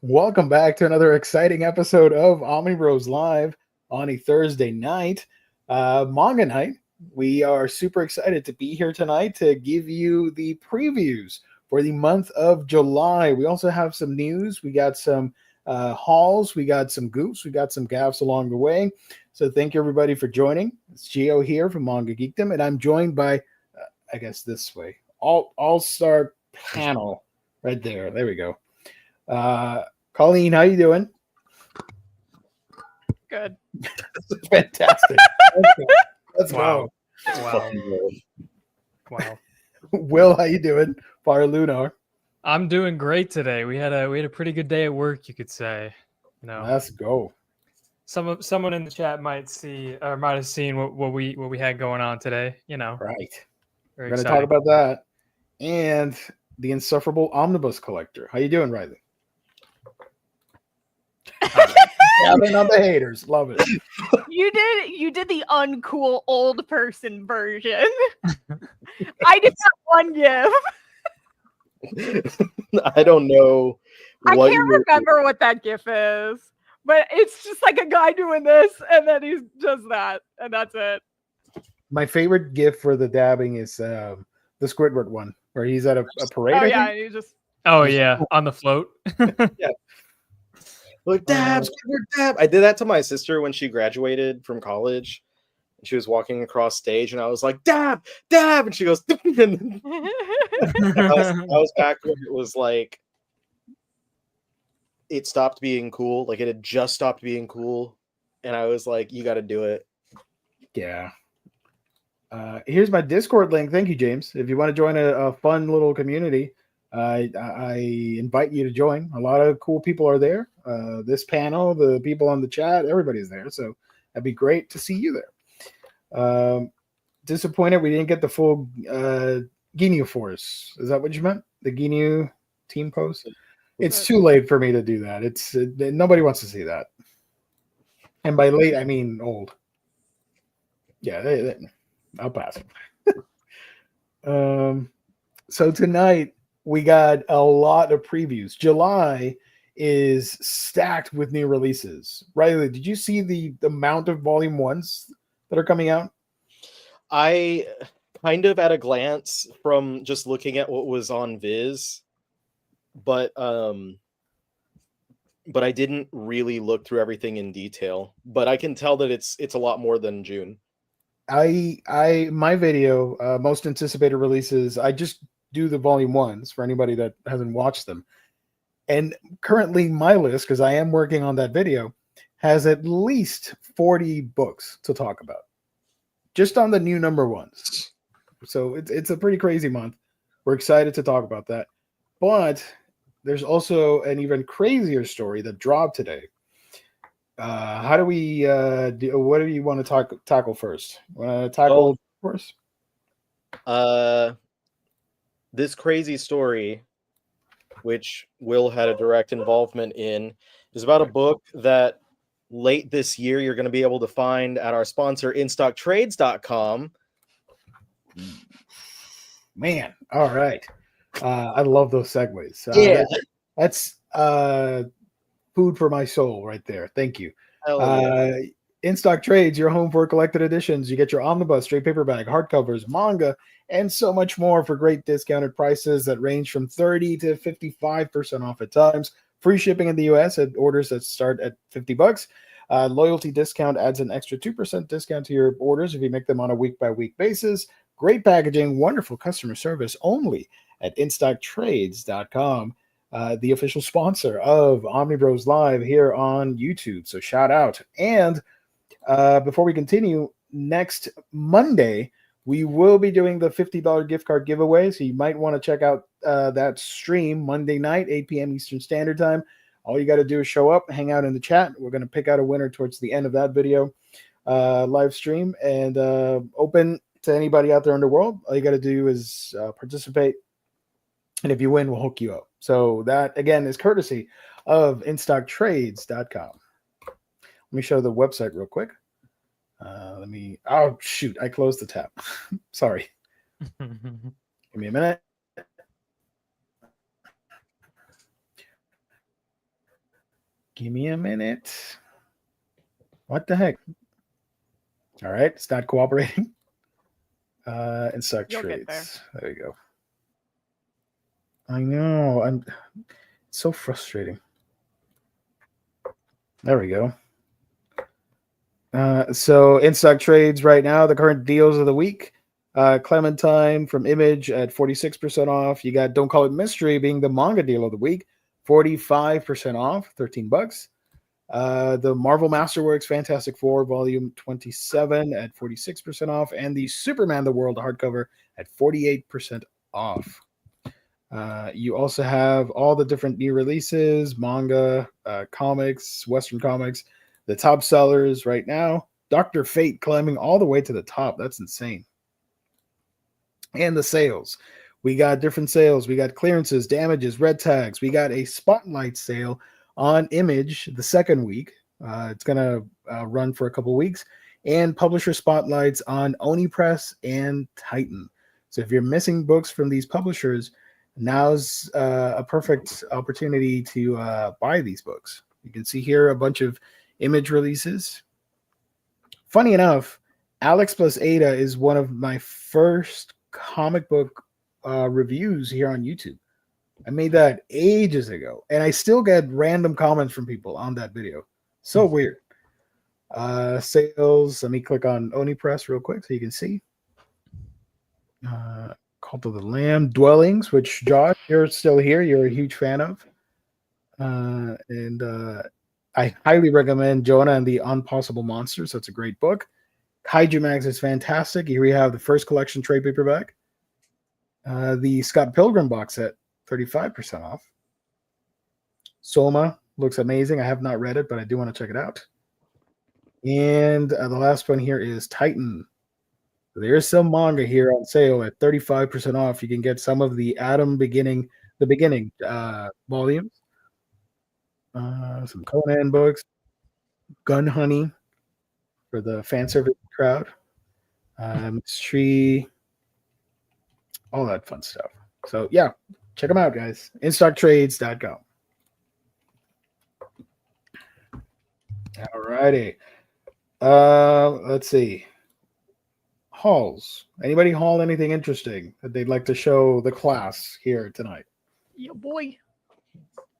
Welcome back to another exciting episode of Omnibros Live on a Thursday night, manga night. We are super excited to be here tonight to give you the previews for the month of July. We also have some news. We got some hauls. We got some goofs. We got some gaffes along the way. So thank you everybody for joining. It's Gio here from Manga Geekdom, and I'm joined by, I guess this way, all-star panel right there. There we go. Colleen, how you doing? Good. Fantastic. Let's Wow. go. Wow. Will, how you doing? Fire Lunar. I'm doing great today. We had a pretty good day at work, you could say. You know, Let's go. someone in the chat might have seen what we had going on today. You know, Right. very We're going to exciting. talk about that and the insufferable omnibus collector. How you doing, Riley? Gathering on the haters. Love it. You did the uncool old person version. I did that one gif. I don't know. I what can't you were- remember what that gif is, but it's just like a guy doing this, and then he does that, and that's it. My favorite gift for the dabbing is the Squidward one, where he's at a parade. Oh I yeah, think? and he just Oh yeah, on the float. Like dab, dab. I did that to my sister when she graduated from college. She was walking across stage, and I was like, "Dab, dab," and she goes, and I was back when it was like it stopped being cool. Like it had just stopped being cool, and I was like, "You got to do it." Yeah. Here's my Discord link. Thank you, James. If you want to join a fun little community, I invite you to join. A lot of cool people are there. This panel, the people on the chat, everybody's there. So that'd be great to see you there. Disappointed we didn't get the full Ginyu Force. Is that what you meant? The Ginyu team post? It's too late for me to do that. It's nobody wants to see that. And by late, I mean old. Yeah, I'll pass. So tonight we got a lot of previews. July is stacked with new releases. Riley, did you see the amount of volume ones that are coming out? I kind of at a glance from just looking at what was on Viz, but I didn't really look through everything in detail. But I can tell that it's a lot more than June. My video, most anticipated releases, I just do the volume ones for anybody that hasn't watched them. And currently my list, because I am working on that video, has at least 40 books to talk about just on the new number ones. So it's a pretty crazy month. We're excited to talk about that. But there's also an even crazier story that dropped today. How do we what do you want to tackle first? Tackle first? This crazy story, which Will had a direct involvement in, is about a book that late this year you're going to be able to find at our sponsor InStockTrades.com. Man, all right. I love those segues. Yeah. That's food for my soul right there. Thank you. Yeah. In Stock Trades, your home for collected editions. You get your omnibus, straight paperback, hardcovers, manga, and so much more for great discounted prices that range from 30 to 55% off at times. Free shipping in the US at orders that start at $50. Loyalty discount adds an extra 2% discount to your orders if you make them on a week-by-week basis. Great packaging, wonderful customer service only at InStockTrades.com. The official sponsor of Omnibros Live here on YouTube. So shout out. And before we continue, next Monday, we will be doing the $50 gift card giveaway. So you might want to check out that stream Monday night, 8 p.m. Eastern Standard Time. All you got to do is show up, hang out in the chat. We're going to pick out a winner towards the end of that video live stream and open to anybody out there in the world. All you got to do is participate. And if you win, we'll hook you up. So that, again, is courtesy of InStockTrades.com. Let me show the website real quick. Oh, shoot. I closed the tab. Sorry. Give me a minute. Give me a minute. What the heck? All right, it's not cooperating. Insect You'll get trades. There you go. I know. It's so frustrating. There we go. So in stock trades right now, the current deals of the week. Clementine from Image at 46% off. You got Don't Call It Mystery being the manga deal of the week, 45% off, $13. The Marvel Masterworks Fantastic Four Volume 27 at 46% off, and the Superman the World hardcover at 48% off. You also have all the different new releases, manga, comics, Western comics. The top sellers right now, Dr. Fate climbing all the way to the top. That's insane. And the sales. We got different sales. We got clearances, damages, red tags. We got a spotlight sale on Image the second week. It's going to run for a couple weeks. And publisher spotlights on Omnibros and Titan. So if you're missing books from these publishers, now's a perfect opportunity to buy these books. You can see here a bunch of Image releases. Funny enough, Alex Plus Ada is one of my first comic book reviews here on YouTube. I made that ages ago, and I still get random comments from people on that video. So weird. Sales. Let me click on Omnibros real quick so you can see. Cult of the Lamb, Dwellings, which Josh, you're still here. You're a huge fan of. I highly recommend Jonah and the Impossible Monsters. That's a great book. Kaiju Max is fantastic. Here we have the first collection trade paperback. The Scott Pilgrim box set, 35% off. Soma looks amazing. I have not read it, but I do want to check it out. And the last one here is Titan. There's some manga here on sale at 35% off. You can get some of the beginning volumes. Some Conan books, Gun Honey for the fan service crowd, Mystery, all that fun stuff. So yeah, check them out, guys. InStockTrades.com. All righty. Let's see. Hauls. Anybody haul anything interesting that they'd like to show the class here tonight? Yeah, boy.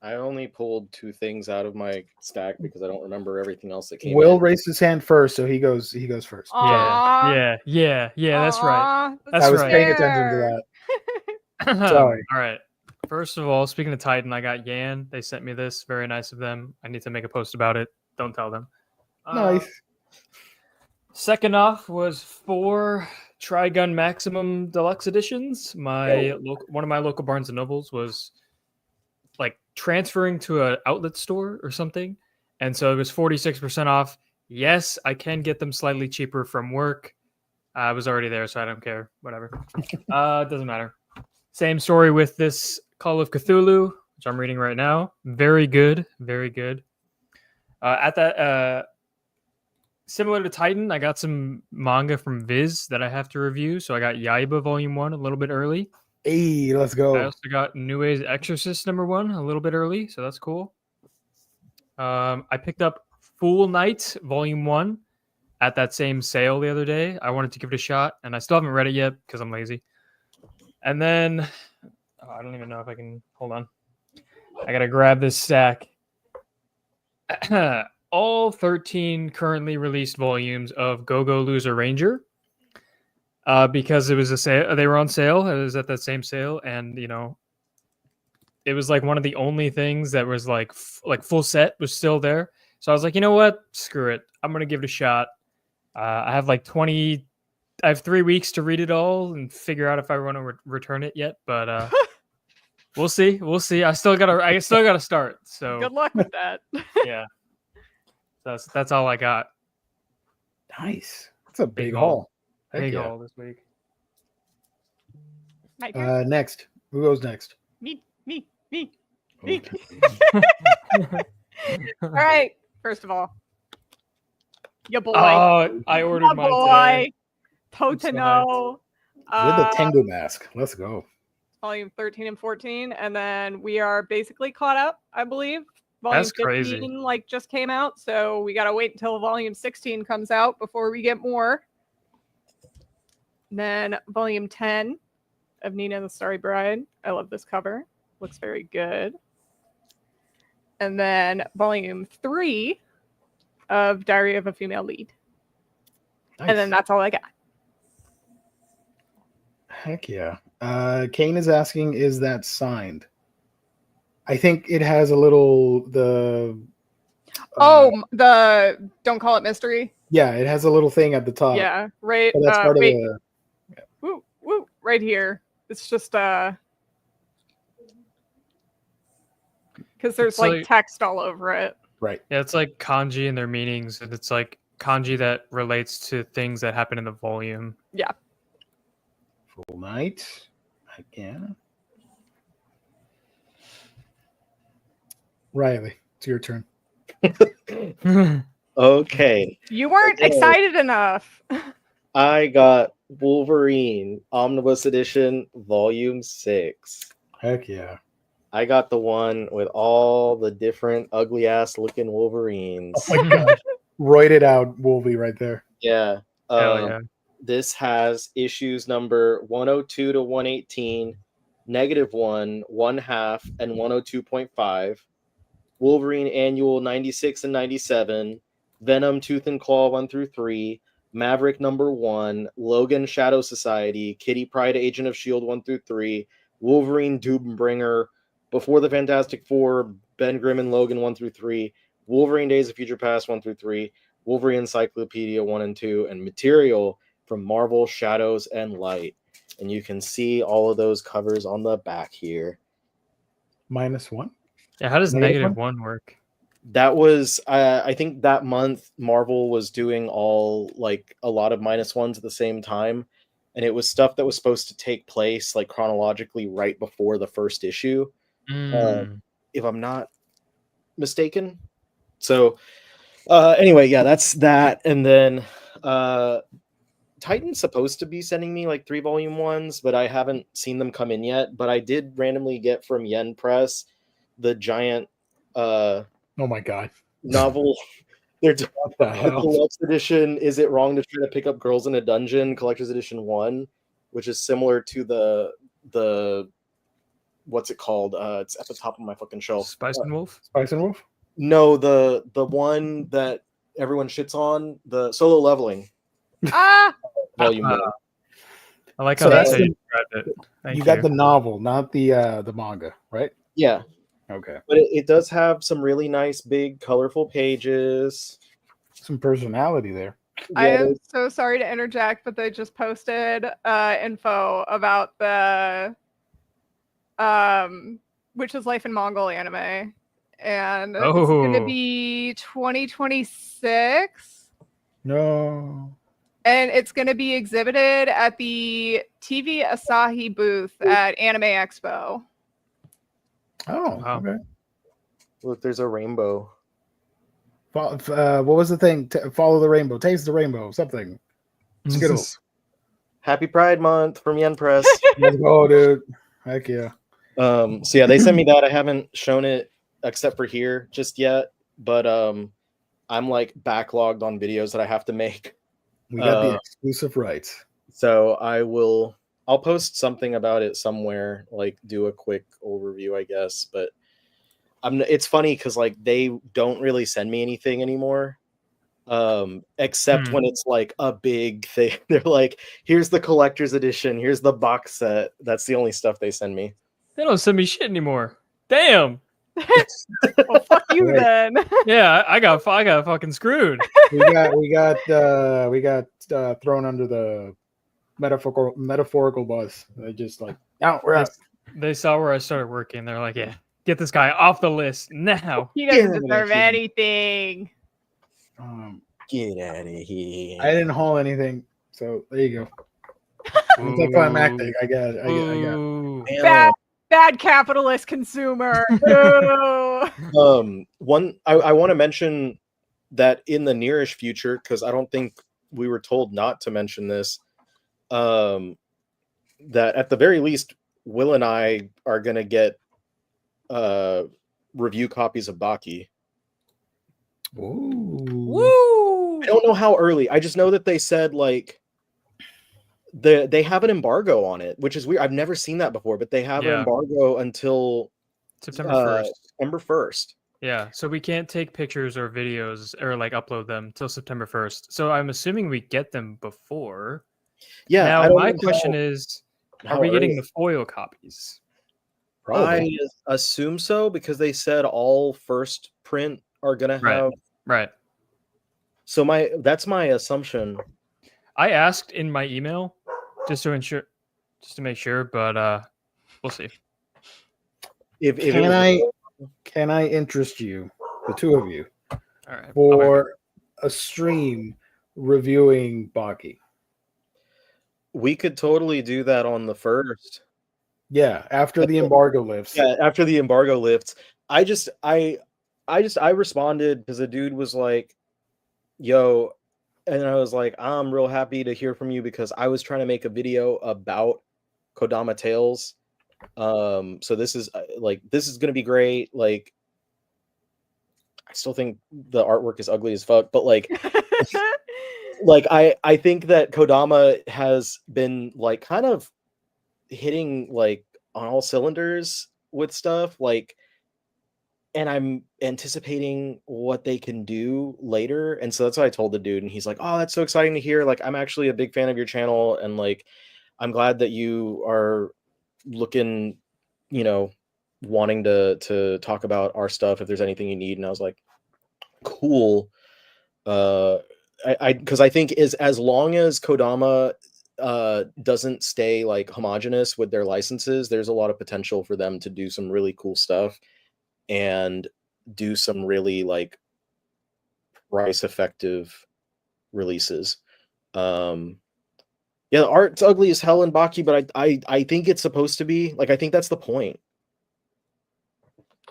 I only pulled 2 things out of my stack because I don't remember everything else that came Will in. raised his hand first, so he goes first. Aw. Yeah. That's right. Aw, That's I was right. paying attention to that. Sorry. All right. First of all, speaking of Titan, I got Yan. They sent me this. Very nice of them. I need to make a post about it. Don't tell them. Nice. Second off was 4 Trigun Maximum Deluxe editions. One of my local Barnes and Nobles was like transferring to an outlet store or something, and so it was 46% off. Yes, I can get them slightly cheaper from work. I was already there, so I don't care. Whatever. It doesn't matter. Same story with this Call of Cthulhu, which I'm reading right now. Very good. Very good. Similar to Titan, I got some manga from Viz that I have to review. So I got Yaiba Volume 1 a little bit early. Hey, let's go. I also got Nue's Exorcist #1 a little bit early, so that's cool. I picked up Fool Night Volume 1 at that same sale the other day. I wanted to give it a shot, and I still haven't read it yet because I'm lazy. And then, I don't even know if I can, hold on. I got to grab this stack. All 13 currently released volumes of Go-Go Loser Ranger. Because it was a sale, they were on sale. It was at that same sale, and it was like one of the only things that was like full set was still there. So I was like, you know what? Screw it. I'm gonna give it a shot. I have like 20. I have 3 weeks to read it all and figure out if I want to return it yet. But we'll see. We'll see. I still gotta start. So Good luck with that. yeah. That's all I got. Nice. That's a big Big haul. Heck Big yeah. haul this week. My turn. Next. Who goes next? Me. Okay. All right. First of all, your boy. Oh, I ordered my mine boy. today. Totino. With the Tengu mask. Let's go. Volume 13 and 14. And then we are basically caught up, I believe, Volume That's 15 crazy. like just came out, so we gotta wait until volume 16 comes out before we get more. And then volume 10 of Nina the Starry Bride. I love this cover. Looks very good. And then volume 3 of Diary of a Female Lead. Nice. And then that's all I got. Heck yeah. Kane is asking, is that signed? I think it has a little the The Don't Call It Mystery. yeah, it has a little thing at the top. Yeah, right. So that's part wait, of the woo, right here. It's just because there's It's like like- text all over it. right. Yeah, it's like kanji and their meanings, and it's like kanji that relates to things that happen in the volume. Yeah. Full night. Again. Riley, it's your turn. Okay, You weren't Okay. excited enough. I got Wolverine Omnibus Edition Volume 6. Heck yeah. I got the one with all the different ugly ass looking Wolverines. Oh my gosh. Roided out Wolvie right there. Yeah. Hell um, yeah. This has issues number 102 to 118, -1, 1/2, and 102.5. Wolverine Annual 96 and 97, Venom Tooth and Claw 1 through 3, Maverick number 1, Logan Shadow Society, Kitty Pryde Agent of S.H.I.E.L.D. 1 through 3, Wolverine Doombringer, Before the Fantastic Four, Ben Grimm and Logan 1 through 3, Wolverine Days of Future Past 1 through 3, Wolverine Encyclopedia 1 and 2, and material from Marvel Shadows and Light. And you can see all of those covers on the back here. -1. Yeah, how does Negative -1 work? That was I think that month Marvel was doing all like a lot of -1s at the same time, and it was stuff that was supposed to take place like chronologically right before the first issue, if I'm not mistaken. So anyway, yeah, that's that. And then Titan's supposed to be sending me like 3 volume ones, but I haven't seen them come in yet. But I did randomly get from Yen Press the giant Oh my god. novel. They're What the the hell? deluxe edition. Is it wrong to try to pick up Girls in a Dungeon collector's edition 1, which is similar to the what's it called? It's at the top of my fucking shelf. Spice and Wolf? Spice and Wolf? No, the one that everyone shits on, the Solo Leveling Ah, volume 1. I like So how that's that's how the- you described it. Thank You got the novel, not the manga, right? Yeah, Okay. but it does have some really nice, big, colorful pages. Some personality there. I Yeah, am so sorry to interject, but they just posted info about the which is Life in Mongol anime, and it's going to Oh. be 2026. No. And it's going to be exhibited at the TV Asahi booth at Anime Expo. Oh, Wow. okay. look, there's a rainbow. What was the thing? Follow the rainbow, taste the rainbow, something. Skittles. Happy Pride Month from Yen Press. Let's go, dude. Heck yeah. So yeah, they sent me that. I haven't shown it except for here just yet, but I'm like backlogged on videos that I have to make. We got the exclusive rights. So I'll post something about it somewhere, like do a quick overview, I guess. But it's funny because like they don't really send me anything anymore. Except when it's like a big thing. They're like, here's the collector's edition, here's the box set. That's the only stuff they send me. They don't send me shit anymore. Damn. Well, fuck you Right. then. Yeah, I got fucking screwed. We got thrown under the metaphorical bus. They just like, no, we're out. They saw where I started working. They're like, yeah, get this guy off the list now. He doesn't Yeah, deserve but- anything. Get out of here. I didn't haul anything, so there you go. It's like climactic. I got it. I got it. Ooh. Bad, bad capitalist consumer. Boo. One I want to mention that in the nearish future, because I don't think we were told not to mention this, that at the very least, Will and I are gonna get review copies of Baki. Ooh. Woo! I don't know how early. I just know that they said like they have an embargo on it, which is weird. I've never seen that before, but they have an Yeah. embargo until September 1st. September 1st. Yeah, so we can't take pictures or videos or like upload them till September 1st. So I'm assuming we get them before. Yeah, Now I don't my know question is, how are we getting early. the foil copies? Probably. I assume so because they said all first print are gonna Right. have. Right. So that's my assumption. I asked in my email just to make sure, but we'll see. If it Can was can I interest you, the two of you, All right. for a stream reviewing Baki? we could totally do that on the 1st. Yeah, after the embargo lifts. Yeah, after the embargo lifts. I responded because the dude was like, yo, and I was like, I'm real happy to hear from you because I was trying to make a video about Kodama Tales. So this is this is gonna be great. Like, I still think the artwork is ugly as fuck, but like I think that Kodama has been like kind of hitting like on all cylinders with stuff, like, and I'm anticipating what they can do later. And so that's what I told the dude, and he's like, oh, that's so exciting to hear. Like, I'm actually a big fan of your channel, and like I'm glad that you are looking, wanting to talk about our stuff if there's anything you need. And I was like, cool. Because I think as long as Kodama doesn't stay like homogenous with their licenses, there's a lot of potential for them to do some really cool stuff and do some really like price effective releases. Yeah, the art's ugly as hell in Baki, but I think it's supposed to be like, I think that's the point.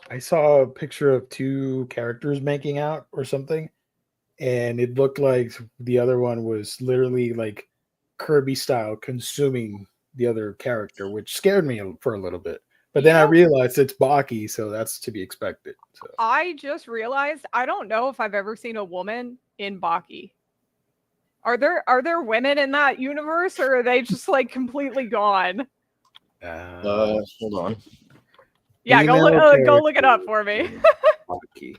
I saw a picture of two characters making out or something, and it looked like the other one was literally like Kirby style consuming the other character, which scared me for a little bit. But then I realized it's Baki, so that's to be expected. So. I just realized I don't know if I've ever seen a woman in Baki. Are there women in that universe, or are they just like completely gone? Hold on. Yeah, go look it up for me. Baki.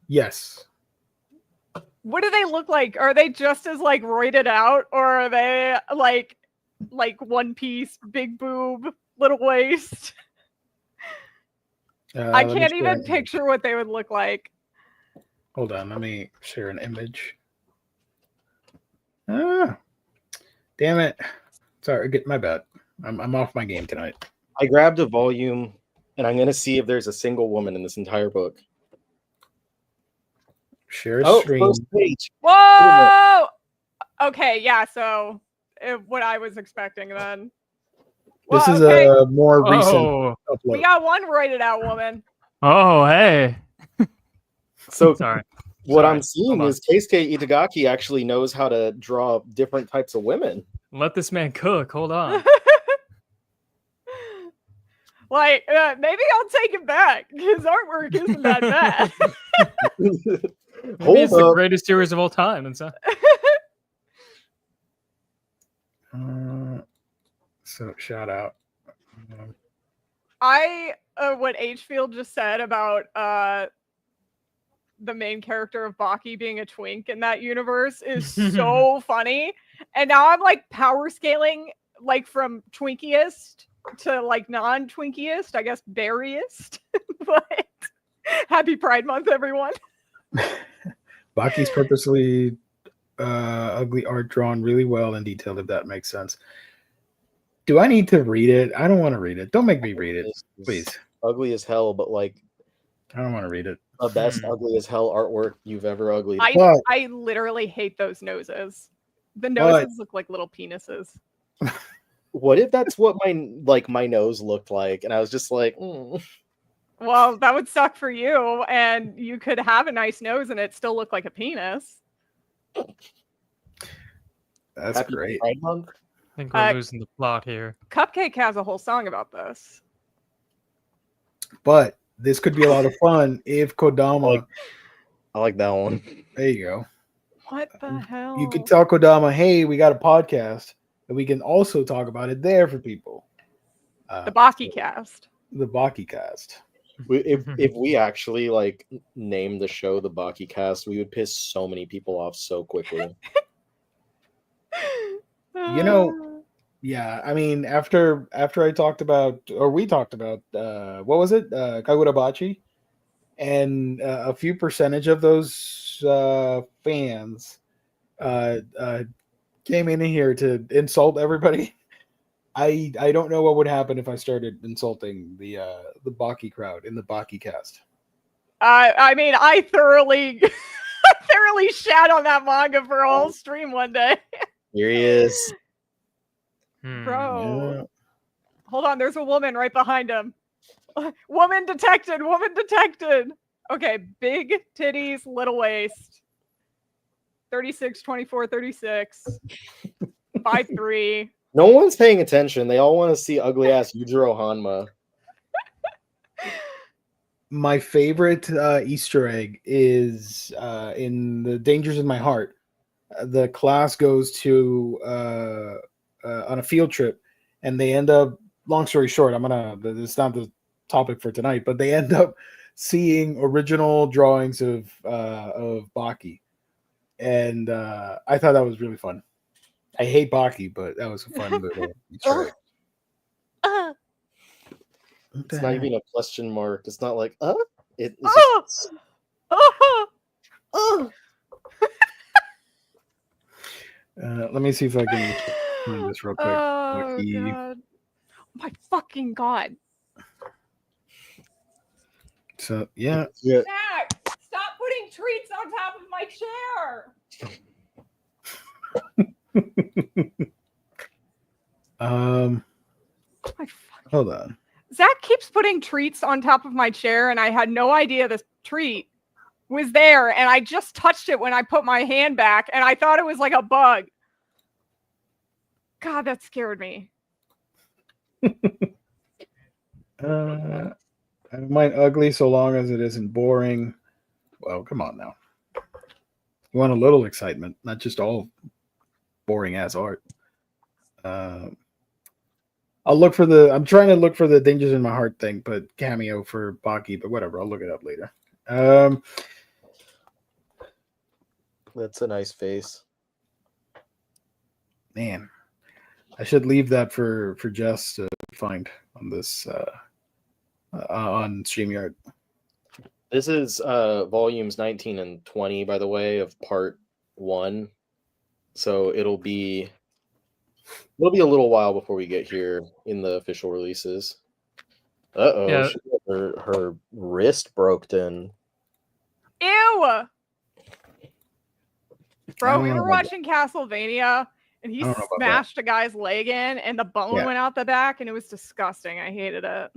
Yes. What do they look like? Are they just as like roided out, or are they like one piece, big boob, little waist? I can't even picture what they would look like. Hold on, let me share an image. Ah, damn it! Sorry, get my bad. I'm off my game tonight. I grabbed a volume, and I'm gonna see if there's a single woman in this entire book. Share a stream. First page. Whoa! Okay, yeah. So what I was expecting then. This Well, is okay. a more recent Oh, upload. We got one roided out woman. oh, hey. So Sorry. what Sorry. I'm seeing is Keisuke Itagaki actually knows how to draw different types of women. Let this man cook. Hold on. Like, maybe I'll take it back. His artwork isn't that bad. Maybe it's the greatest series of all time. And so. So shout out. What Hfield just said about the main character of Baki being a twink in that universe is so funny. And now I'm like power scaling like from twinkiest to like non-twinkiest, I guess berryest. But happy Pride Month, everyone. Baki's purposely ugly art drawn really well and detailed, if that makes sense. Do I need to read it? I don't want to read it. Don't make me read it, please. Ugly as hell, but like I don't want to read it. The best ugly as hell artwork you've ever uglied. I literally hate those noses. The noses look like little penises. What if that's what my nose looked like, and I was just like, Well, that would suck for you, and you could have a nice nose and it still look like a penis. That's Happy great. Pride Month? I think we're losing the plot here. Cupcake has a whole song about this. But This could be a lot of fun if Kodama. I like that one. There you go. What the hell? You could tell Kodama, hey, we got a podcast, and we can also talk about it there for people. The Baki cast. The Baki cast. If we actually like named the show the Baki Cast, we would piss so many people off so quickly. You know, yeah, I mean, after I talked about, or we talked about, what was it, Kagurabachi, and a few percentage of those fans came in here to insult everybody. I don't know what would happen if I started insulting the Baki crowd in the Baki cast. I mean, I thoroughly shat on that manga for a whole stream one day. Here he is. Bro. Yeah. Hold on, there's a woman right behind him. Woman detected, woman detected. Okay, big titties, little waist. 36, 24, 36. 5'3". No one's paying attention. They all want to see ugly ass Yujiro Hanma. My favorite Easter egg is in the Dangers in My Heart. The class goes to on a field trip, and they end up. Long story short, it's not the topic for tonight, but they end up seeing original drawings of Baki, and I thought that was really fun. I hate Baki, but that was a fun little Easter egg. It's not even a question mark. It's not like It's just, let me see if I can find this real quick. Oh, God. My fucking God. So yeah, Zach, stop putting treats on top of my chair. hold on. Zach keeps putting treats on top of my chair, and I had no idea this treat was there, and I just touched it when I put my hand back, and I thought it was like a bug. God, that scared me. I don't mind ugly so long as it isn't boring. Well, come on now. You want a little excitement, not just all boring ass art. I'm trying to look for the Dangers in My Heart thing, but cameo for Baki, but whatever, I'll look it up later. that's a nice face. Man, I should leave that for Jess to find on this on StreamYard. This is volumes 19 and 20, by the way, of part 1. So it'll be a little while before we get here in the official releases. Uh-oh, Yeah. her wrist broke in. Ew! Bro, we don't know were about watching Castlevania, and he I don't know about smashed a guy's leg in, and the bone Yeah. went out the back, and it was disgusting. I hated it.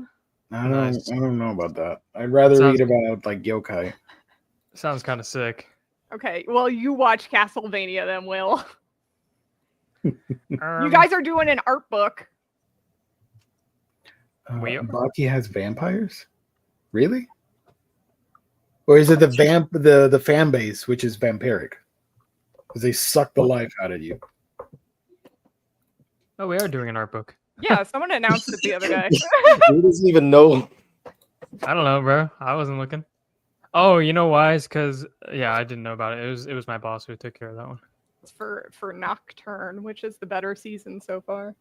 Nice. I don't know about that. I'd rather Sounds- read about like yokai. Sounds kind of sick. Okay, well, you watch Castlevania then, Will. You Um, guys are doing an art book. Baki has vampires? Really? Or is it the fan base, which is vampiric? Because they suck the life out of you. Oh, we are doing an art book. Yeah, someone announced it the other day. Who doesn't even know? I don't know, bro. I wasn't looking. Oh, you know why? It's because I didn't know about it. It was my boss who took care of that one. It's for Nocturne, which is the better season so far.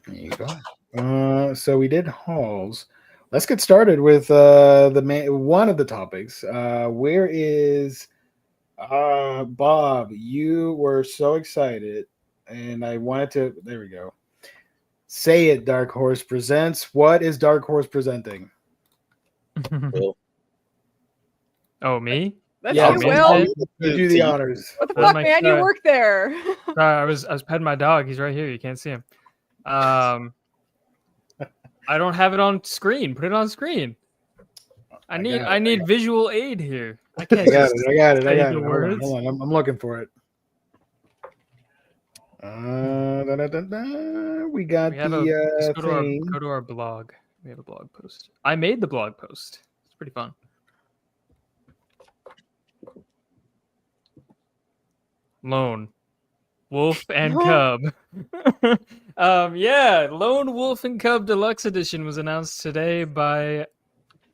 There you go. So we did hauls. Let's get started with one of the topics. Where is Bob? You were so excited, and I wanted to. There we go. Say it, Dark Horse Presents. What is Dark Horse presenting? Will. Oh, me? That's Yeah, you, man. Will. You do the honors. What the Oh fuck, my man? You God. work there. I was petting my dog. He's right here. You can't see him. I don't have it on screen. Put it on screen. I need visual aid here. I can't. I got just it. I got it. say the Hold on, words. hold on. I'm looking for it. We got We have the let's go thing. to our blog. We have a blog post. I made the blog post. It's pretty fun. Lone Wolf and Cub. Yeah, Lone Wolf and Cub Deluxe Edition was announced today by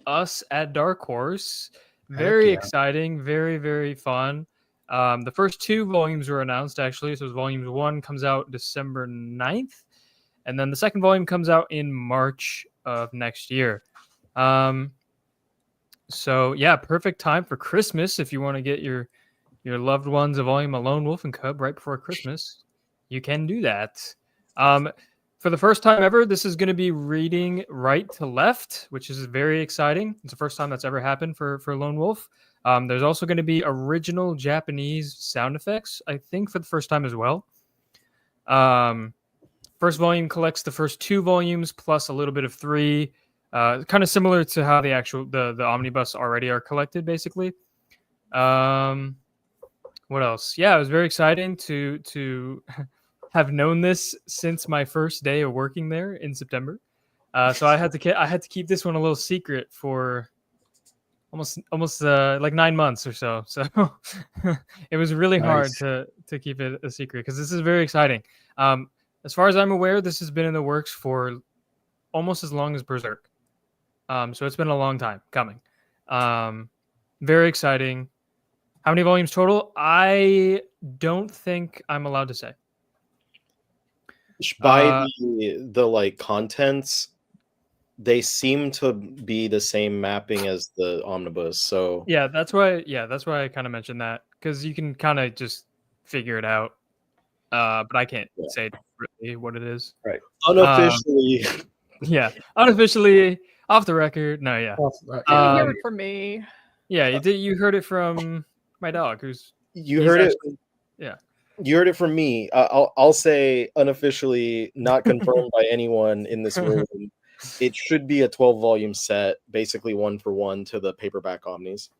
us at Dark Horse. Very exciting, very, very fun. The first 2 volumes were announced, actually. So volume 1 comes out December 9th, and then the second volume comes out in March of next year. So yeah, perfect time for Christmas if you want to get your loved ones a volume of Lone Wolf and Cub right before Christmas. You can do that. For the first time ever, this is going to be reading right to left, which is very exciting. It's the first time that's ever happened for Lone Wolf. There's also going to be original Japanese sound effects, I think, for the first time as well. First volume collects the first 2 volumes plus a little bit of 3, kind of similar to how the omnibus already are collected, basically. What else? Yeah, it was very exciting to have known this since my first day of working there in September. So I had to keep this one a little secret for almost like 9 months or so. So it was really hard to keep it a secret because this is very exciting. As far as I'm aware, this has been in the works for almost as long as Berserk. So it's been a long time coming. Very exciting. How many volumes total? I don't think I'm allowed to say. By the like contents, they seem to be the same mapping as the omnibus. So yeah, that's why I kind of mentioned that, because you can kind of just figure it out. But I can't say really what it is. Right. Unofficially. Yeah. Unofficially, off the record. No, yeah. You hear it from me. Yeah, you heard it from my dog, he's heard it. Yeah. You heard it from me. I'll say unofficially, not confirmed by anyone in this room. It should be a 12-volume set, basically 1-for-1 to the paperback omnis.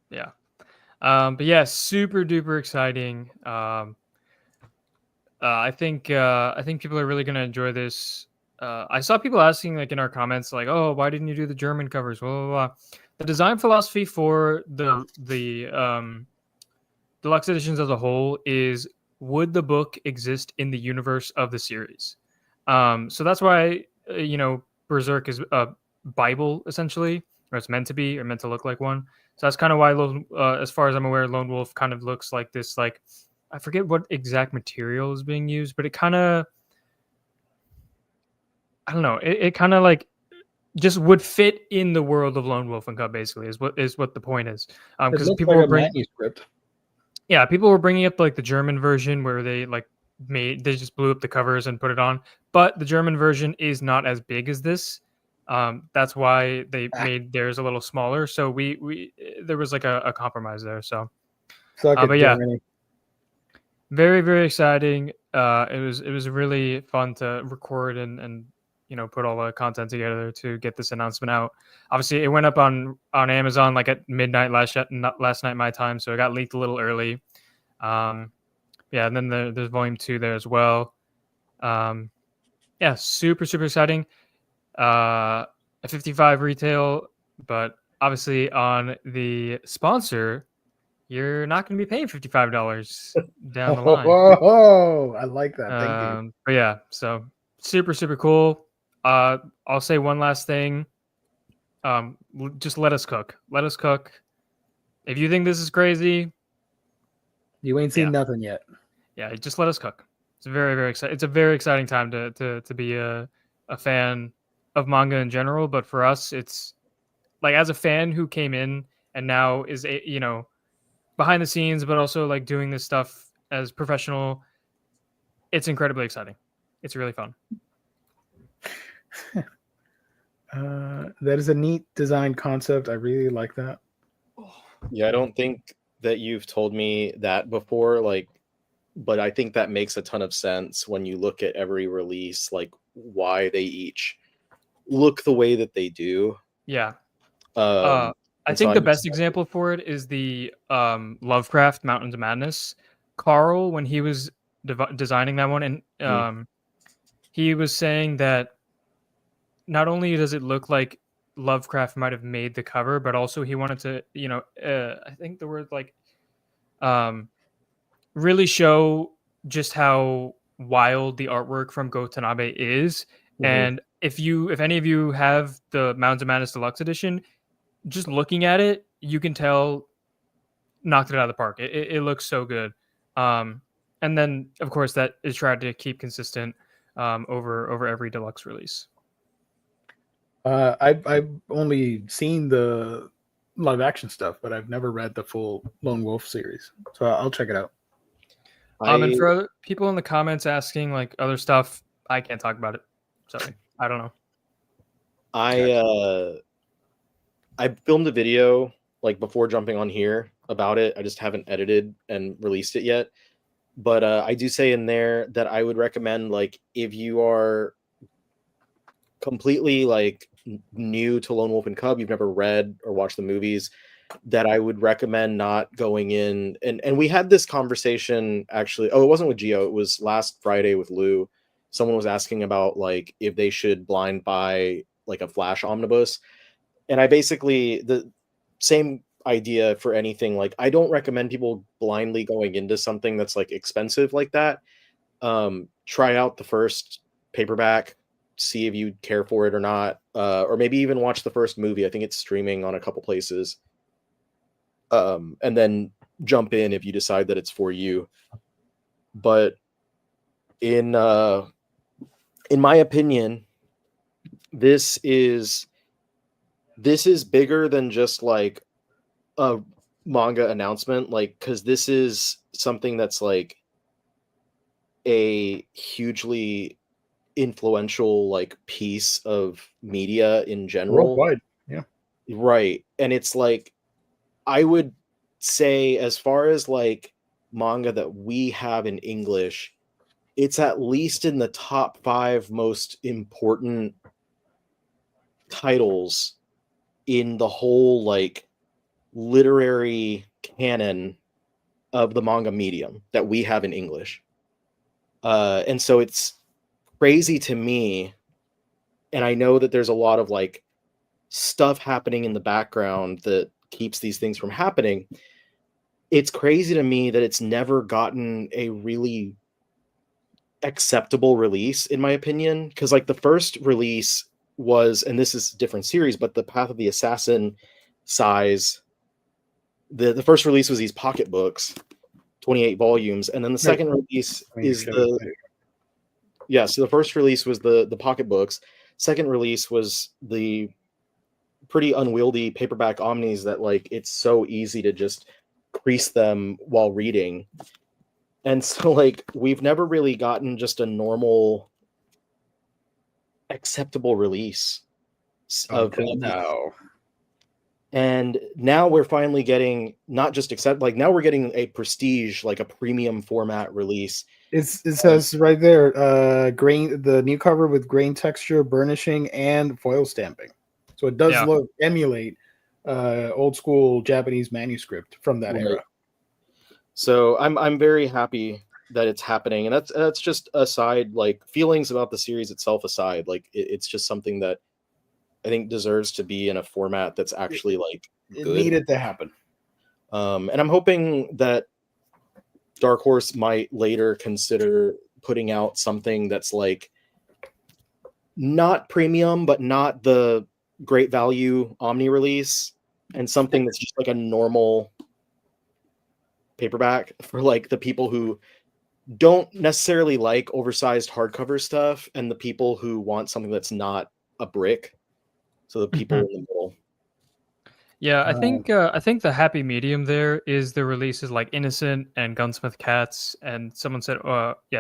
Yeah. But yeah, super duper exciting. I think people are really gonna enjoy this. I saw people asking, like, in our comments, like, "Oh, why didn't you do the German covers?" Blah blah blah. The design philosophy for the deluxe editions as a whole is, would the book exist in the universe of the series? So that's why Berserk is a Bible essentially, or it's meant to be, or meant to look like one. So that's kind of why, as far as I'm aware, Lone Wolf kind of looks like this. Like, I forget what exact material is being used, but it kind of, I don't know, it kind of like just would fit in the world of Lone Wolf and Cub. Basically, is what the point is. Because people were bringing manuscript. Yeah, people were bringing up like the German version where they just blew up the covers and put it on. But the German version is not as big as this. That's why they made theirs a little smaller. So there was like a compromise there. So, but yeah, very, very exciting. It was really fun to record and put all the content together to get this announcement out. Obviously, it went up on Amazon like at midnight last night my time, so it got leaked a little early. Yeah, and then there's volume 2 there as well. Yeah, super, super exciting. A 55 retail, but obviously on the sponsor, you're not going to be paying $55 down the line. Oh, I like that. Thank you. But yeah, so super, super cool. I'll say one last thing. Just let us cook. Let us cook. If you think this is crazy, you ain't seen nothing yet. Yeah, just let us cook. It's very, very exciting. It's a very exciting time to be a fan of manga in general. But for us, it's like, as a fan who came in and now is behind the scenes, but also like doing this stuff as professional. It's incredibly exciting. It's really fun. That is a neat design concept. I really like that. Yeah, I don't think that you've told me that before, but I think that makes a ton of sense when you look at every release, like why they each look the way that they do. Yeah. I think the best example for it is the Lovecraft Mountains of Madness. Carl, when he was designing that one, and he was saying that not only does it look like Lovecraft might have made the cover, but also he wanted to, I think the word like, really show just how wild the artwork from Go Tanabe is. Mhm. And if any of you have the Mounds of Madness Deluxe Edition, just looking at it, you can tell knocked it out of the park. It looks so good. And then of course that is tried to keep consistent over every deluxe release. I've only seen the live action stuff, but I've never read the full Lone Wolf series, so I'll check it out. And for other people in the comments asking like other stuff, I can't talk about it. Sorry, I don't know. I filmed a video like before jumping on here about it. I just haven't edited and released it yet. But I do say in there that I would recommend, like, if you are completely like new to Lone Wolf and Cub, you've never read or watched the movies, that I would recommend not going in. And we had this conversation actually. Oh, it wasn't with Gio. It was last Friday with Lou. Someone was asking about like if they should blind buy like a Flash omnibus. And I basically, the same idea for anything. Like, I don't recommend people blindly going into something that's like expensive like that. Try out the first paperback, see if you care for it or not, or maybe even watch the first movie. I think it's streaming on a couple places. And then jump in if you decide that it's for you. But in my opinion, this is bigger than just like a manga announcement, like, because this is something that's like a hugely influential like piece of media in general. Worldwide, yeah. Right. And it's like, I would say, as far as like manga that we have in English, it's at least in the top 5 most important titles in the whole like literary canon of the manga medium that we have in English. And so it's crazy to me, and I know that there's a lot of like stuff happening in the background that keeps these things from happening. It's crazy to me that it's never gotten a really acceptable release, in my opinion, because like the first release was, and this is a different series, but the Path of the Assassin size, the first release was these pocket books, 28 volumes, and then the second release is so the first release was the pocket books. Second release was the pretty unwieldy paperback omnis that like it's so easy to just crease them while reading. And so like we've never really gotten just a normal acceptable release of now. And now we're finally getting not just like now we're getting a prestige, like a premium format release. It says right there, the new cover with grain texture, burnishing, and foil stamping. So it does emulate old school Japanese manuscript from that era. So I'm very happy that it's happening, and that's just aside, like feelings about the series itself aside, like it's just something that I think deserves to be in a format that's actually like good. It needed to happen. And I'm hoping that Dark Horse might later consider putting out something that's like not premium, but not the great value Omni release, and something that's just like a normal paperback for like the people who don't necessarily like oversized hardcover stuff and the people who want something that's not a brick. So the people in the middle. Yeah, I think the happy medium there is the releases like Innocent and Gunsmith Cats, and someone said,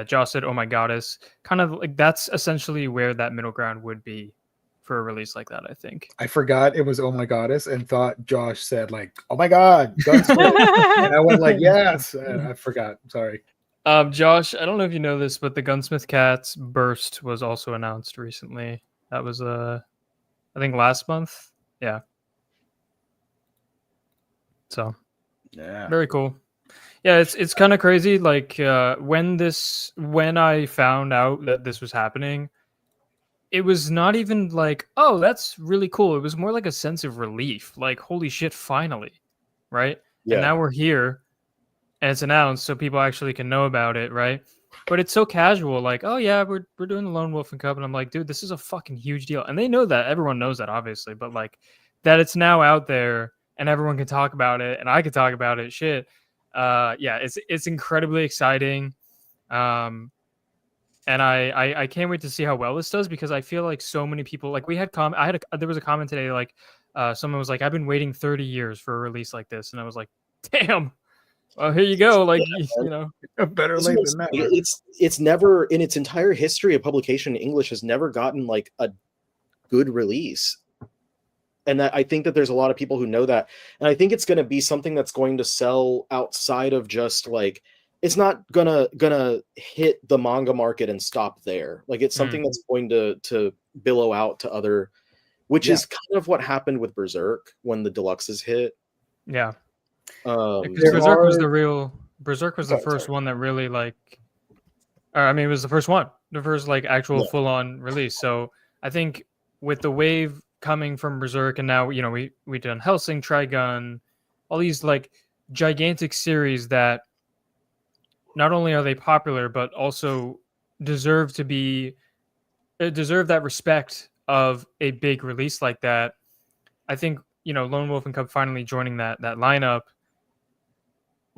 Josh said, "Oh my goddess," kind of like that's essentially where that middle ground would be for a release like that. I think I forgot it was "Oh my goddess" and thought Josh said like "Oh my god," Gunsmith, and I went like "Yes," and I forgot. Sorry. Josh, I don't know if you know this, but the Gunsmith Cats Burst was also announced recently. That was I think last month. Yeah. So, yeah, very cool. Yeah, it's kind of crazy. Like when I found out that this was happening, it was not even like, oh, that's really cool. It was more like a sense of relief. Like, holy shit, finally, right? And Yeah. now we're here, and it's announced, so people actually can know about it, right? But it's so casual, like, oh yeah, we're doing the Lone Wolf and Cub, and I'm like, dude, this is a fucking huge deal, and they know that. Everyone knows that, obviously, but like that it's now out there and everyone can talk about it, and I can talk about it. Shit, yeah, it's incredibly exciting, and I can't wait to see how well this does, because I feel like so many people, like we had there was a comment today, like someone was like, I've been waiting 30 years for a release like this, and I was like, damn. Well, here you go. Like, you know, Better This late was- than never. it's never in its entire history of publication in English has never gotten like a good release. And that I think that there's a lot of people who know that. And I think it's going to be something that's going to sell outside of just like, it's not gonna hit the manga market and stop there. Like it's something that's going to billow out to other, which is kind of what happened with Berserk when the deluxes hit. yeah. Um, Because Berserk was the Oh, first sorry. one that really like, I mean, it was the first one, the first like actual Yeah. full on release. So I think with the wave coming from Berserk, and now, you know, we done Hellsing, Trigun, all these like gigantic series that not only are they popular, but also deserve that respect of a big release like that. I think, you know, Lone Wolf and Cub finally joining that lineup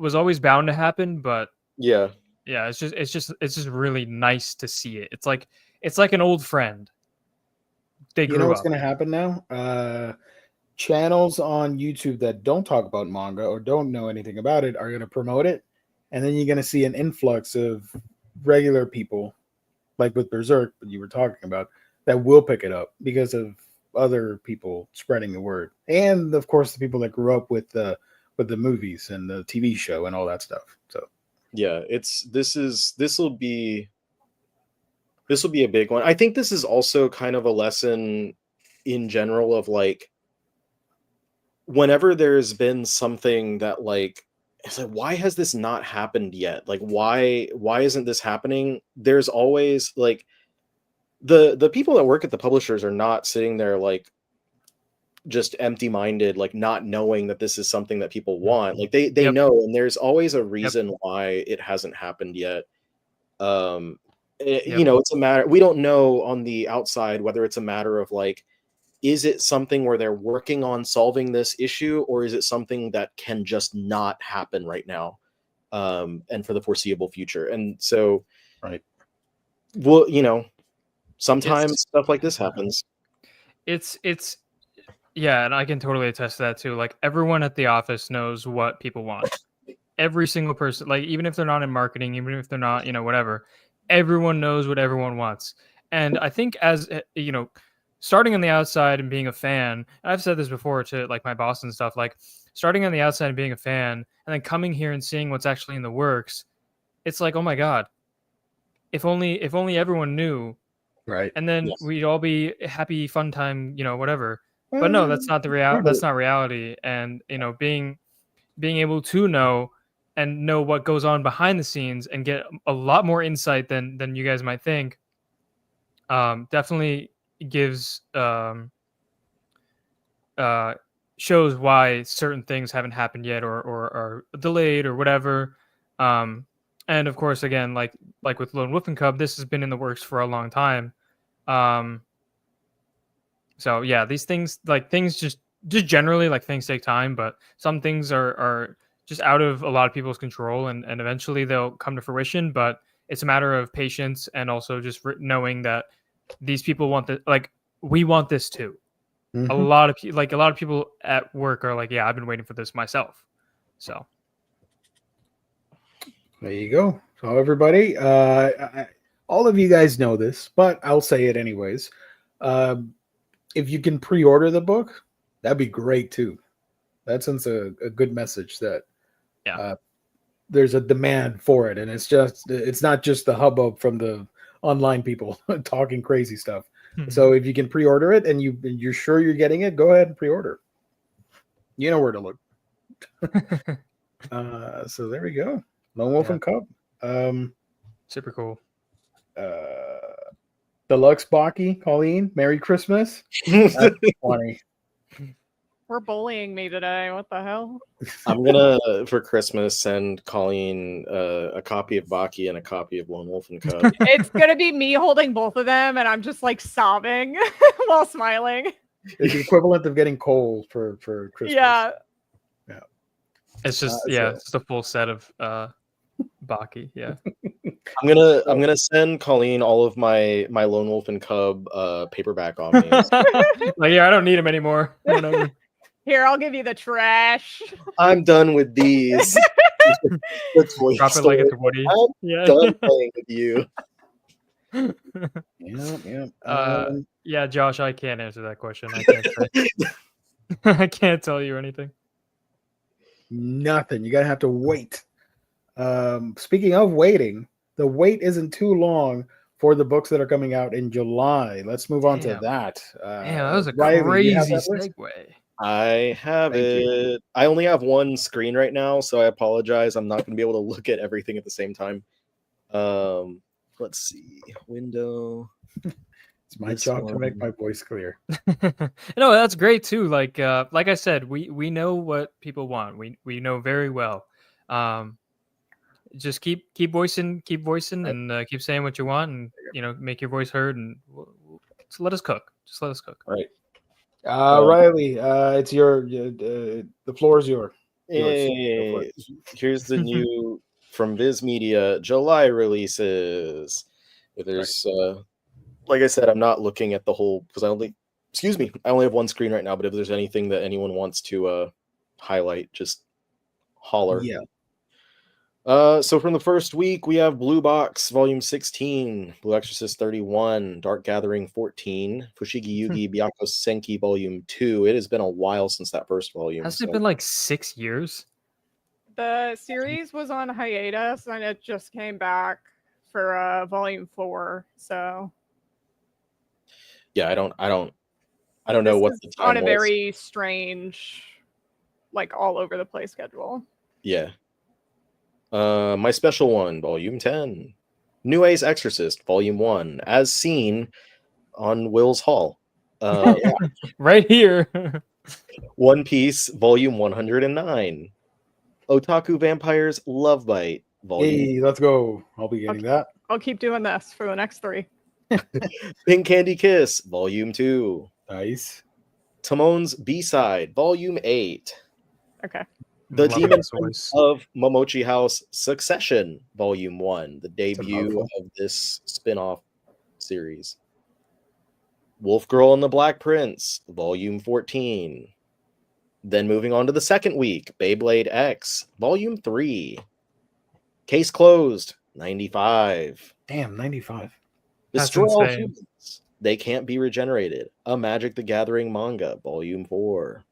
was always bound to happen, but yeah. yeah, it's just really nice to see it. It's like an old friend. They You know grew what's up. going to happen now? Channels on YouTube that don't talk about manga or don't know anything about it are going to promote it, and then you're going to see an influx of regular people, like with Berserk, that you were talking about, that will pick it up because of other people spreading the word, and of course the people that grew up with the movies and the TV show and all that stuff. So Yeah, this will be a big one. I think this is also kind of a lesson in general of like, whenever there's been something that like, it's like, why has this not happened yet? Like, why isn't this happening? There's always like the people that work at the publishers are not sitting there like just empty-minded, like not knowing that this is something that people want. Like they Yep. know, and there's always a reason why it hasn't happened yet. You know, it's a matter, we don't know on the outside whether it's a matter of like, is it something where they're working on solving this issue, or is it something that can just not happen right now, and for the foreseeable future? And so, right, well, you know, sometimes stuff like this happens. It's yeah, and I can totally attest to that too. Like everyone at the office knows what people want. Every single person, like even if they're not in marketing, even if they're not, you know, whatever, everyone knows what everyone wants. And I think as you know, starting on the outside and being a fan, I've said this before to like my boss and stuff, like starting on the outside and being a fan and then coming here and seeing what's actually in the works, it's like, oh my God, if only everyone knew, right. and then Yes. we'd all be happy, fun time, you know, whatever. But no, that's not that's not reality. And you know, being able to know and know what goes on behind the scenes and get a lot more insight than you guys might think, definitely gives shows why certain things haven't happened yet, or are delayed or whatever. And of course, again, like with Lone Wolf and Cub, this has been in the works for a long time. So yeah, these things, like things just generally, like things take time, but some things are just out of a lot of people's control, and eventually they'll come to fruition. But it's a matter of patience, and also just knowing that these people want that, like we want this too. A Mhm. lot of a lot of people at work are like, yeah, I've been waiting for this myself. So There you go. So everybody, all of you guys know this, but I'll say it anyways. If you can pre-order the book, that'd be great too. That sends a good message that there's a demand for it, and it's not just the hubbub from the online people talking crazy stuff. So if you can pre-order it and you're sure you're getting it, go ahead and pre-order. You know where to look. So there we go. Lone Wolf and Cub. Super cool. Deluxe Baki, Colleen, Merry Christmas. That's funny. We're bullying me today. What the hell? I'm gonna for Christmas send Colleen a copy of Baki and a copy of Lone Wolf and Cub. It's gonna be me holding both of them, and I'm just like sobbing while smiling. It's the equivalent of getting coal for Christmas. Yeah. It's just it's just a full set of Baki. Yeah. I'm gonna send Colleen all of my Lone Wolf and Cub paperback omnis. Like, yeah, I don't need them anymore. Here, I'll give you the trash. I'm done with these. Drop it like it's Woody. I'm Yeah. done playing with you. Yeah, Josh, I can't answer that question. I can't say. I can't tell you anything. Nothing. You're gonna have to wait. Speaking of waiting, the wait isn't too long for the books that are coming out in July. Let's move on to that. That was a Riley, you have crazy that list? segue. I have Thank it. you. I only have one screen right now, so I apologize. I'm not going to be able to look at everything at the same time. Let's see. Window. It's my This job to make one. my voice clear. No, that's great too. Like I said, we know what people want. We know very well. Just keep voicing, and keep saying what you want, and make your voice heard, and just let us cook. Just let us cook. Right. Riley, it's the floor is yours. Go for Hey, it. here's the new from Viz Media July releases. There's like I said, I'm not looking at the whole because I only have one screen right now, but if there's anything that anyone wants to highlight, just holler. Yeah. So from the first week, we have Blue Box Volume 16, Blue Exorcist 31, Dark Gathering 14, Fushigi Yugi Byako Senki Volume 2. It has been a while since that first volume. Hasn't it been like 6 years? The series was on hiatus, and it just came back for volume 4. So yeah, I don't know what the time on a was. very strange, like all over the place schedule. Yeah. My special one, Volume 10, New Ace Exorcist, Volume 1, as seen on Will's Hall. Right here. One Piece, Volume 109, Otaku Vampires Love Bite, Volume. Hey, let's go. I'll be getting that. I'll keep doing this for the next 3. Pink Candy Kiss, Volume 2, Nice. Timon's B-Side, Volume 8, Okay. The Love Demon his voice. of Momochi House Succession, Volume 1, the It's a debut mouthful. of this spin-off series. Wolf Girl and the Black Prince, Volume 14. Then moving on to the second week, Beyblade X, Volume 3. Case Closed, 95. Damn, 95. That's Destroy All insane. Humans, They Can't Be Regenerated, a Magic the Gathering manga, Volume 4.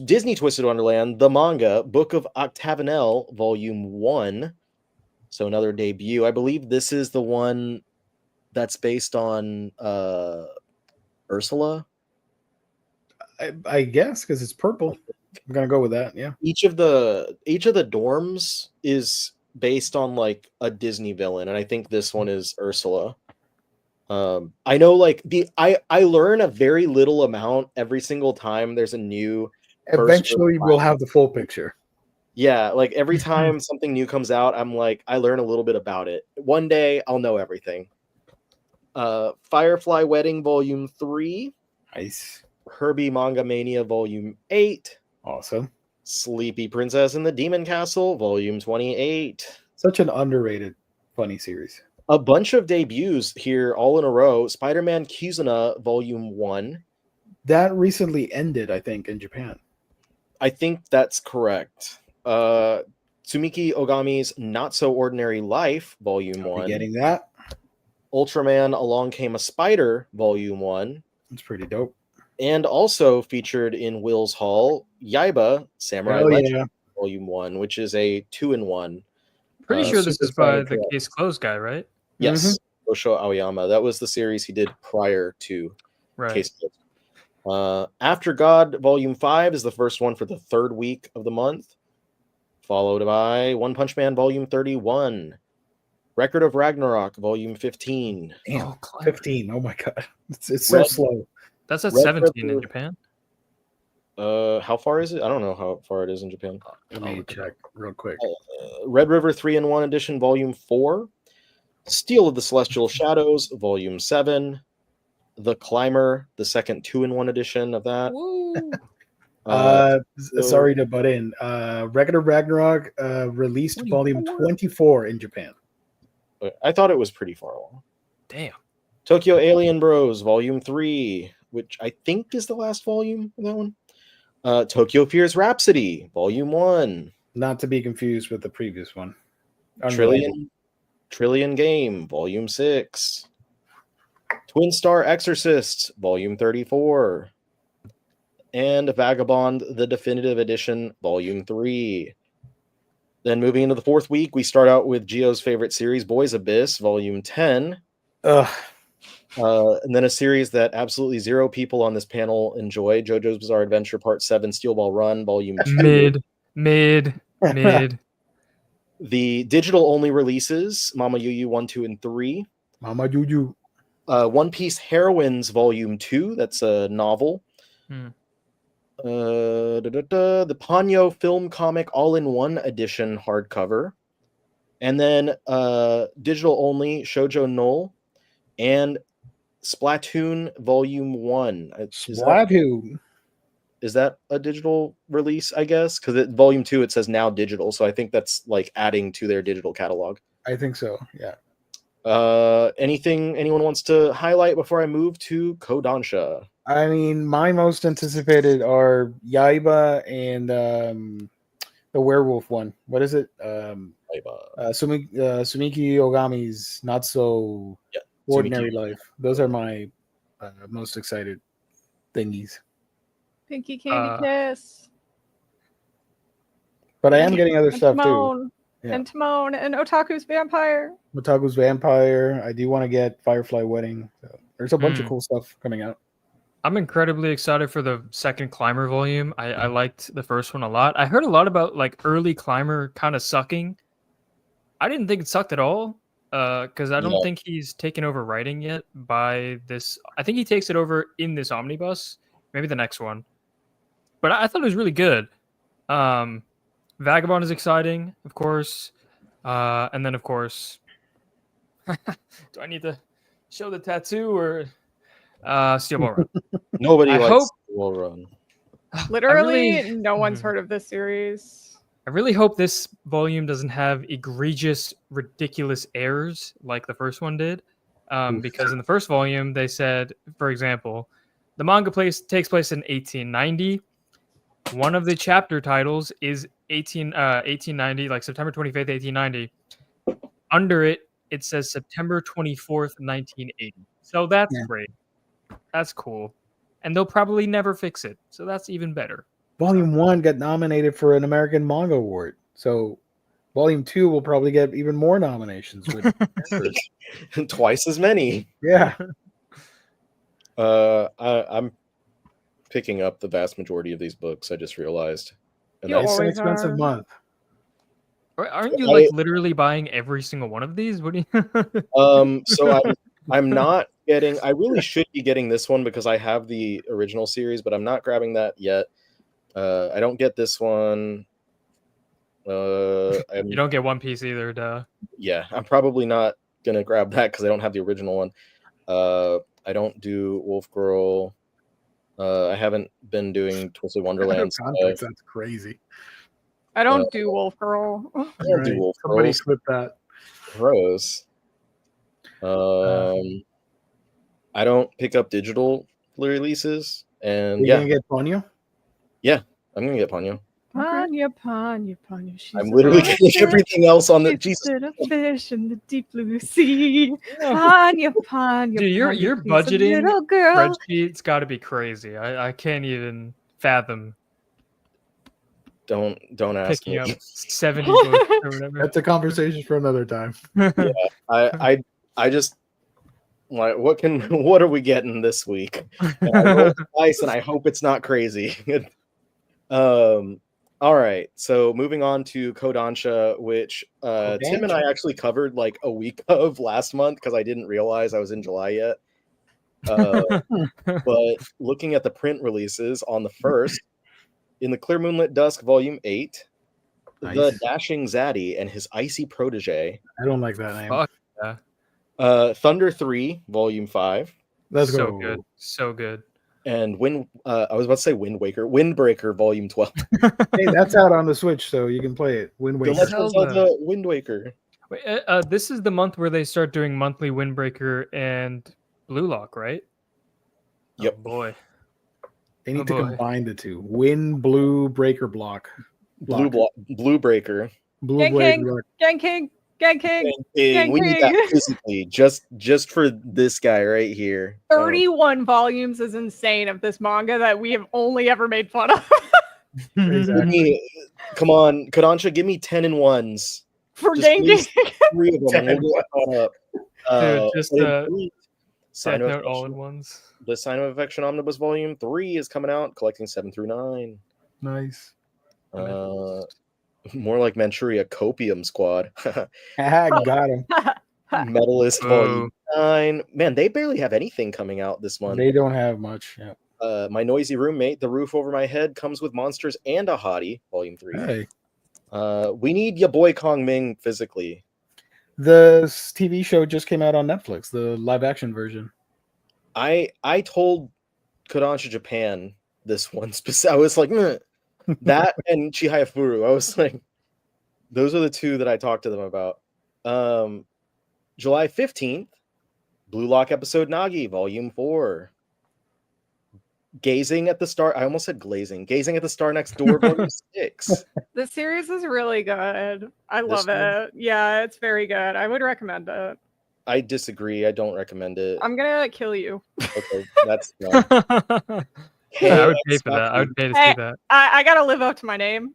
Disney Twisted Wonderland, the manga, Book of Octavanel, Volume 1. So another debut. I believe this is the one that's based on Ursula. I guess because it's purple. I'm gonna go with that. Yeah. Each of the dorms is based on like a Disney villain, and I think this one is Ursula. I know like I learn a very little amount every single time there's a new Eventually, we'll have the full picture. Yeah, like every time something new comes out, I'm like, I learn a little bit about it. One day I'll know everything. Firefly Wedding Volume 3, Nice. Herbie Manga Mania Volume 8, Awesome. Sleepy Princess in the Demon Castle Volume 28. Such an underrated, funny series. A bunch of debuts here all in a row. Spider-Man Kizuna Volume 1. That recently ended, I think, in Japan. I think that's correct. Tsumiki Ogami's Not So Ordinary Life Volume I'll 1. be getting that. Ultraman Along Came a Spider Volume 1. It's pretty dope. And also featured in Will's Hall, Yaiba Samurai Hell Legend yeah. Volume 1, which is a 2-in-1. Pretty sure this Super is by Saiyan the Club. Case Closed guy, right? Yes, Osho Aoyama. That was the series he did prior to Right. Case Closed. After God Volume 5 is the first one for the third week of the month, followed by One Punch Man Volume 31. Record of Ragnarok, Volume 15. Damn, Oh, climate. 15. Oh my god. It's so Red- slow. That's at Red 17 in River- Japan. How far is it? I don't know how far it is in Japan. Let I'll me look it check real quick. Red River 3-in-1 Edition, Volume 4. Steel of the Celestial Shadows, Volume 7. The Climber, the second 2-in-1 edition of that. Woo. Sorry to butt in. Record of Ragnarok released 24? volume 24 in Japan. I thought it was pretty far along. Damn. Tokyo Alien Bros, Volume 3, which I think is the last volume of that one. Tokyo Fears Rhapsody, Volume 1. Not to be confused with the previous one. Trillion Game, Volume 6. Twin Star Exorcist, Volume 34. And Vagabond, the Definitive Edition, Volume 3. Then moving into the fourth week, we start out with Gio's favorite series, Boys Abyss, Volume 10. Ugh. And then a series that absolutely zero people on this panel enjoy, JoJo's Bizarre Adventure Part 7, Steel Ball Run, Volume 2. Mid. The digital-only releases, Mama Yu Yu 1, 2, and 3. Mama Juju. One Piece Heroines, Volume 2. That's a novel. The Ponyo Film Comic All-in-One Edition hardcover. And then digital-only Shoujo Null and Splatoon Volume 1. Splatoon. Is that a digital release, I guess? Because Volume 2, it says now digital, so I think that's like adding to their digital catalog. I think so, yeah. Anything anyone wants to highlight before I move to Kodansha? I mean, my most anticipated are Yaiba and the werewolf one. What is it? Sumiki Ogami's Not So Ordinary Life. Those are my most excited thingies. Pinky Candy Kiss. But I am getting other And stuff too. Timon. Yeah. And Timon and Otaku's Vampire. Matagu's Vampire. I do want to get Firefly Wedding. So there's a bunch of cool stuff coming out. I'm incredibly excited for the second Climber volume. I liked the first one a lot. I heard a lot about like early Climber kind of sucking. I didn't think it sucked at all because I don't think he's taken over writing yet by this. I think he takes it over in this omnibus, maybe the next one. But I thought it was really good. Vagabond is exciting, of course. And then, of course, do I need to show the tattoo or Steel Ball Run? Nobody I likes hope- Steel Ball Run. Literally, no one's heard of this series. I really hope this volume doesn't have egregious, ridiculous errors like the first one did. Because in the first volume, they said, for example, the manga takes place in 1890. One of the chapter titles is 1890, like September 25th, 1890. Under it, it says September 24th, 1980. So that's great. That's cool. And they'll probably never fix it. So that's even better. Volume 1 got nominated for an American Manga Award. So Volume 2 will probably get even more nominations. With Twice as many. Yeah. I'm picking up the vast majority of these books, I just realized. And You It's an always expensive are. month. Aren't you like literally buying every single one of these? What do you so I'm not getting. I really should be getting this one because I have the original series, but I'm not grabbing that yet. I don't get this one. You don't get One Piece either, duh. Yeah, I'm probably not gonna grab that because I don't have the original one. I don't do Wolf Girl. I haven't been doing Twisted Wonderland. Context, that's crazy. I don't do Wolf Girl. I don't do Wolf Somebody Girls. clip that. Gross. I don't pick up digital releases, and You gonna get Ponyo? I'm gonna get Ponyo. Panya. She's I'm literally a getting everything else on the Jesus. a fish in the deep blue sea. Panya. Dude, your she's a budgeting little girl. spreadsheet's got to be crazy. I can't even fathom Don't ask picking me. up 70 books or whatever. That's a conversation for another time. I just like what are we getting this week? And I roll the dice and I hope it's not crazy. All right, so moving on to Kodansha, which Tim and I actually covered like a week of last month because I didn't realize I was in July yet. But looking at the print releases on the 1st, in the Clear Moonlit Dusk, Volume 8, Nice. The Dashing Zaddy and His Icy Protege. I don't like that name. Fuck yeah. Thunder 3, Volume 5. Let's So go. good. So good. And I was about to say Windbreaker, Volume 12. Hey, that's out on the Switch, so you can play it. Wind The Waker. Legend of Zelda. Zelda Wind Waker. Wait, this is the month where they start doing monthly Windbreaker and Blue Lock, right? Yep. Oh boy. They need Oh, to boy. combine the two. Wind, Blue, Breaker Block. Blue Breaker. Blue Gang Breaker King. Block. Gang King. Gang King. We need King. that physically, just for this guy right here. 31 volumes is insane of this manga that we have only ever made fun of. Exactly. Come on, Kodansha, give me 10 and 1s. For Just Gang please. King. 3 of them. And we'll get caught up. Dude, just but in Sign Death of Note all in Affection- ones. The Sign of Affection Omnibus Volume 3 is coming out, collecting 7 through 9. Nice. More like Manchuria Copium Squad. Got him. Medalist Boo. Volume 9. Man, they barely have anything coming out this month. They don't have much. Yeah. My Noisy Roommate, The Roof Over My Head, comes with Monsters and a Hottie, Volume 3. Hey. We need ya boy Kong Ming physically. The TV show just came out on Netflix, the live action version. I told Kodansha Japan this one specific. I was like, "Meh." That and Chihaya Furu. I was like, those are the two that I talked to them about. July 15th, Blue Lock episode Nagi, Volume 4. Gazing at the Star. I almost said glazing. Gazing at the Star Next Door, Volume 6. The series is really good. I love one? it. Yeah, it's very good. I would recommend it. I disagree. I don't recommend it. I'm gonna kill you. Okay, that's done. Yeah, I would pay for that. I would pay to Hey. see that. I gotta live up to my name.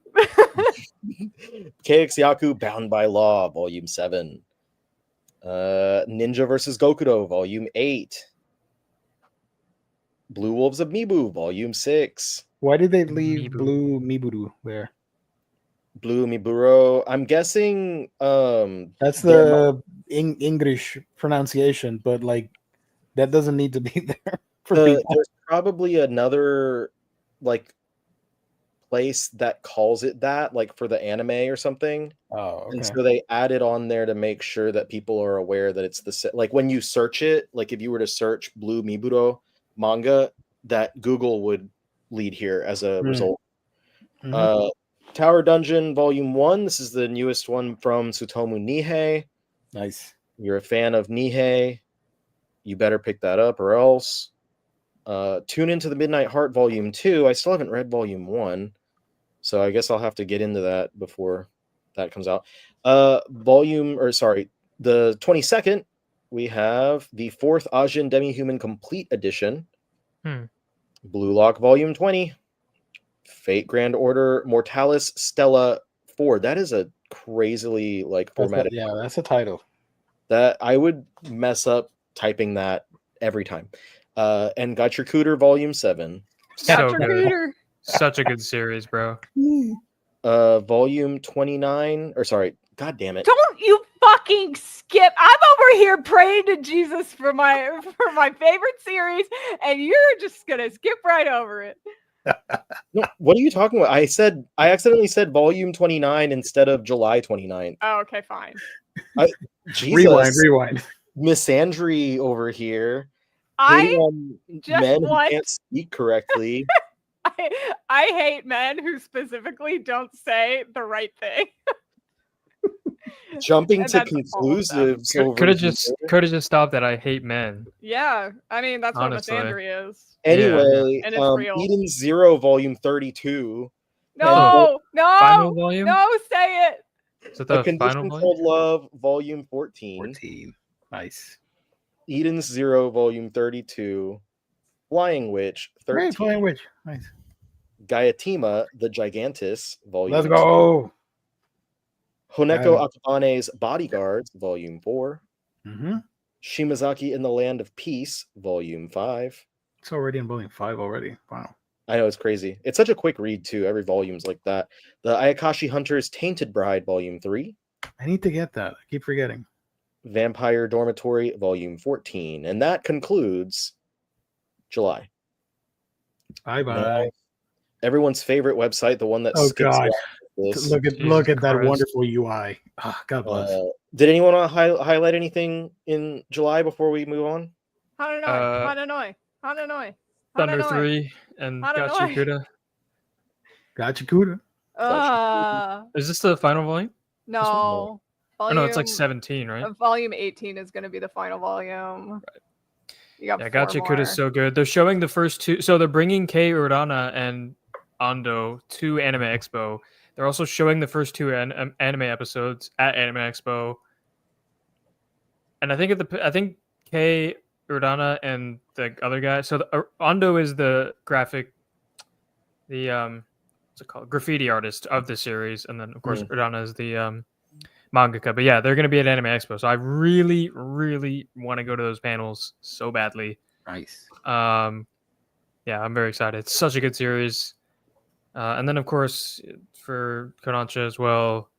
KX Yaku Bound by Law, Volume 7. Ninja vs. Gokudo, Volume 8. Blue Wolves of Mibu, Volume 6. Why did they leave Mibu. Blue Miburu there? Blue Miburo. I'm guessing That's They're the English pronunciation, but like that doesn't need to be there for people. there's probably another like place that calls it that, like for the anime or something. Oh, okay. And so they added on there to make sure that people are aware that it's like when you search it, like if you were to search Blue Miburo manga, that Google would lead here as a result. Mhm. Tower Dungeon Volume 1. This is the newest one from Tsutomu Nihei. Nice. You're a fan of Nihei, you better pick that up or else. Tune into the Midnight Heart Volume 2. I still haven't read Volume 1, so I guess I'll have to get into that before that comes out. The 22nd, we have the 4th Ajin Demi-Human Complete Edition. Blue Lock Volume 20. Fate Grand Order Mortalis Stella 4. That is a crazily like formatted. That's a title. That I would mess up typing that every time. And Got Your Cooter Volume 7. So Dr. good. Cooter. Such a good series, bro. Volume 29. Or sorry, god damn it. Don't you fucking skip. I'm over here praying to Jesus for my favorite series, and you're just gonna skip right over it. No, what are you talking about? I accidentally said Volume 29 instead of July 29. Oh, okay, fine. Jesus. Rewind. Misandry over here. I Hating on just men who want- can't speak correctly. I hate men who specifically don't say the right thing. Jumping And to that's all of them. conclusives. over Could have here. just stopped at I hate men. Yeah, I mean that's Honestly. what Misandry is. Anyway, And it's real. Eden Zero Volume 32. No, Final no, volume? no, say it. Is it A the Condition final volume? Called Love Volume 14. 14. Nice. Eden Zero Volume 32. Flying Witch 13. Great Flying Witch. Nice. Gayatima the Gigantus Volume Let's 2. go. Honeko Akabane's Bodyguards Volume 4. Mm-hmm. Shimazaki in the Land of Peace Volume 5. It's already in volume 5 already. Wow. I know, it's crazy. It's such a quick read too. Every volume's like that. The Ayakashi Hunters Tainted Bride Volume 3, I need to get that. I keep forgetting. Vampire Dormitory Volume 14, and that concludes July. Bye Now, bye. everyone's favorite website, the one that Oh skips God. this. Look Jesus at that Christ. wonderful UI. Ah, God bless. Did anyone want to highlight anything in July before we move on? Hananoi. Thunder 3 and Hananoi. Gachikuda. Gotcha, Kuda. Is this the final volume? No. Oh no, it's like 17, right? Volume 18 is going to be the final volume. You got Yeah, 4 Gachikuda more. is so good. They're showing the first 2. So they're bringing Kei Urana and Ando to Anime Expo. They're also showing the first 2 anime episodes at Anime Expo. And I think Kei Urana and the other guy. So Ando is the what's it called? Graffiti artist of the series, and then of course Urana is the mangaka. But yeah, they're going to be at Anime Expo, so I really, really want to go to those panels so badly. Nice. Yeah, I'm very excited. It's such a good series. And then of course for Kodansha as well,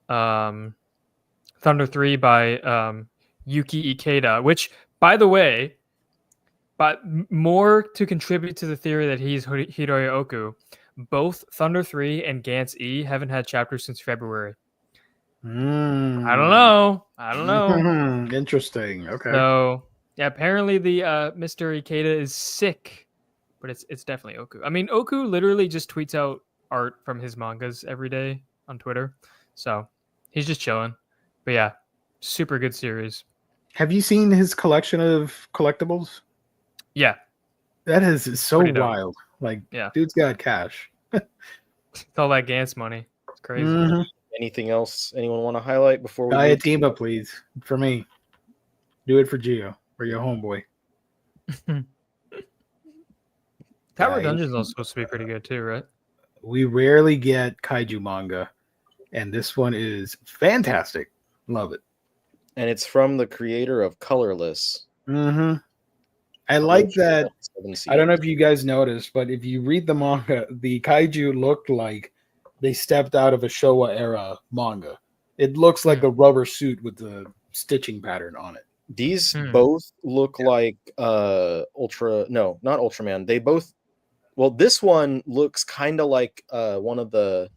Thunder 3 by Yuki Ikeda, which, by the way, but more to contribute to the theory that he's Hiroya Oku, both Thunder 3 and Gantz E haven't had chapters since February. I don't know. Interesting. Okay. So yeah, apparently the Mr. Ikeda is sick, but it's definitely Oku. I mean, Oku literally just tweets out art from his mangas every day on Twitter, so he's just chilling. But yeah, super good series. Have you seen his collection of collectibles? Yeah, That is so Pretty dope. wild. Like, Yeah. dude's got cash. it's all that Gantz money. It's crazy. Mhm. Anything else anyone want to highlight before we Buy a move? team up, please. For me. Do it for Gio or your homeboy. Tower Yeah, Dungeons is supposed to be pretty good too, right? We rarely get kaiju manga, and this one is fantastic. Love it. And it's from the creator of Colorless. Mm-hmm. I like that. I don't know Seeds. if you guys noticed, but if you read the manga, the kaiju looked like they stepped out of a Showa era manga. It looks like a rubber suit with the stitching pattern on it. These both look like not Ultraman. They both, well, this one looks kind of like one of the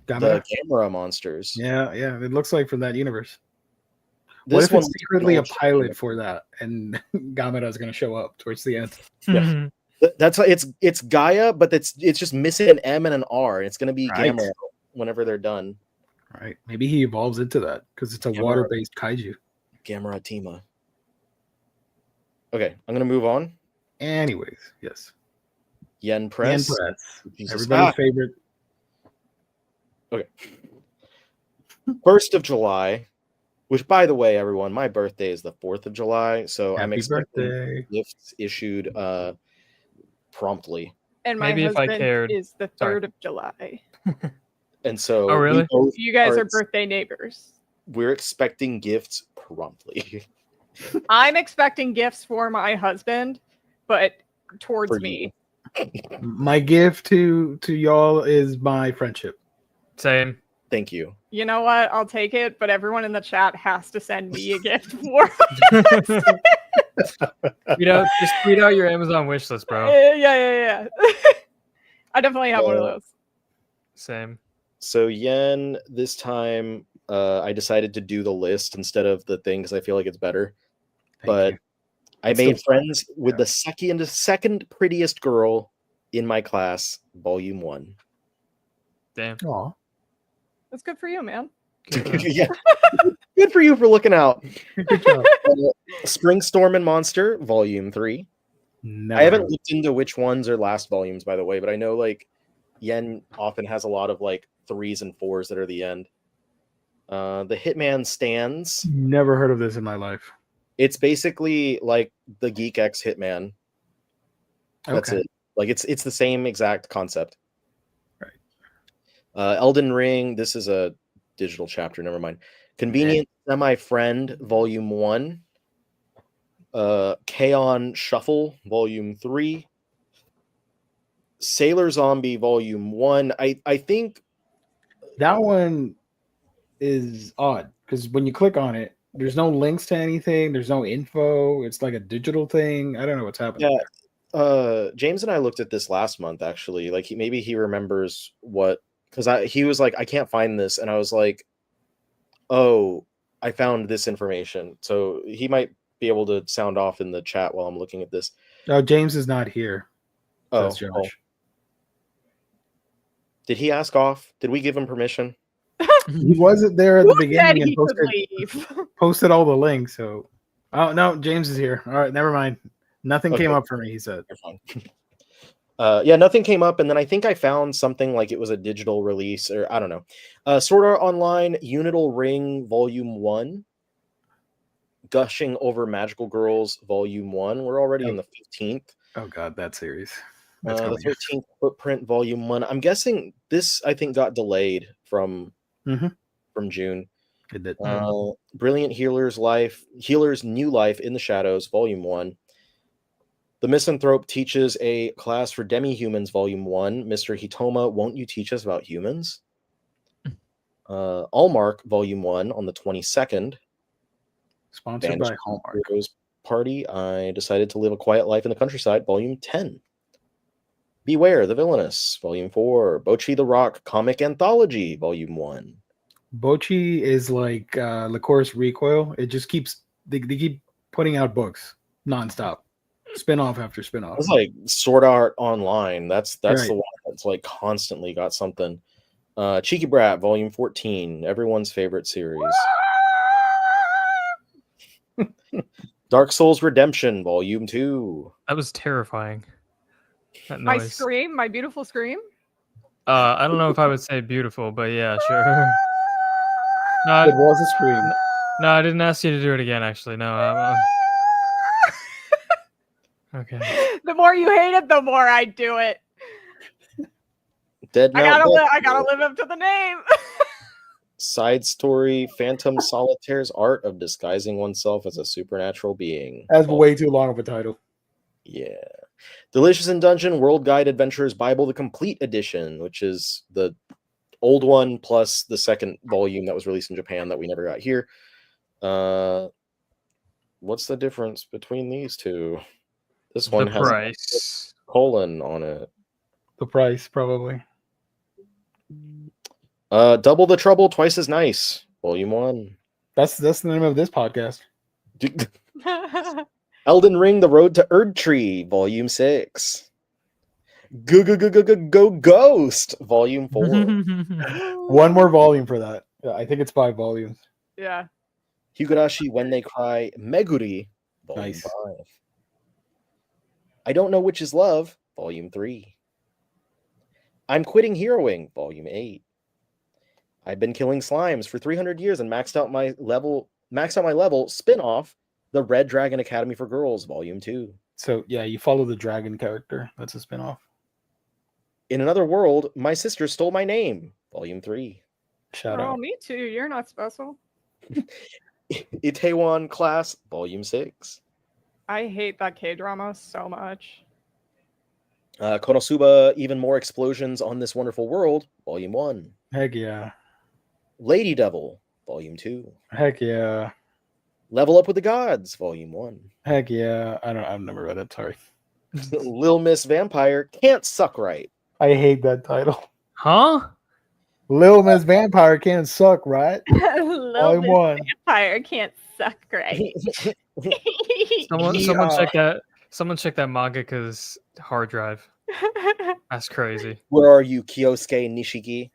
camera monsters. Yeah, it looks like from that universe. This what if one it's secretly a pilot for that, and Gamera is going to show up towards the end? Yeah. That's why it's Gaia, but it's just missing an M and an R, and it's going to be Right. Gamera whenever they're done. Right. Maybe he evolves into that because it's a Gamera. water-based kaiju. Gamera Tima. Okay, I'm going to move on. Anyways, yes. Yen Press. Jesus. Everybody's favorite. Okay. 1st of July, which, by the way, everyone, my birthday is the 4th of July, so I'm Happy expecting birthday. gifts issued promptly. And my Maybe if I husband cared. is the 3rd Sorry. of July. And so Oh, really? we both You guys are birthday neighbors. we're expecting gifts promptly. I'm expecting gifts for my husband, but towards For me. My gift to y'all is my friendship. Same. Thank you. You know what? I'll take it, but everyone in the chat has to send me a gift for Just tweet out your Amazon wish list, bro. Yeah. I definitely have one of those. Same. So Yen, this time I decided to do the list instead of the thing because I feel like it's better. Thank you. I It's made still friends with the second prettiest girl in my class, volume 1. Damn. Aw. That's good for you, man. Yeah. Good for you for looking out. Good job. Spring Storm and Monster, volume 3. Never I haven't heard. looked into which ones are last volumes, by the way, but I know like Yen often has a lot of like 3s and 4s that are the end. The Hitman Stands. Never heard of this in my life. It's basically like the Geek X Hitman. That's it. Like it's the same exact concept. Right. Elden Ring. This is a digital chapter. Never mind. Convenient Semi-Friend, volume 1. K-On! Shuffle, volume 3. Sailor Zombie Volume 1. I think That one is odd because when you click on it, there's no links to anything. There's no info. It's like a digital thing. I don't know what's happening. Yeah. There. James and I looked at this last month actually. Like maybe he remembers what, because he was like, I can't find this, and I was like, oh, I found this information. So he might be able to sound off in the chat while I'm looking at this. Oh, James is not here. Oh, That's Josh. well. Did he ask off? Did we give him permission? He wasn't there at the Who said beginning and he could leave? posted all the links. So, oh no, James is here. All right, never mind. Nothing came Okay. up for me. He said. You're fine. Yeah, nothing came up, and then I think I found something like it was a digital release, or I don't know. Sword Art Online Unital Ring Volume 1, Gushing Over Magical Girls Volume 1. We're already in the 15th. Oh god, that series. The 13th Footprint Volume 1. I'm guessing this, I think, got delayed from June. It did. Brilliant Healer's New Life in the Shadows Volume 1. The Misanthrope Teaches a Class for Demi-Humans, Volume 1. Mr. Hitoma, Won't You Teach Us About Humans? Allmark, Volume 1 on the 22nd. Sponsored by Hallmark. Heroes Party. I Decided to Live a Quiet Life in the Countryside, Volume 10. Beware the Villainous, Volume 4. Bochi the Rock Comic Anthology, Volume 1. Bochi is like Licoris Recoil. It just keeps, they keep putting out books nonstop. Spin-off after spin-off. It's like Sword Art Online. That's Right. the one that's like constantly got something. Cheeky Brat, Volume 14, everyone's favorite series. Dark Souls Redemption, Volume 2. That was terrifying. That My noise. scream, my beautiful scream. I don't know if I would say beautiful, but yeah, sure. No, It was a scream. no, I didn't ask you to do it again. Actually, no. Okay. The more you hate it, the more I do it. Dead I Mount gotta live up to the name. Side story, Phantom Solitaire's Art of Disguising Oneself as a Supernatural Being. That's way too long of a title. Yeah. Delicious in Dungeon World Guide Adventures Bible the Complete Edition, which is the old one plus the second volume that was released in Japan that we never got here. What's the difference between these two? This one The has price. a colon on it. The price, probably. Double the Trouble, Twice as Nice, Volume 1. That's the name of this podcast. Elden Ring, The Road to Erdtree, Volume 6. Go Ghost, Volume 4. One more volume for that. Yeah, I think it's 5 volumes. Yeah. Higurashi When They Cry, Meguri, Volume Nice. 5. I Don't Know Which Is Love, Volume 3. I'm Quitting Heroing, Volume 8. I've been killing slimes for 300 years and maxed out my level spin-off, The Red Dragon Academy for Girls, Volume 2. So yeah, you follow the dragon character. That's a spinoff. In Another World, My Sister Stole My Name, Volume 3. Shout Oh, out. me too. You're not special. Itaewon Class, Volume 6. I hate that K-drama so much. Konosuba, Even More Explosions on This Wonderful World, Volume 1. Heck yeah. Lady Devil, Volume 2. Heck yeah. Level Up with the Gods, Volume 1. Heck yeah. I've never read it. Sorry. Lil Miss Vampire, Can't Suck Right. I hate that title. Huh? Little Miss Vampire can't suck, right? Little Volume Miss 1. Vampire can't suck right. Someone Yeah. check that. Someone check that manga because hard drive. That's crazy. Where Are You, Kyosuke Nishiki?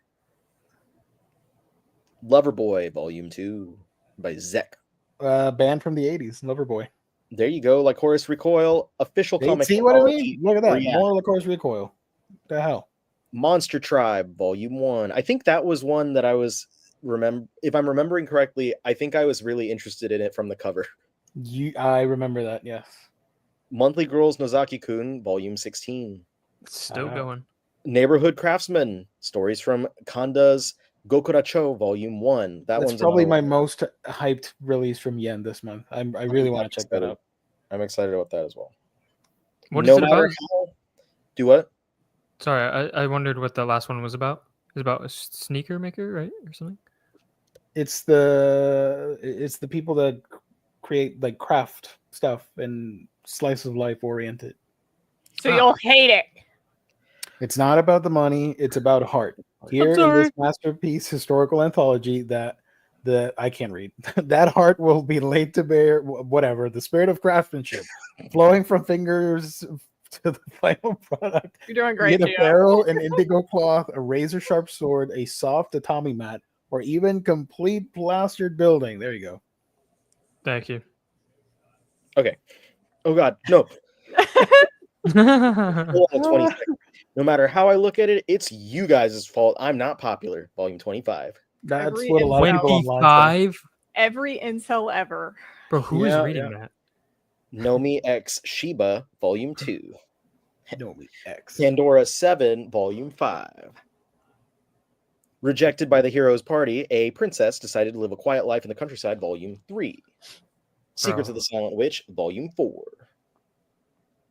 Loverboy, Volume 2 by Zek. Band from the 80s, Loverboy. There you go. Like Horus Recoil, official comic. See what I anthology. mean? Look at that. Yeah. More Licoris Recoil. The hell? Monster Tribe, Volume 1. I think that was one that I was if I'm remembering correctly, I think I was really interested in it from the cover. I remember that, yes. Monthly Girls Nozaki-kun, Volume 16. It's still Wow. going. Neighborhood Craftsman, stories from Kanda's Gokuracho, Volume 1. That That's one's probably another my one. most hyped release from Yen this month. I really want to check that out. I'm excited about that as well. What is it matter about? how- Do what? Sorry, I wondered what the last one was about. It's about a sneaker maker, right, or something. It's the people that create like craft stuff and slice of life oriented. So you'll hate it. It's not about the money, it's about heart. Here in sorry. this masterpiece historical anthology that I can't read, that heart will be laid to bear, whatever, the spirit of craftsmanship flowing from fingers to the final product. You're doing Be great, it Gio. apparel, an indigo cloth, a razor sharp sword, a soft tatami mat, or even complete plastered building. There you go. Thank you. Okay. Oh God, no. Hold on 20 seconds. No matter how I look at it, it's you guys' fault. I'm not popular. Volume 25. That's Every what a lot of people online say. 25? Every incel ever. Bro, who is Yeah, reading yeah. that? Nomi X Shiba, Volume 2. Nomi X. Pandora 7, Volume 5. Rejected by the hero's party, a princess decided to live a quiet life in the countryside, Volume 3. Secrets of the Silent Witch, Volume 4.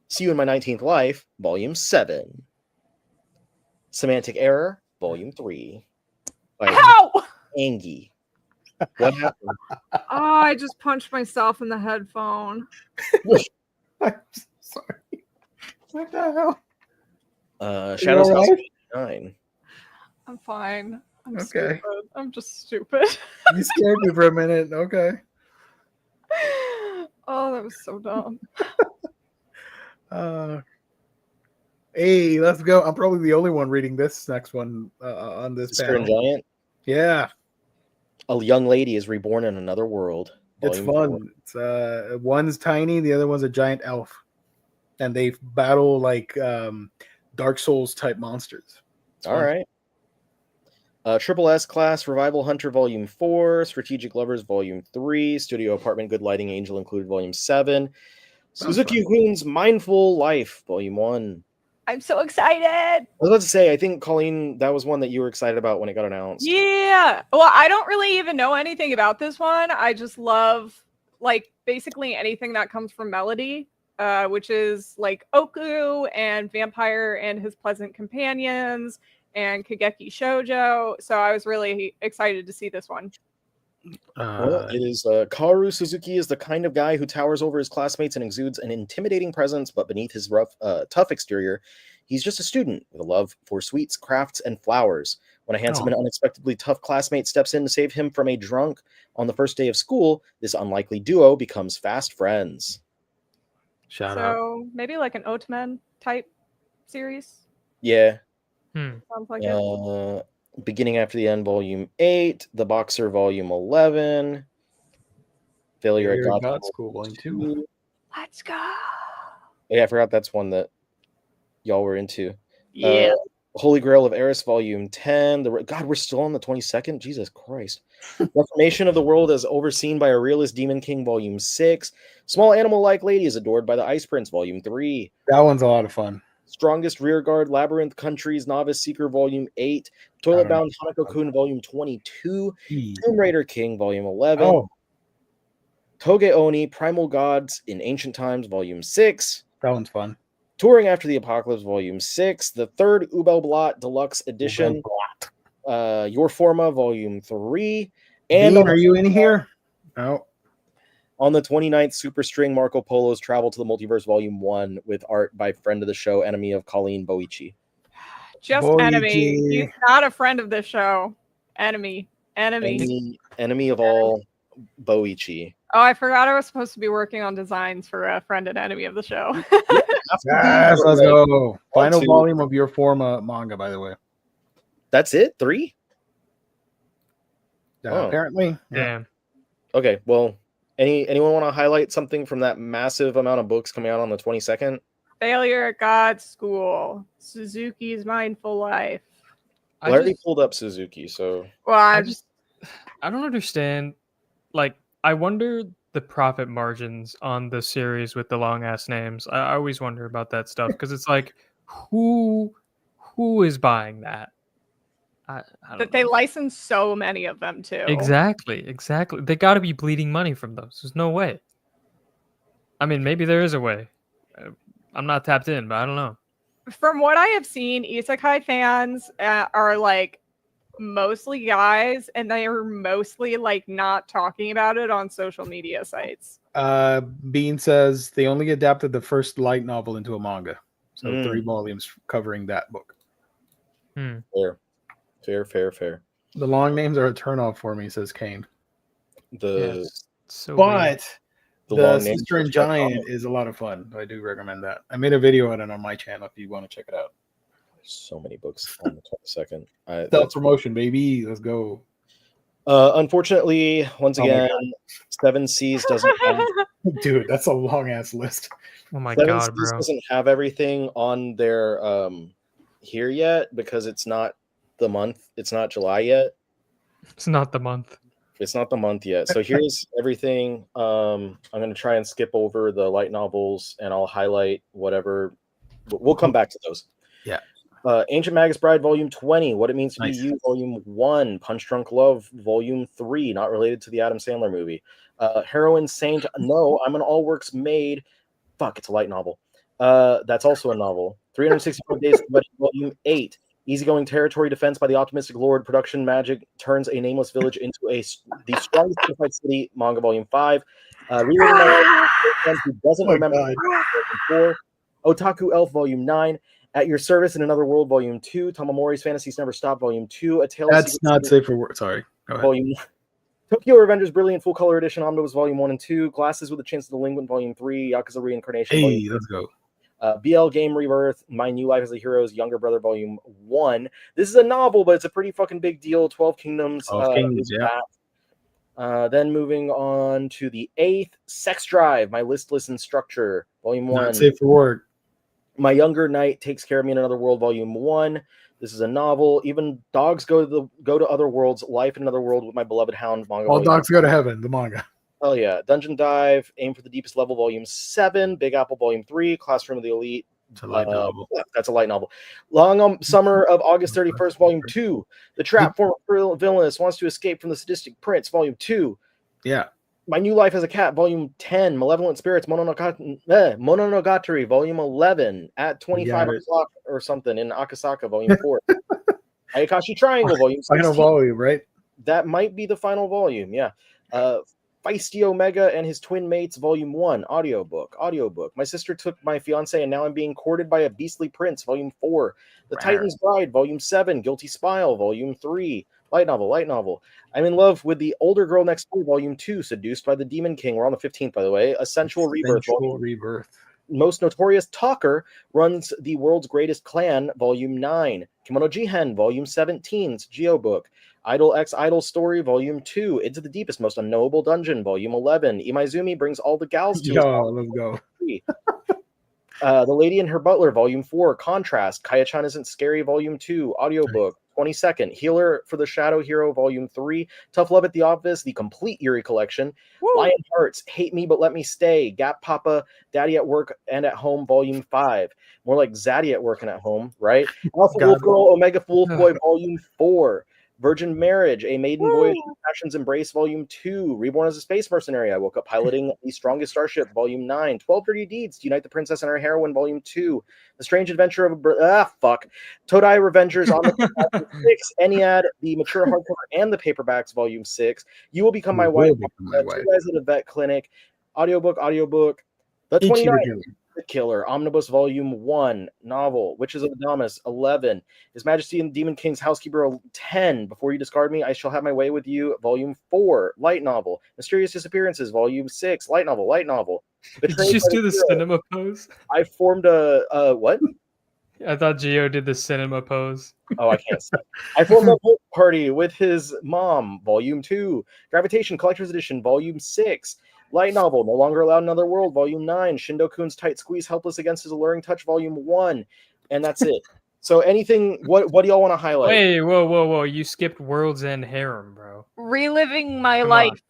See You in My 19th Life, Volume 7. Semantic Error, Volume 3. By Ow! Angie. What happened? Oh, I just punched myself in the headphone. I'm sorry. What the hell? Shadows all House right? 9. I'm fine. I'm Okay. stupid. I'm just stupid. You scared me for a minute. Okay. Oh, that was so dumb. Hey, let's go. I'm probably the only one reading this next one on this Sister and panel. Giant. Yeah, A young lady is reborn in another world. it's Volume fun. It's one's tiny, the other one's a giant elf, and they battle like Dark Souls type monsters. 4. All right. Triple S Class Revival Hunter Volume 4, Strategic Lovers Volume 3, Studio Apartment Good Lighting Angel Included Volume 7, Suzuki Kun's Mindful Life Volume 1. I'm so excited. I was about to say, I think, Colleen, that was one that you were excited about when it got announced. Yeah. Well, I don't really even know anything about this one. I just love like basically anything that comes from Melody, which is like Oku and Vampire and His Pleasant Companions and Kageki Shoujo. So I was really excited to see this one. Well, it is Kaoru Suzuki is the kind of guy who towers over his classmates and exudes an intimidating presence, but beneath his rough, tough exterior, he's just a student with a love for sweets, crafts, and flowers. When a handsome and unexpectedly tough classmate steps in to save him from a drunk on the first day of school, this unlikely duo becomes fast friends. Shout out. So maybe like an Oatman type series. Yeah. Sounds like it. Beginning After the End, Volume 8, The Boxer, Volume 11, Failure at God School, Volume 2. Let's go. Yeah, I forgot that's one that y'all were into. Yeah. Holy Grail of Eris, Volume 10. God, we're still on the 22nd? Jesus Christ. Reformation of the World as Overseen by a Realist Demon King, Volume 6. Small Animal-Like Lady is Adored by the Ice Prince, Volume 3. That one's a lot of fun. Strongest Rearguard Labyrinth Countries Novice Seeker Volume 8, Toilet Bound Hanako-kun Volume 22, Tomb Raider King Volume 11, Toge Oni Primal Gods in Ancient Times Volume 6, that one's fun. Touring After the Apocalypse Volume 6, the third Ubelblatt Deluxe Edition, Your Forma Volume 3, and Bean, are you in here? No. On the 29th, Super String Marco Polo's Travel to the Multiverse Volume 1 with art by friend of the show, enemy of Colleen Boichi. Just Boichi. enemy. He's not a friend of the show. Enemy. Enemy of all Boichi. Oh, I forgot I was supposed to be working on designs for a friend and enemy of the show. Yes, let's go. Final volume of Your Forma manga, by the way. That's it? 3? Apparently. Damn. Okay, well, anyone want to highlight something from that massive amount of books coming out on the 22nd? Failure at God's School. Suzuki's Mindful Life. I already pulled up Suzuki, so... Well, I don't understand. Like, I wonder the profit margins on the series with the long-ass names. I always wonder about that stuff, because it's like, who is buying that? I don't know. They license so many of them, too. Exactly. They got to be bleeding money from those. There's no way. I mean, maybe there is a way. I'm not tapped in, but I don't know. From what I have seen, isekai fans are like mostly guys, and they are mostly like not talking about it on social media sites. Bean says they only adapted the first light novel into a manga, so 3 Mm. volumes covering that book. Fair. The long names are a turnoff for me, says Kane. The So weird. But the the long names Sister and are quite Giant common. is a lot of fun. I do recommend that. I made a video on it on my channel if you want to check it out. So many books on the 22nd. Self That's promotion, baby. Let's go. unfortunately, once Oh my again, Seven Seas doesn't have Dude, that's a long ass list. Oh my Seven god, Seas bro. doesn't have everything on their here yet because it's not the month. It's not July yet. It's not the month. It's not the month yet. So here's everything. I'm going to try and skip over the light novels and I'll highlight whatever. We'll come back to those. Yeah. Ancient Magus Bride, Volume 20, What It Means to Nice. Be You, Volume 1, Punch Drunk Love, Volume 3, not related to the Adam Sandler movie. Heroine Saint, no, I'm an All Works Made. Fuck, it's a light novel. That's also a novel. 365 Days to Wedding, Volume 8, Easygoing Territory Defense by the Optimistic Lord, Production Magic turns a nameless village into the strongest unified city, manga Volume 5. Reliving My Life, who doesn't Oh my remember God. Volume 4. Otaku Elf, Volume 9. At Your Service in Another World, Volume 2. Tamamori's Fantasies Never Stop, Volume 2. A Tale of That's Secret not Secrets, safe for work. Sorry. Go ahead. Volume Tokyo Revengers Brilliant Full Color Edition, Omnibus Volume 1 and 2. Glasses with a Chance of the Delinquent, Volume 3. Yakuza Reincarnation, Volume Hey, let's go. BL Game Rebirth, My New Life as a Hero's Younger Brother, Volume 1. This is a novel, but it's a pretty fucking big deal. 12 Kingdoms. 12 Kingdoms, is yeah. back. Then moving on to the 8th, Sex Drive, My Listless Instructor, Volume 1. Not safe for work. My Younger Knight Takes Care of Me in Another World, Volume 1. This is a novel. Even Dogs Go to Other Worlds, Life in Another World with My Beloved Hound, manga. All Volume dogs go to heaven, the manga. Oh yeah. Dungeon Dive, Aim for the Deepest Level, Volume 7. Big Apple, Volume 3. Classroom of the Elite. It's a light novel. That's a light novel. Long Summer of August 31st, Volume 2. The Trap Former Villainous Wants to Escape from the Sadistic Prince, Volume 2. Yeah. My New Life as a Cat, Volume 10. Malevolent Spirits, Mononogatari, Volume 11. At 25 o'clock or something in Akasaka, Volume 4. Ayakashi Triangle, Volume 16. Final volume, right? That might be the final volume, yeah. Feisty Omega and His Twin Mates, Volume 1, audiobook. My Sister Took My Fiancé and Now I'm Being Courted by a Beastly Prince, Volume 4. The Titan's Bride, Volume 7. Guilty Spile, Volume 3. Light novel. I'm in love with the older girl next door, Volume 2. Seduced by the Demon King. We're on the 15th, by the way. A Sensual Rebirth. Most Notorious Talker runs the world's greatest clan, Volume 9. Kimono Jihen, Volume 17. It's Geobook. Idol X Idol Story, Volume 2. Into the Deepest, Most Unknowable Dungeon, Volume 11. Imaizumi Brings All the Gals to Let's go. The Lady and Her Butler, Volume 4. Contrast, Kaya-chan Isn't Scary, Volume 2. Audiobook, 22nd. Healer for the Shadow Hero, Volume 3. Tough Love at the Office, the complete Yuri collection. Woo! Lion Hearts, Hate Me But Let Me Stay. Gap Papa, Daddy at Work and at Home, Volume 5. More like Zaddy at Work and at Home, right? Alpha Wolf Girl, Omega Wolf Boy, Volume 4. Virgin Marriage, A Maiden Voyage to Passion's Embrace, Volume 2. Reborn as a Space Mercenary, I Woke Up Piloting the Strongest Starship, Volume 9. 12 Dirty Deeds to Unite the Princess and Her Heroine, Volume 2. The Strange Adventure of Todai Revengers on the 6. Ennead, the mature hardcover and the paperbacks, Volume 6. You Will Become My Wife, Two Guys at a Vet Clinic, audiobook. The 29th. The Killer, Omnibus Volume 1, novel, Witches of Adamas, 11, His Majesty and Demon King's Housekeeper, 10, Before You Discard Me, I Shall Have My Way With You, Volume 4, light novel, Mysterious Disappearances, Volume 6, light novel. Did you just do the cinema pose? I formed a what? I thought Gio did the cinema pose. Oh, I can't see. I formed a book party with his mom, Volume 2, Gravitation Collector's Edition, Volume 6, light novel, No Longer Allowed in Another World, Volume 9, Shindo-kun's Tight Squeeze, Helpless Against His Alluring Touch, Volume 1, and that's it. So anything, what do y'all want to highlight? Wait, whoa. You skipped World's End Harem, bro. Reliving My Come Life.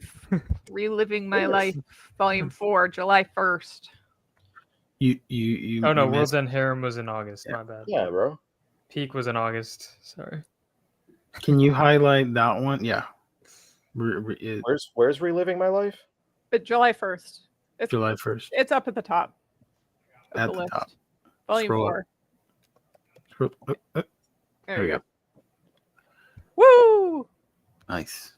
Reliving My Yes. Life, Volume 4, July 1st. You Oh, no, you World's missed- End Harem was in August. Yeah. My bad. Yeah, bro. Peak was in August. Sorry. Can you highlight that one? Yeah. Where's Reliving My Life? But July 1st. It's July 1st. It's up at the top. of At the the list. top. Volume Scroll up. 4. There we you go. go. Woo! Nice.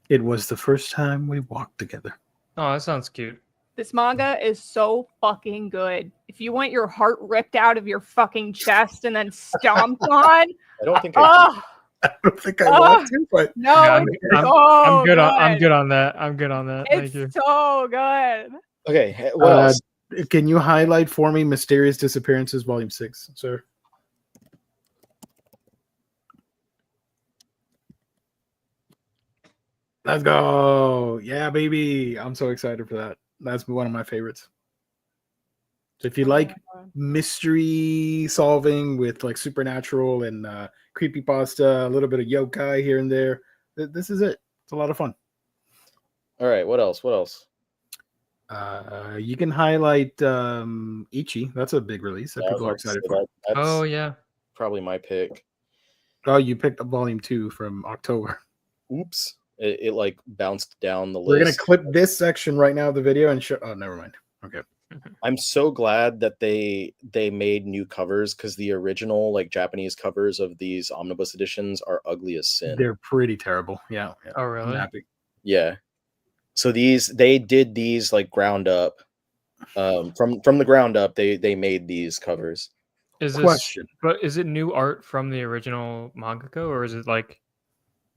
It was the first time we walked together. Oh, that sounds cute. This manga is so fucking good. If you want your heart ripped out of your fucking chest and then stomped on, I don't think I oh I don't think I want to, but no, Yeah, it's I'm so good. good. I'm good on that. I'm good on that. Thank It's you. so good. Okay, what else? can you highlight for me Mysterious Disappearances Volume 6, sir? Let's go. Yeah, baby. I'm so excited for that. That's one of my favorites. So if you like mystery solving with like supernatural and creepypasta, a little bit of yokai here and there, this is it. It's a lot of fun. All right, what else? What else? You can highlight Ichi. That's a big release that Yeah, I was people are about to say excited for. that's Oh yeah. probably my pick. Oh, you picked up Volume 2 from October. Oops, it like bounced down the list. We're gonna clip this section right now of the video and show. Oh, never mind. Okay. I'm so glad that they made new covers because the original like Japanese covers of these omnibus editions are ugly as sin. They're pretty terrible. Yeah. Oh I'm really? happy. Yeah. So they did these like ground up. From the ground up, they made these covers. Is this? Question. But is it new art from the original mangaka, or is it like?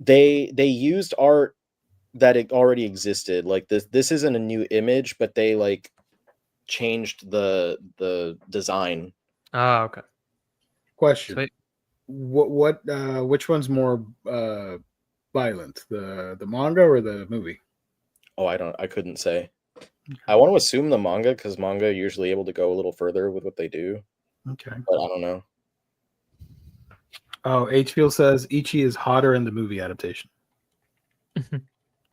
They used art that it already existed. Like this isn't a new image, but they like changed the design. Ah, okay. Question. Sweet. Which one's more violent, the manga or the movie? Oh, I couldn't say. I want to assume the manga because manga usually able to go a little further with what they do, Okay. but I don't know. Oh, H-Field says Ichi is hotter in the movie adaptation.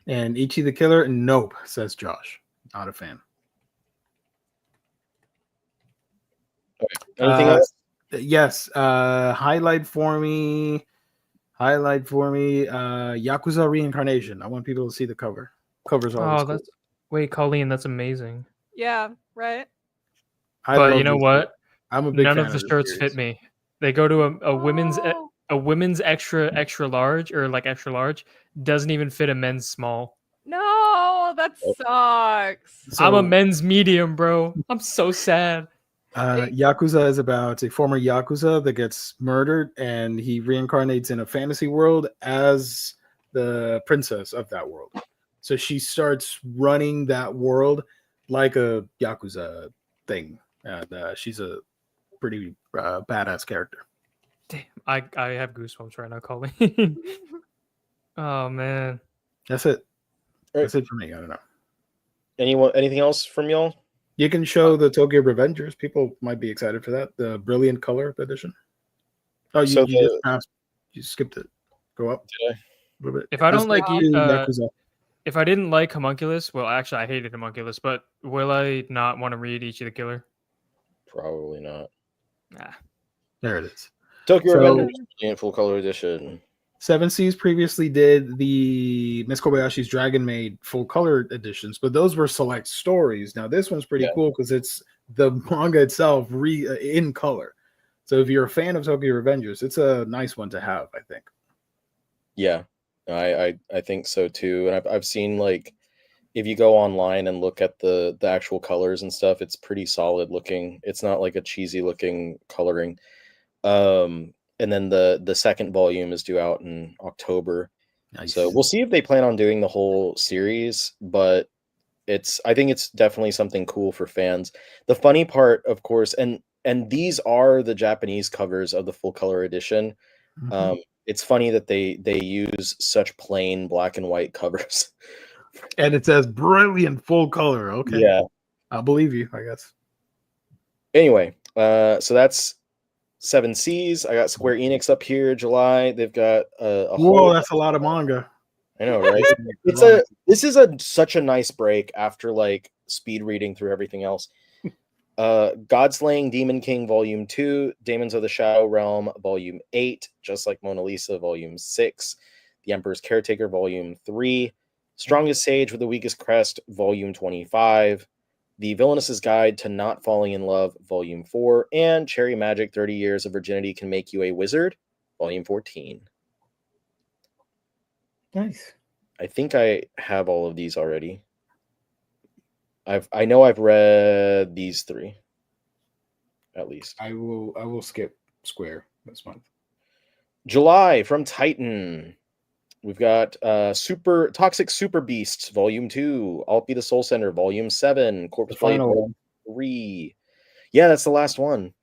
And Ichi the Killer, nope, says Josh. Not a fan. Anything else? Yes. Highlight for me. Yakuza Reincarnation. I want people to see the cover. Cover's always Oh, cool. wait, Colleen, that's amazing. Yeah, right. But you know what? I'm a big None fan of the this shirts series. fit me. They go to a women's Oh, a women's extra large or like extra large doesn't even fit a men's small. no, that sucks. I'm a So, men's medium, bro. I'm so sad. Yakuza is about a former Yakuza that gets murdered and he reincarnates in a fantasy world as the princess of that world. So she starts running that world like a Yakuza thing. And she's a pretty badass character. Damn, I have goosebumps right now, Colleen. Oh man. That's it. Right. That's it for me. I don't know. Anything else from y'all? You can show the Tokyo Revengers. People might be excited for that. The Brilliant Color edition. Oh, you just passed. You skipped it. Go up. Did I? A little bit. If I don't like Yakuza. if I didn't like Homunculus, well actually I hated Homunculus, but will I not want to read Ichi the Killer? Probably not. Nah. There it is. Tokyo So- Revengers in full color edition. Seven Seas previously did the Miss Kobayashi's Dragon Maid full color editions, but those were select stories. Now this one's pretty cool because it's the manga itself in color. So if you're a fan of Tokyo Revengers, it's a nice one to have, I think. Yeah, I think so too. And I've seen like if you go online and look at the actual colors and stuff, it's pretty solid looking. It's not like a cheesy looking coloring. And then the second volume is due out in October. Nice. So we'll see if they plan on doing the whole series, but I think it's definitely something cool for fans. The funny part, of course, and these are the Japanese covers of the full color edition. Mhm. It's funny that they use such plain black and white covers. And it says brilliant full color. Okay. Yeah. I'll believe you, I guess. Anyway, so that's Seven Seas. I got Square Enix up here, July. They've got a Whoa, whole. that's a lot of manga. I know, right? This is such a nice break after like speed reading through everything else. Godslaying Demon King Volume 2, Demons of the Shadow Realm Volume 8, Just Like Mona Lisa Volume 6, The Emperor's Caretaker Volume 3, Strongest Sage with the Weakest Crest Volume 25, The Villainess's Guide to Not Falling in Love, Volume 4, and Cherry Magic 30 Years of Virginity Can Make You a Wizard, Volume 14. Nice. I think I have all of these already. I know I've read these 3. At least. I will skip Square this month. July from Titan. We've got Super Toxic Super Beasts, Volume 2, I'll Be the Soul Sender, Volume 7, Corpse Blade, Volume 3. Yeah, that's the last one.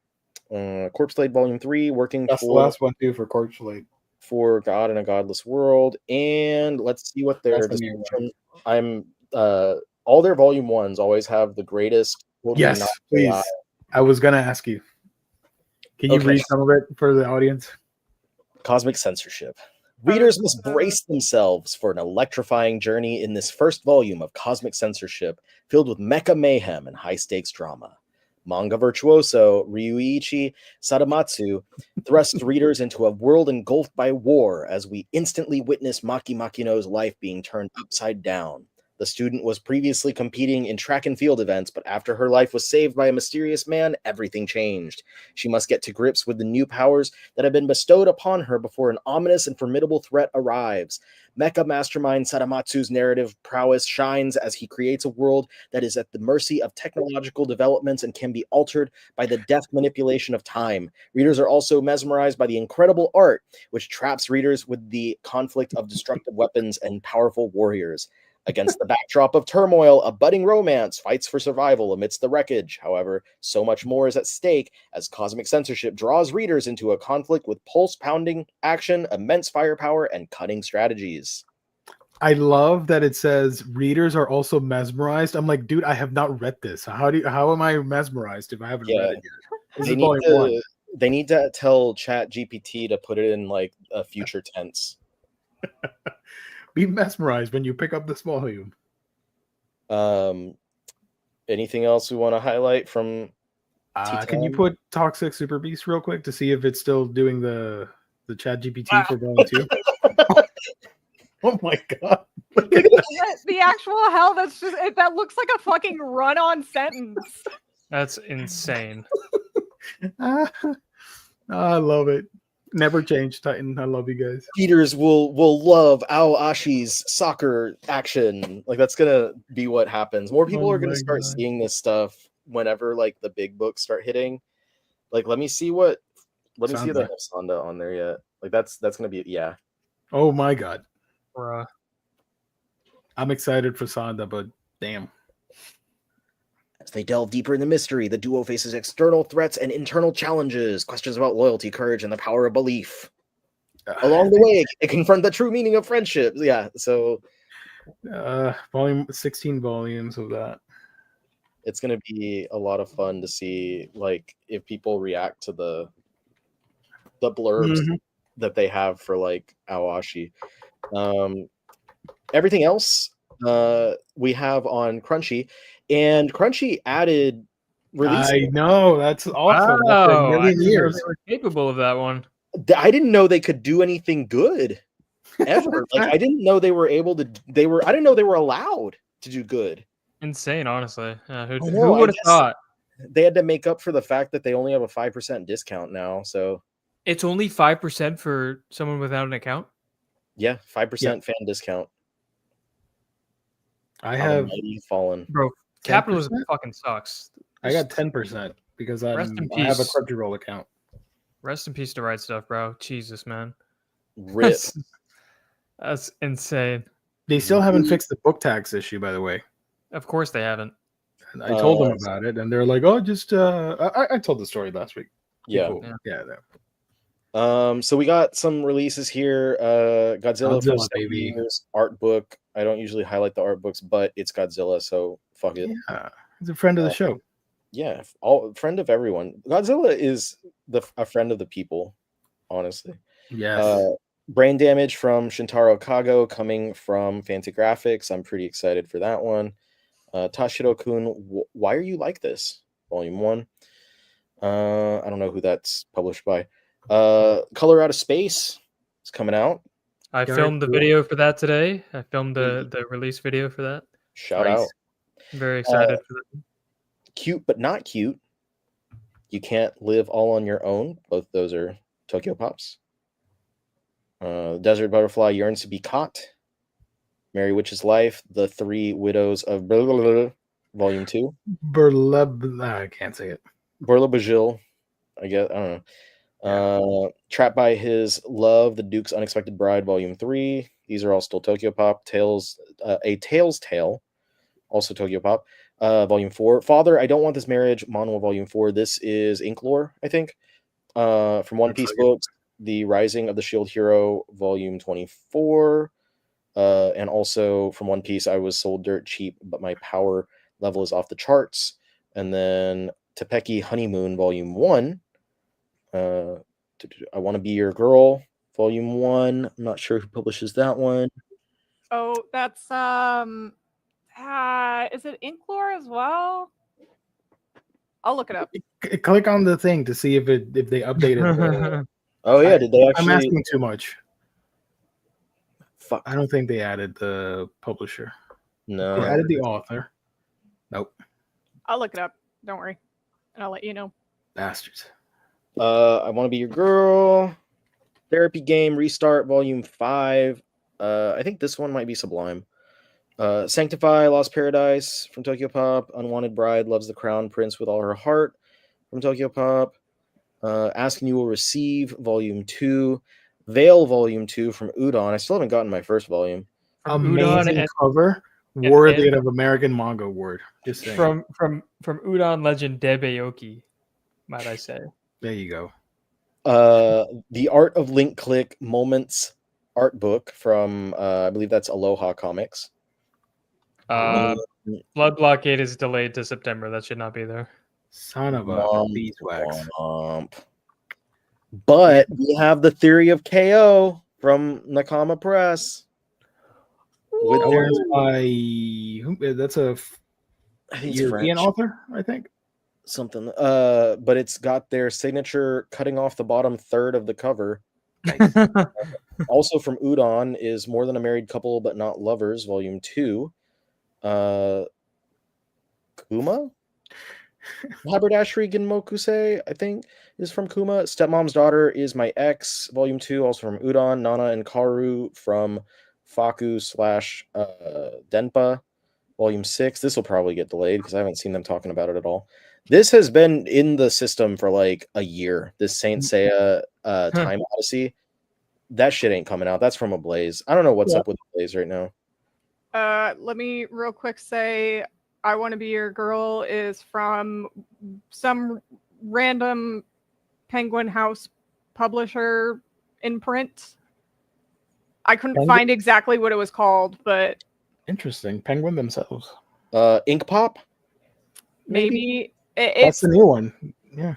Corpse Blade, Volume 3, working That's the last one too for Corpse Blade. For God in a Godless World. And let's see what their description. I'm all their Volume 1s always have the greatest. Yes, please. I was gonna ask you. Can you read some of it for the audience? Cosmic censorship. Readers must brace themselves for an electrifying journey in this first volume of Cosmic Censorship, filled with mecha mayhem and high-stakes drama. Manga virtuoso Ryuichi Sadamatsu thrusts readers into a world engulfed by war as we instantly witness Maki Makino's life being turned upside down. The student was previously competing in track and field events, but after her life was saved by a mysterious man, everything changed. She must get to grips with the new powers that have been bestowed upon her before an ominous and formidable threat arrives. Mecha mastermind Sadamatsu's narrative prowess shines as he creates a world that is at the mercy of technological developments and can be altered by the deft manipulation of time. Readers are also mesmerized by the incredible art, which traps readers with the conflict of destructive weapons and powerful warriors. Against the backdrop of turmoil, a budding romance fights for survival amidst the wreckage. However, so much more is at stake as Cosmic Censorship draws readers into a conflict with pulse-pounding action, immense firepower, and cunning strategies. I love that it says readers are also mesmerized. I'm like, dude, I have not read this. How am I mesmerized if I haven't read it yet? They need to tell Chat GPT to put it in like a future tense. Be mesmerized when you pick up this volume. Anything else we want to highlight from can you put Toxic Super Beast real quick to see if it's still doing the Chat GPT for volume 2? Oh my god. The actual hell, that looks like a fucking run-on sentence. That's insane. I love it. Never change, Titan. I love you guys. Readers will love Aoashi's soccer action. Like that's gonna be what happens. More people are gonna start seeing this stuff whenever like the big books start hitting. Like let me see if they have Sanda on there yet. Like that's gonna be Oh my god. Bruh. I'm excited for Sanda, but damn. As they delve deeper in the mystery, the duo faces external threats and internal challenges, questions about loyalty, courage, and the power of belief. Along the way, they confront the true meaning of friendship. Yeah, so... volume 16 volumes of that. It's going to be a lot of fun to see, like, if people react to the blurbs that they have for, like, Aoashi. Everything else we have on Crunchy. And Crunchy added release. I know, that's awesome. Wow, I didn't know they were capable of that one. I didn't know they could do anything good ever. Like I didn't know they were able to. I didn't know they were allowed to do good. Insane, honestly. Who would have thought? They had to make up for the fact that they only have a 5% discount now. So it's only 5% for someone without an account. Yeah, 5% fan discount. I have fallen, bro. Capitalism fucking sucks. I got 10% because I have a Crunchyroll account. Rest in peace to Right Stuff, bro. Jesus, man. Rip. That's insane. They still haven't fixed the book tax issue, by the way. Of course they haven't. And I told them about it, and they're like, "Oh, just." I told the story last week. Yeah. Cool. Yeah. So we got some releases here. Godzilla for 7 baby. years, art book. I don't usually highlight the art books, but it's Godzilla, so fuck it. Yeah, he's a friend of the show. Yeah, friend of everyone. Godzilla is a friend of the people, honestly. Yes. Brain Damage from Shintaro Kago coming from Fantagraphics. I'm pretty excited for that one. Tashiro-kun, Why Are You Like This? Volume 1. I don't know who that's published by. Color Out of Space is coming out. I filmed the video for that today. I filmed the release video for that. Shout out. Very excited for that. Cute but not cute. You Can't Live All on Your Own. Both those are Tokyo Pops. Desert Butterfly Yearns to Be Caught. Merry Witch's Life. The Three Widows of blah, blah, blah, blah, Volume 2. I can't say it. Burla Bajil. I guess. I don't know. Trapped by His Love. The Duke's Unexpected Bride. Volume 3. These are all still Tokyo Pop. A Tale's Tale. Also Tokyo Pop. Volume 4. Father, I Don't Want This Marriage. Manhwa Volume 4. This is Inklore, I think. From One Piece books. The Rising of the Shield Hero, Volume 24. And also from One Piece, I was sold dirt cheap, but my power level is off the charts. And then Tepeki Honeymoon, Volume 1. I Want to Be Your Girl, Volume 1. I'm not sure who publishes that one. Oh, that's is it Inklore as well? I'll look it up. Click on the thing to see if they updated. Oh yeah, did they actually? I'm asking too much. Fuck. I don't think they added the publisher. No. They added the author. Nope. I'll look it up. Don't worry, and I'll let you know. Bastards. I Want to Be Your Girl. Therapy Game Restart Volume 5. I think this one might be Sublime. Sanctify Lost Paradise from Tokyo Pop. Unwanted Bride Loves the Crown Prince with All Her Heart from Tokyo Pop. Ask and You Will Receive Volume 2. Veil Volume 2 from Udon. I still haven't gotten my first volume. Amazing cover. Worthy of American Manga Award. Just saying. From Udon legend Debeyoki, might I say. There you go. The Art of Link Click Moments art book from I believe that's Aloha Comics. Blood Blockade is delayed to September. That should not be there. Son of a beeswax. But we have The Theory of KO from Nakama Press. That's a European author, I think. Something. But it's got their signature cutting off the bottom third of the cover. Nice. Also from Udon is More Than a Married Couple But Not Lovers, Volume 2. Kuma? Haberdashery Ginmokusei, I think, is from Kuma. Stepmom's Daughter Is My Ex, Volume 2, also from Udon. Nana and Karu from Faku / Denpa, Volume 6. This will probably get delayed because I haven't seen them talking about it at all. This has been in the system for like a year. This Saint Seiya Time Odyssey. That shit ain't coming out. That's from Ablaze. I don't know what's up with Ablaze right now. Let me real quick say I Want to Be Your Girl is from some random Penguin House publisher imprint. I couldn't find exactly what it was called, but interesting. Penguin themselves. Ink Pop? Maybe. That's the new one. Yeah.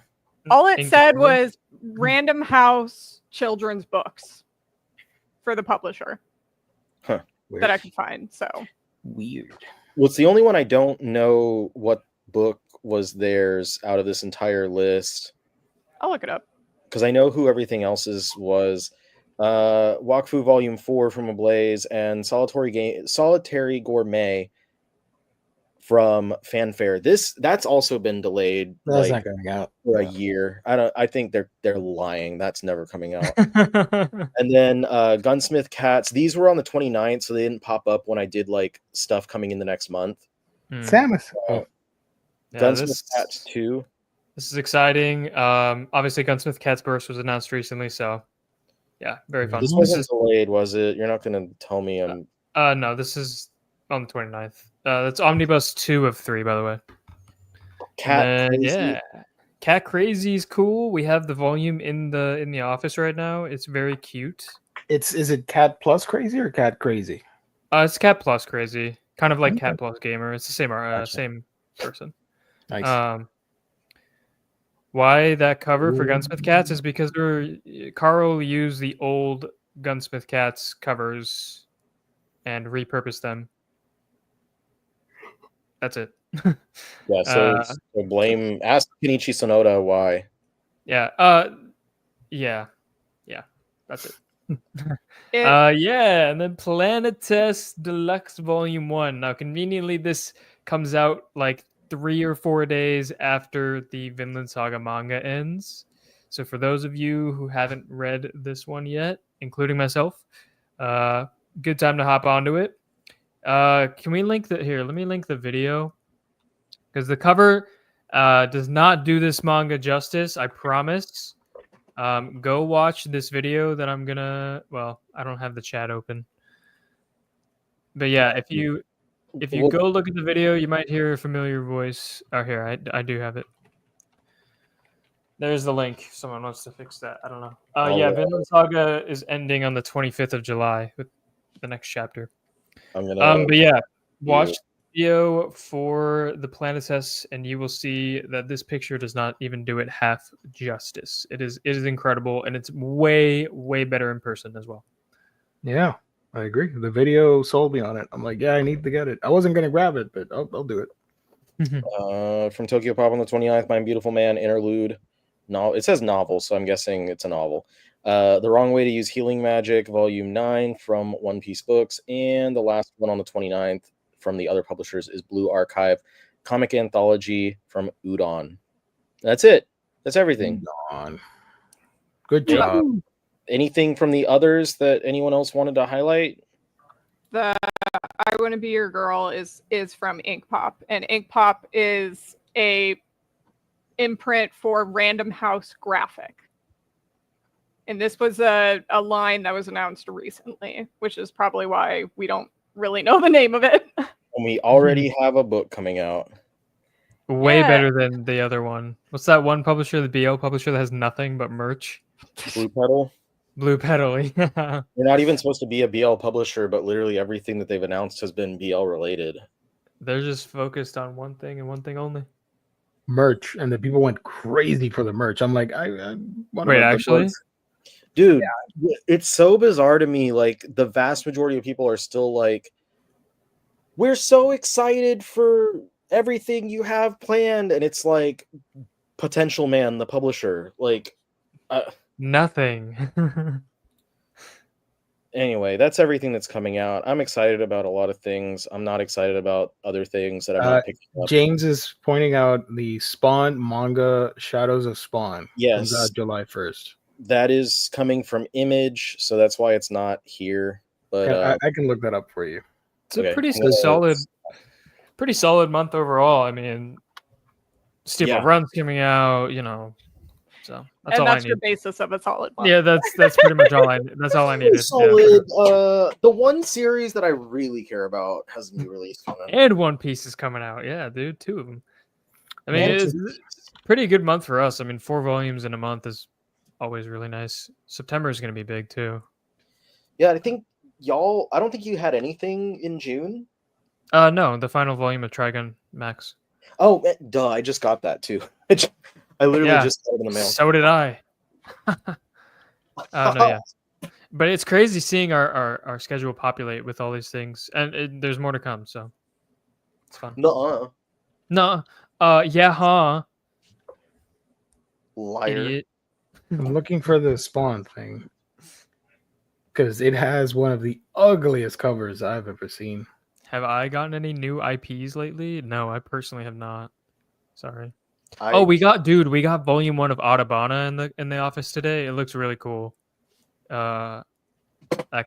All it said was Random House children's books for the publisher. Huh. That I could find. So weird. Well, it's the only one I don't know what book was theirs out of this entire list. I'll look it up. Because I know who everything else's was. Wakfu Volume 4 from Ablaze and Solitary Gourmet from Fanfare. That's also been delayed. That's not coming out for a year. I think they're lying. That's never coming out. And then Gunsmith Cats. These were on the 29th, so they didn't pop up when I did like stuff coming in the next month. Samus. Gunsmith Cats 2. This is exciting. Obviously, Gunsmith Cats Burst was announced recently, so yeah, very fun. This wasn't delayed, was it? You're not going to tell me I'm... No, this is on the 29th. That's Omnibus 2 of 3, by the way. Cat Crazy. Yeah. Cat Crazy is cool. We have the volume in the office right now. It's very cute. Is it Cat Plus Crazy or Cat Crazy? It's Cat Plus Crazy. Kind of like Cat Plus Gamer. It's the same person. Nice. Why that cover for Gunsmith Cats is because Carl used the old Gunsmith Cats covers and repurposed them. That's it. Yeah, so ask Kenichi Sonoda why. Yeah. That's it. And then Planet Test Deluxe Volume 1. Now, conveniently, this comes out like 3 or 4 days after the Vinland Saga manga ends. So for those of you who haven't read this one yet, including myself, good time to hop onto it. Can we link the here? Let me link the video because the cover does not do this manga justice. I promise. Go watch this video that I'm gonna. Well, I don't have the chat open, but yeah, if you Well, go look at the video, you might hear a familiar voice. Oh, here I do have it. There's the link. Someone wants to fix that. I don't know. Yeah, Vinland Saga is ending on the 25th of July with the next chapter. I'm gonna. But yeah, watch the video for the Planetes, and you will see that this picture does not even do it half justice. It is incredible, and it's way better in person as well. Yeah, I agree. The video sold me on it. I'm like, yeah, I need to get it. I wasn't gonna grab it, but I'll do it. From Tokyo Pop on the 29th, My Beautiful Man interlude. No, it says novel, so I'm guessing it's a novel. The Wrong Way to Use Healing Magic, Volume 9 from One Piece Books, and the last one on the 29th from the other publishers is Blue Archive, comic anthology from Udon. That's it. That's everything. Udon. Good job. Anything from the others that anyone else wanted to highlight? The I Want to Be Your Girl is from Ink Pop, and Ink Pop is a imprint for Random House Graphic. And this was a line that was announced recently, which is probably why we don't really know the name of it. And we already have a book coming out. Way better than the other one. What's that one publisher, the BL publisher that has nothing but merch? Blue Petal. Blue Petal. Yeah. They're not even supposed to be a BL publisher, but literally everything that they've announced has been BL related. They're just focused on one thing and one thing only. Merch, and the people went crazy for the merch. I'm like, I want to Wait, actually? Dude, it's so bizarre to me. Like, the vast majority of people are still like, we're so excited for everything you have planned. And it's like, Potential Man, the publisher. Like, nothing. Anyway, that's everything that's coming out. I'm excited about a lot of things. I'm not excited about other things that I'm not picking up. James is pointing out the Spawn manga, Shadows of Spawn. Yes. Comes out July 1st. That is coming from Image, so that's why it's not here. But I can look that up for you. It's a pretty solid month overall. I mean, Steeple Run's coming out, you know. So that's all I need. Your basis of a solid month. Yeah, that's pretty much all I needed. Solid. Yeah. The one series that I really care about has a new release coming. And One Piece is coming out. Yeah, dude, 2 of them. I mean, it's a pretty good month for us. I mean, 4 volumes in a month is always really nice. September is going to be big too. Yeah, I think I don't think you had anything in June. No, the final volume of Trigun Max. Oh, duh! I just got that too. I literally just got it in the mail. So did I. No, yeah. But it's crazy seeing our schedule populate with all these things, and there's more to come. So it's fun. No. Yeah, huh? Liar. Idiot. I'm looking for the Spawn thing because it has one of the ugliest covers I've ever seen. Have I gotten any new IPs lately? No, I personally have not. Sorry. We got volume 1 of Autobahna in the office today. It looks really cool. That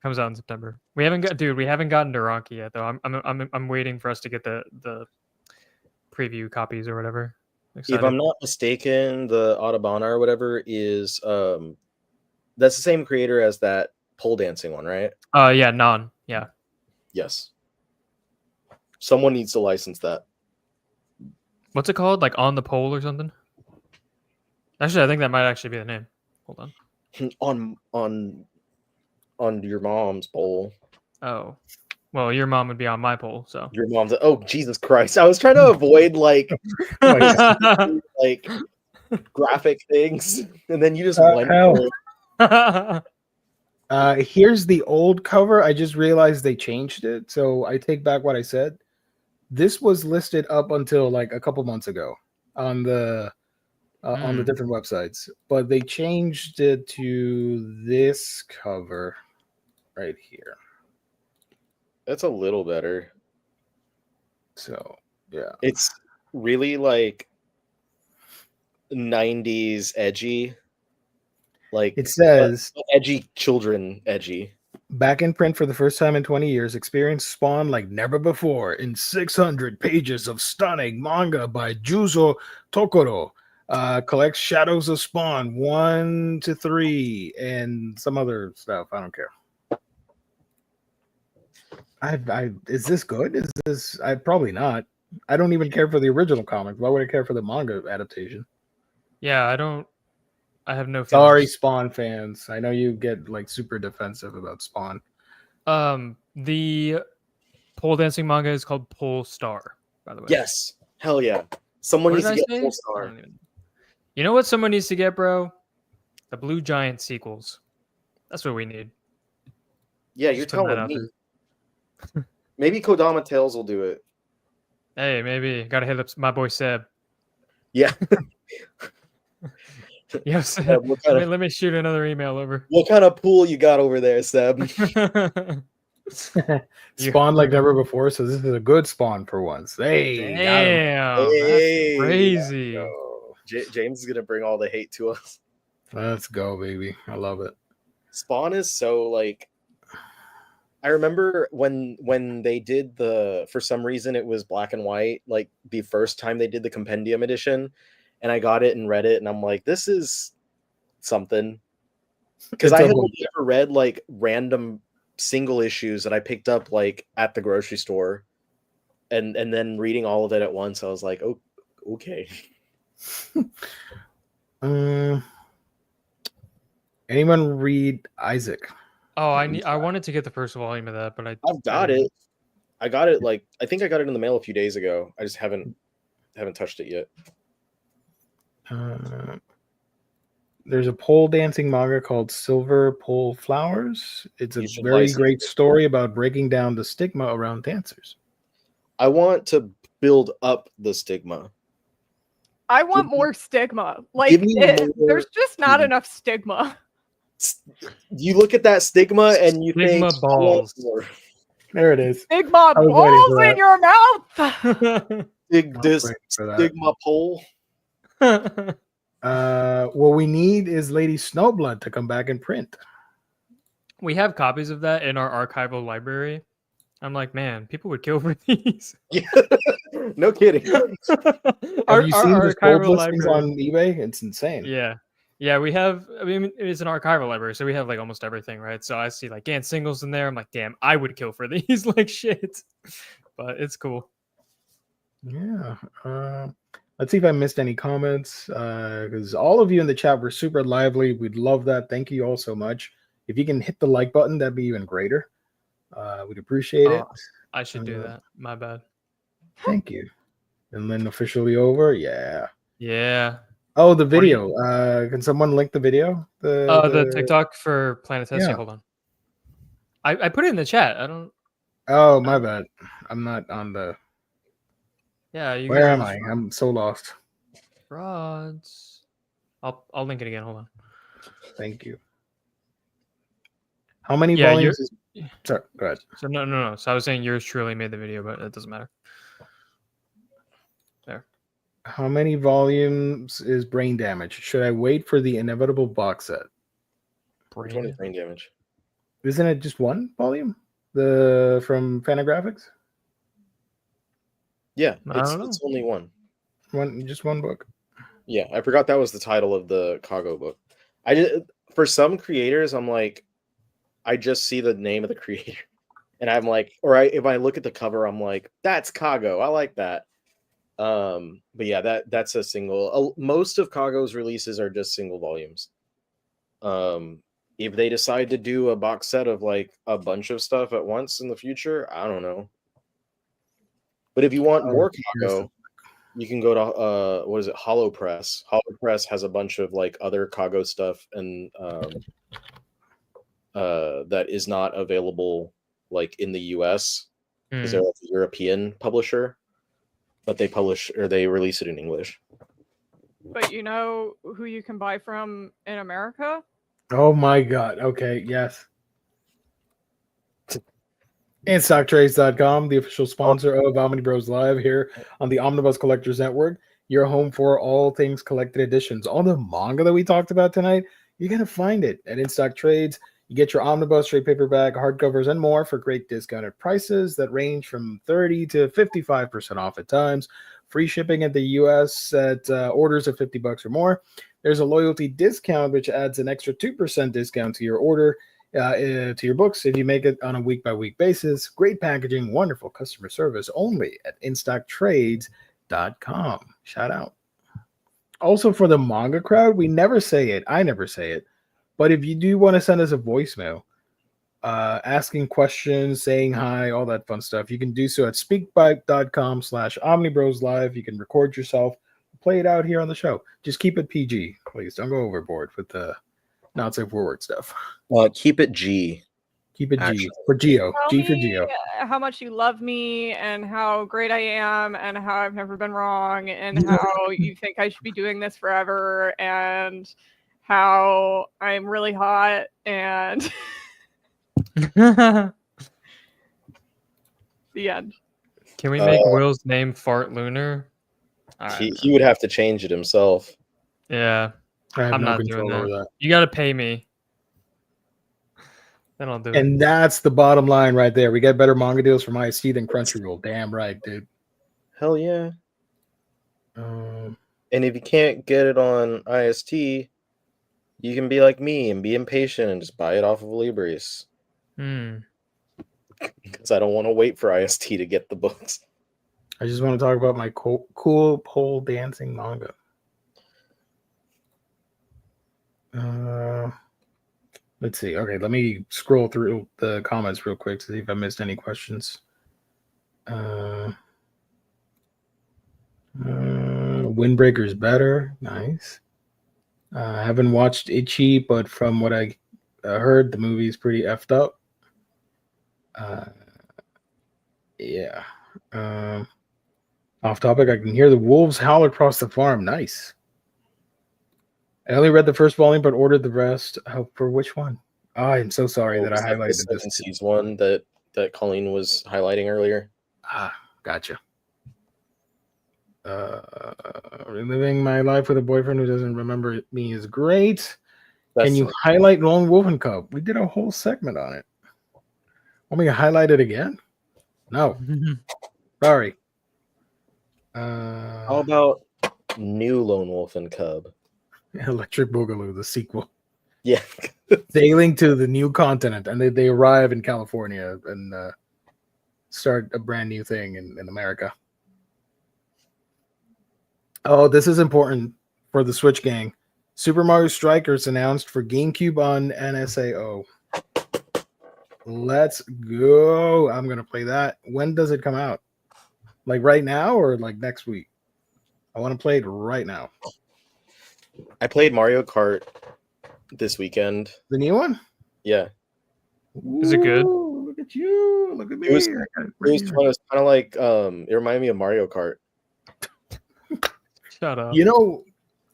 comes out in September. We haven't gotten Duranki yet though. I'm waiting for us to get the preview copies or whatever. If I'm not mistaken, the Autobahna or whatever is that's the same creator as that pole dancing one, right? Yeah, Non. Yeah. Yes. Someone needs to license that. What's it called? Like On the Pole or something? Actually, I think that might actually be the name. Hold on. On your mom's pole. Oh. Well, your mom would be on my pole, so. Your mom's oh Jesus Christ. I was trying to avoid like graphic things, and then you just went here's the old cover. I just realized they changed it, so I take back what I said. This was listed up until like a couple months ago on the different websites, but they changed it to this cover right here. That's a little better. So yeah, it's really like 90s edgy, like It says edgy children edgy. back in print for the first time in 20 years, experience Spawn like never before in 600 pages of stunning manga by Juzo Tokoro. Collects Shadows of Spawn 1 to 3 and some other stuff. I don't care. Is this good? Is this? I probably not. I don't even care for the original comic. Why would I care for the manga adaptation? Yeah, I don't. I have no Sorry, feelings. Spawn fans. I know you get like super defensive about Spawn. The pole dancing manga is called Pole Star, by the way. Yes, hell yeah. Someone What needs did to I get say? Full I Star. don't even- You know what someone needs to get, bro? The Blue Giant sequels. That's what we need. Yeah, Just you're putting that telling out me. there. Maybe Kodama Tales will do it. Hey, maybe gotta hit up my boy Seb. Yeah. Yes, Seb, let me shoot another email over. what kind of pool you got over there, Seb? Spawn like never before, so this is a good Spawn for once. Hey, got him. Damn, Hey, that's crazy. Go. James is gonna bring all the hate to us. Let's go, baby. I love it. Spawn is so like. I remember when they did for some reason it was black and white, like the first time they did the compendium edition, and I got it and read it, and I'm like, this is something. Because I had never read like random single issues that I picked up like at the grocery store, and then reading all of it at once, I was like, oh, okay. Anyone read Isaac? Oh, I wanted to get the first volume of that, but I've got it. I got it like I think I got it in the mail a few days ago. I just haven't touched it yet. There's a pole dancing manga called Silver Pole Flowers. It's a very great story about breaking down the stigma around dancers. I want to build up the stigma. I want more stigma. Like, there's just not enough stigma. You look at that stigma and you Stigma think balls. There it is. Stigma balls in your mouth. Stigma pole. What we need is Lady Snowblood to come back and print. We have copies of that in our archival library. I'm like, man, people would kill for these. Yeah. No kidding. Have you seen the gold listings on eBay? It's insane. Yeah, we have. I mean, it's an archival library, so we have like almost everything, right? So I see like Gant singles in there. I'm like, damn, I would kill for these like shit. But it's cool. Yeah. Let's see if I missed any comments, because all of you in the chat were super lively. We'd love that. Thank you all so much. If you can hit the like button, that'd be even greater. We'd appreciate it. I should do that. My bad. Thank you. And then officially over. Yeah. Yeah. Oh, the video. Can someone link the video? The TikTok for Planet Tessie. Yeah. Hold on. I put it in the chat. I don't. Oh, my bad. I'm not on the. Yeah. Where am I? I'm so lost. Rods. I'll link it again. Hold on. Thank you. How many volumes? Sorry, go ahead. So no. So I was saying yours truly made the video, but it doesn't matter. There. How many volumes is Brain Damage? Should I wait for the inevitable box set? Brain Damage. Isn't it just one volume? From Fantagraphics? Yeah, it's only one. Just one book. Yeah, I forgot that was the title of the Kago book. For some creators, I'm like, I just see the name of the creator, and I'm like, if I look at the cover, I'm like, that's Kago. I like that. But yeah, that's a single. Most of Kago's releases are just single volumes. If they decide to do a box set of like a bunch of stuff at once in the future, I don't know. But if you want more Kago, you can go to what is it, Hollow Press. Hollow Press has a bunch of like other Kago stuff and that is not available like in the US because they're like a European publisher, but they release it in English. But you know who you can buy from in America? Oh my god. Okay, yes. And StockTrades.com, the official sponsor of Omnibros Live here on the Omnibus Collectors Network, your home for all things collected editions. All the manga that we talked about tonight, you're going to find it at In Stock Trades. You get your Omnibus, trade paperback, hardcovers, and more for great discounted prices that range from 30 to 55% off at times. Free shipping at the U.S. at orders of $50 or more. There's a loyalty discount, which adds an extra 2% discount to your order. To your books if you make it on a week-by-week basis. Great packaging, wonderful customer service only at InStockTrades.com. Shout out. Also for the manga crowd, we never say it. I never say it. But if you do want to send us a voicemail, asking questions, saying hi, all that fun stuff, you can do so at speakpipe.com/OmnibrosLive. You can record yourself, play it out here on the show. Just keep it PG, please. Don't go overboard with the not safe for work stuff. Keep it G. Keep it Actually. G for Geo. Tell G for me Geo. how much you love me and how great I am and how I've never been wrong and how you think I should be doing this forever and how I'm really hot and the end. Can we make Will's name Fart Lunar? He would have to change it himself. Yeah, I have I'm no not doing control over that. that. You got to pay me. Then I'll do it. And that's the bottom line right there. We get better manga deals from IST than Crunchyroll. Damn right, dude. Hell yeah. Um, And if you can't get it on IST, you can be like me and be impatient and just buy it off of Libris. Because I don't want to wait for IST to get the books. I just want to talk about my cool pole dancing manga. Let's see. Okay, let me scroll through the comments real quick to see if I missed any questions. Windbreaker's better. Nice. I haven't watched Ichi, but from what I heard, the movie's pretty effed up. Yeah. Off topic, I can hear the wolves howl across the farm. Nice. I only read the first volume, but ordered the rest. Oh, for which one? Oh, I'm so sorry that I highlighted the Seas one that Colleen was highlighting earlier. Gotcha. Reliving my life with a boyfriend who doesn't remember me is great. Can you highlight Lone Wolf and Cub? We did a whole segment on it. Want me to highlight it again? No. Sorry. How about New Lone Wolf and Cub? Electric Boogaloo, the sequel. Yeah. Sailing to the new continent, and they arrive in California and start a brand new thing in America. Oh, this is important for the Switch gang. Super Mario Strikers announced for GameCube on NSAO. Let's go. I'm going to play that. When does it come out? Like right now or like next week? I want to play it right now. I played Mario Kart this weekend. The new one? Yeah. Is it good? Ooh, look at you. Look at me. It was fun. It was kind of like it reminded me of Mario Kart. Shut up. You know,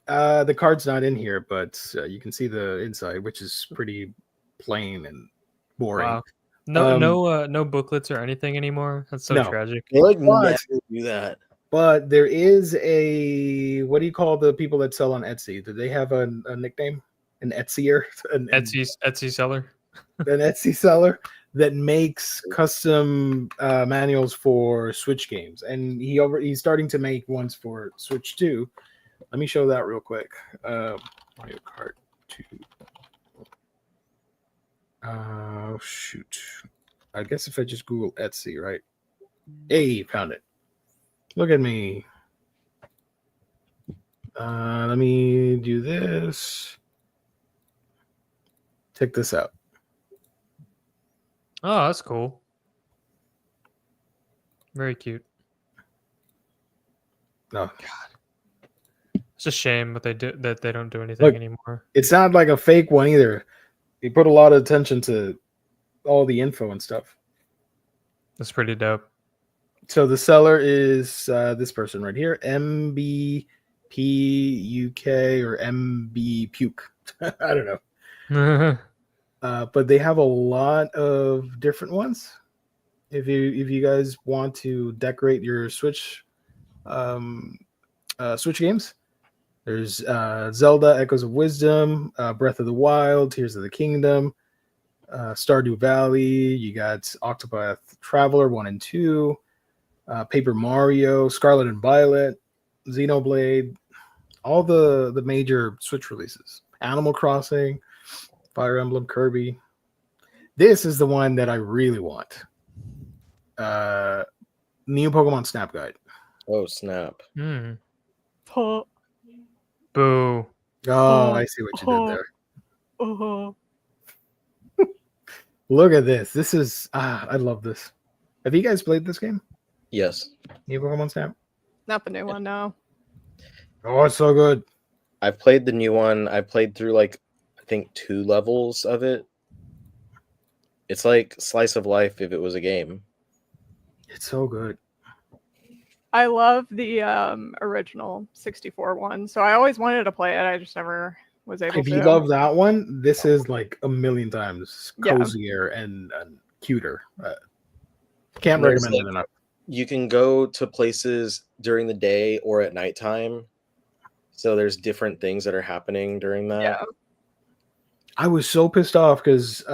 the card's not in here, but you can see the inside, which is pretty plain and boring. Wow. No booklets or anything anymore. That's so tragic. They like But- never do that. But there is what do you call the people that sell on Etsy? Do they have a nickname? An Etsyr? Etsy seller. An Etsy seller that makes custom manuals for Switch games. And he's starting to make ones for Switch 2. Let me show that real quick. Mario Kart 2. Oh, shoot. I guess if I just Google Etsy, right? Hey, found it. Look at me. Let me do this. Check this out. Oh, that's cool. Very cute. No, It's a shame that they don't do anything anymore. it's not like a fake one either. They put a lot of attention to all the info and stuff. That's pretty dope. So the seller is this person right here, MBPUK or MB Puke. I don't know. But they have a lot of different ones. if you guys want to decorate your Switch Switch games, there's Zelda Echoes of Wisdom, Breath of the Wild, Tears of the Kingdom, Stardew Valley. You got Octopath Traveler 1 and 2, Paper Mario, Scarlet and Violet, Xenoblade, all the major Switch releases. Animal Crossing, Fire Emblem, Kirby. This is the one that I really want. New Pokemon Snap Guide. Oh snap! Hmm. Oh, Boo. Oh, I see what you did there. oh. Look at this. This is I love this. Have you guys played this game? Yes, New Pokemon Snap? Not the new one, no. Oh, it's so good. I've played the new one. I played through like I think 2 levels of it. It's like slice of life if it was a game. It's so good. I love the original 64 one, so I always wanted to play it. I just never was able If to. you love that one, this is like a million times Yeah. cozier and cuter. Can't There's, recommend like, it enough. You can go to places during the day or at nighttime. So there's different things that are happening during that. Yeah. I was so pissed off because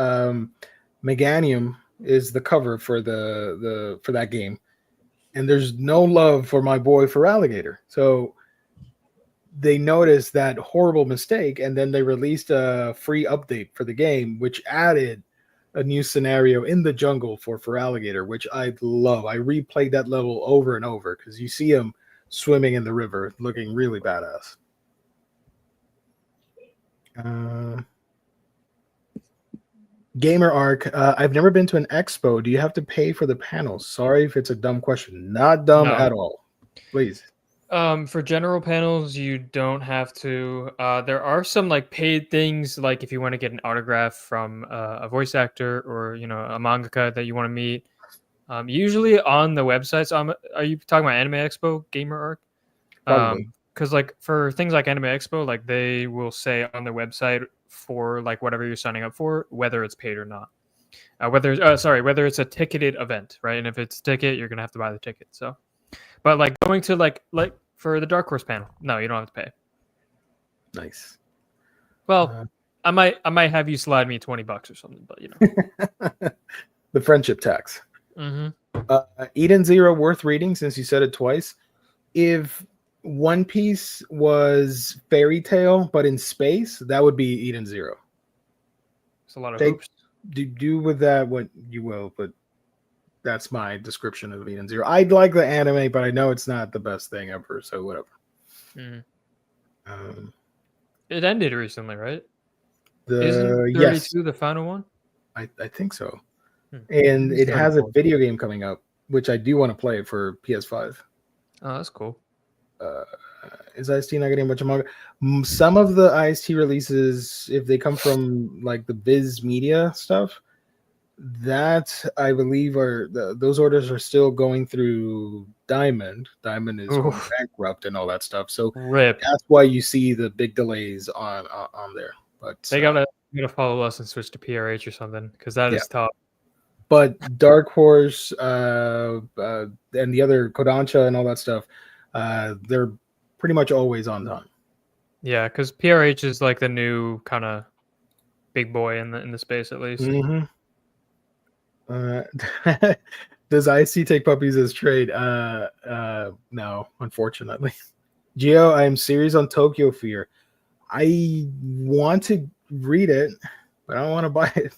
Meganium is the cover for for that game, and there's no love for my boy for Alligator. So they noticed that horrible mistake, and then they released a free update for the game, which added a new scenario in the jungle for Alligator, which I love. I replayed that level over and over because you see him swimming in the river, looking really badass. Gamer Arc. I've never been to an expo. Do you have to pay for the panels? Sorry if it's a dumb question. Not dumb No. at all. Please. For general panels, you don't have to. There are some like paid things, like if you want to get an autograph from a voice actor or a mangaka that you want to meet. Usually on the websites. Are you talking about Anime Expo, Gamer Arc? Probably. Because like for things like Anime Expo, like they will say on their website for like whatever you're signing up for, whether it's paid or not. Whether it's a ticketed event, right? And if it's a ticket, you're gonna have to buy the ticket. So. But like going to like for the Dark Horse panel, no, you don't have to pay. Nice. Well, I might have you slide me $20 or something, but The friendship tax. Mm-hmm. Eden Zero worth reading since you said it twice. If One Piece was Fairy Tale but in space, that would be Eden Zero. It's a lot of Take- hoops. Do with that what you will, but that's my description of Eden Zero. I'd like the anime, but I know it's not the best thing ever, so whatever. Mm. It ended recently, right? The Isn't 32 yes, the final one? I think so. Hmm. And it has a 34. video game coming up, which I do want to play for PS5. Oh, that's cool. Is IST not getting a bunch of manga? Some of the IST releases, if they come from like the Viz Media stuff, that I believe those orders are still going through Diamond. Diamond is going Oof. bankrupt and all that stuff. So Rip. that's why you see the big delays on there. But They gotta follow us and switch to PRH or something, because that is tough. But Dark Horse and the other Kodansha and all that stuff, they're pretty much always on time. Yeah, because PRH is like the new kind of big boy in the space, at least. Mm-hmm. Does IC take puppies as trade? No, unfortunately. Gio, I am serious on Tokyo Fear. I want to read it, but I don't want to buy it.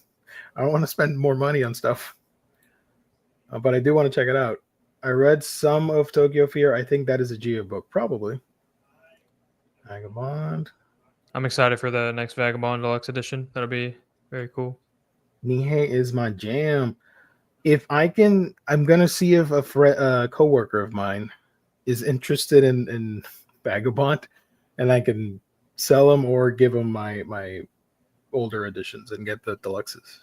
I don't want to spend more money on stuff. But I do want to check it out. I read some of Tokyo Fear. I think that is a Gio book, probably. Vagabond. I'm excited for the next Vagabond Deluxe Edition. That'll be very cool. Nihei is my jam. If I can, I'm gonna see if a coworker of mine is interested in Vagabond, and I can sell them or give them my older editions and get the deluxes.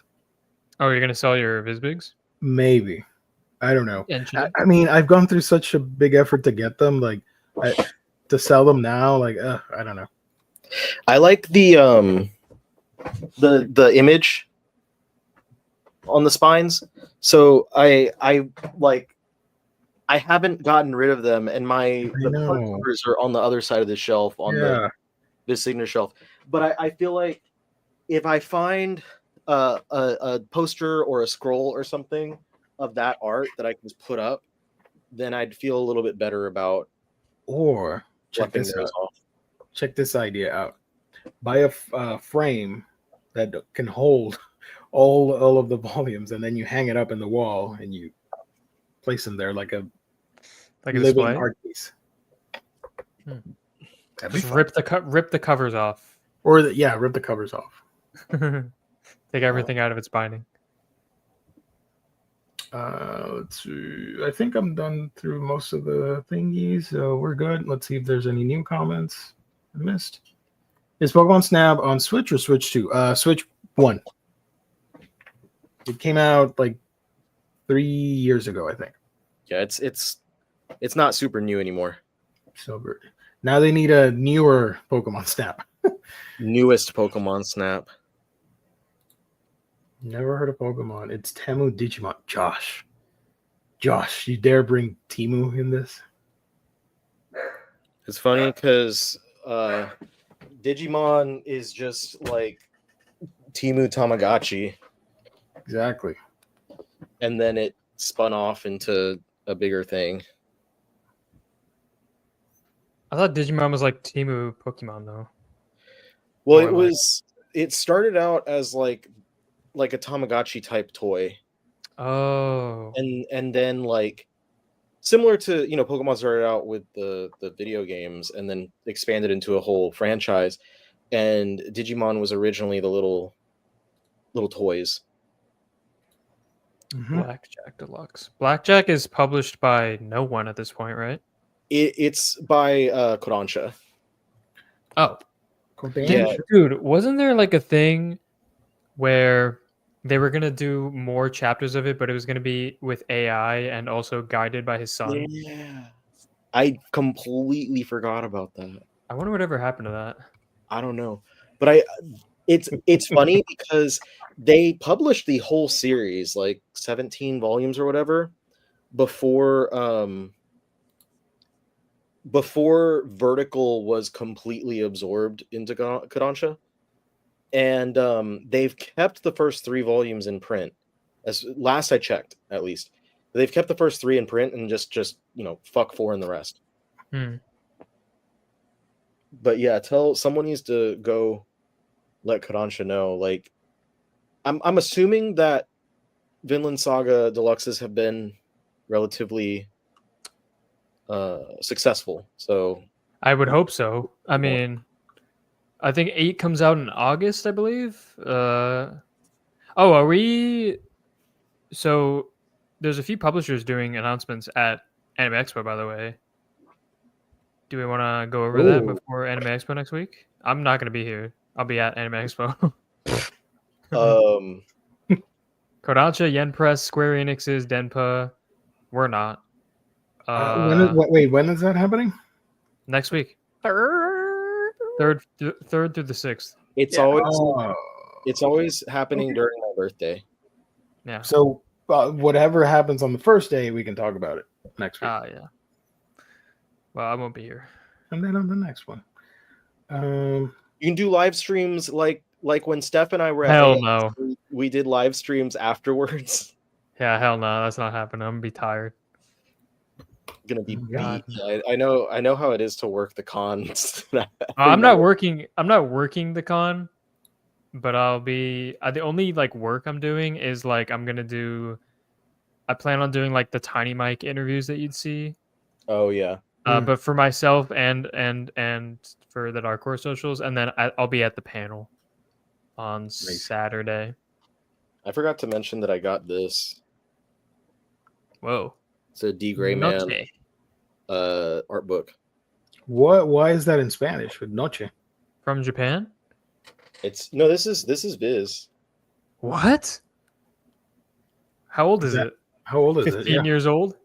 Oh, you're gonna sell your Vizbigs? Maybe. I don't know. Yeah, I mean, I've gone through such a big effort to get them, like to sell them now. Like, I don't know. I like the image on the spines. So I like I haven't gotten rid of them, and the know. hardcovers are on the other side of the shelf on the signature shelf. But I feel like if I find a poster or a scroll or something of that art that I can just put up, then I'd feel a little bit better about Or check fluffing this those out. off. Check this idea out. Buy a frame that can hold all of the volumes, and then you hang it up in the wall, and you place them there like a a living display. art piece. Hmm. That'd be Just fun. rip the covers off. Or rip the covers off. Take everything out of its binding. Let's see. I think I'm done through most of the thingies, so we're good. Let's see if there's any new comments I missed. Is Pokemon Snap on Switch or Switch 2? Switch 1. It came out like 3 years ago, I think. Yeah, it's not super new anymore. So now they need a newer Pokemon Snap. Newest Pokemon Snap. Never heard of Pokemon. It's Temu Digimon. Josh, you dare bring Temu in this? It's funny because Digimon is just like Temu Tamagotchi, Exactly. and then it spun off into a bigger thing. I thought Digimon was like Temu Pokemon though. Well, More it started out as like a Tamagotchi type toy, Oh. and then like similar to Pokemon started out with the video games and then expanded into a whole franchise, and Digimon was originally the little toys. Mhm. Blackjack Deluxe. Blackjack is published by no one at this point, right? It's by Kodansha. Oh. Yeah. Dude, wasn't there like a thing where they were gonna do more chapters of it, but it was gonna be with AI and also guided by his son? Yeah. I completely forgot about that. I wonder whatever happened to that. I don't know. But it's funny because they published the whole series, like 17 volumes or whatever, before Vertical was completely absorbed into Kodansha. And they've kept the first 3 volumes in print. As last I checked, at least. They've kept the first 3 in print and just fuck 4 in the rest. But yeah, someone needs to go let Kodansha know. Like, I'm assuming that Vinland Saga Deluxes have been relatively successful. So I would hope so. I mean, I think 8 comes out in August, I believe. Are we? So there's a few publishers doing announcements at Anime Expo, by the way. Do we want to go over that before Anime Expo next week? I'm not going to be here. I'll be at Anime Expo. Kodansha, Yen Press, Square Enix's, Denpa. We're not. When is that happening? Next week. Third Third through the 6th. it's always happening during my birthday. Yeah. So whatever happens on the first day, we can talk about it next week. Yeah. Well, I won't be here. And then on the next one. You can do live streams like when Steph and I were at Hell AX, no. we did live streams afterwards. Yeah, hell no, that's not happening. I'm gonna be tired. Gonna be God. beat. I know how it is to work the cons. I'm not working the con, but I'll be the only like work I'm doing is like I plan on doing like the tiny mic interviews that you'd see. Oh yeah. But for myself and for the Dark Horse socials, and then I'll be at the panel on Saturday. I forgot to mention that I got this. Whoa. It's a D. Gray Man Noche. art book. Why is that in Spanish with Noche? From Japan? This is Viz. What? How old is it? How old is 15 it? years old?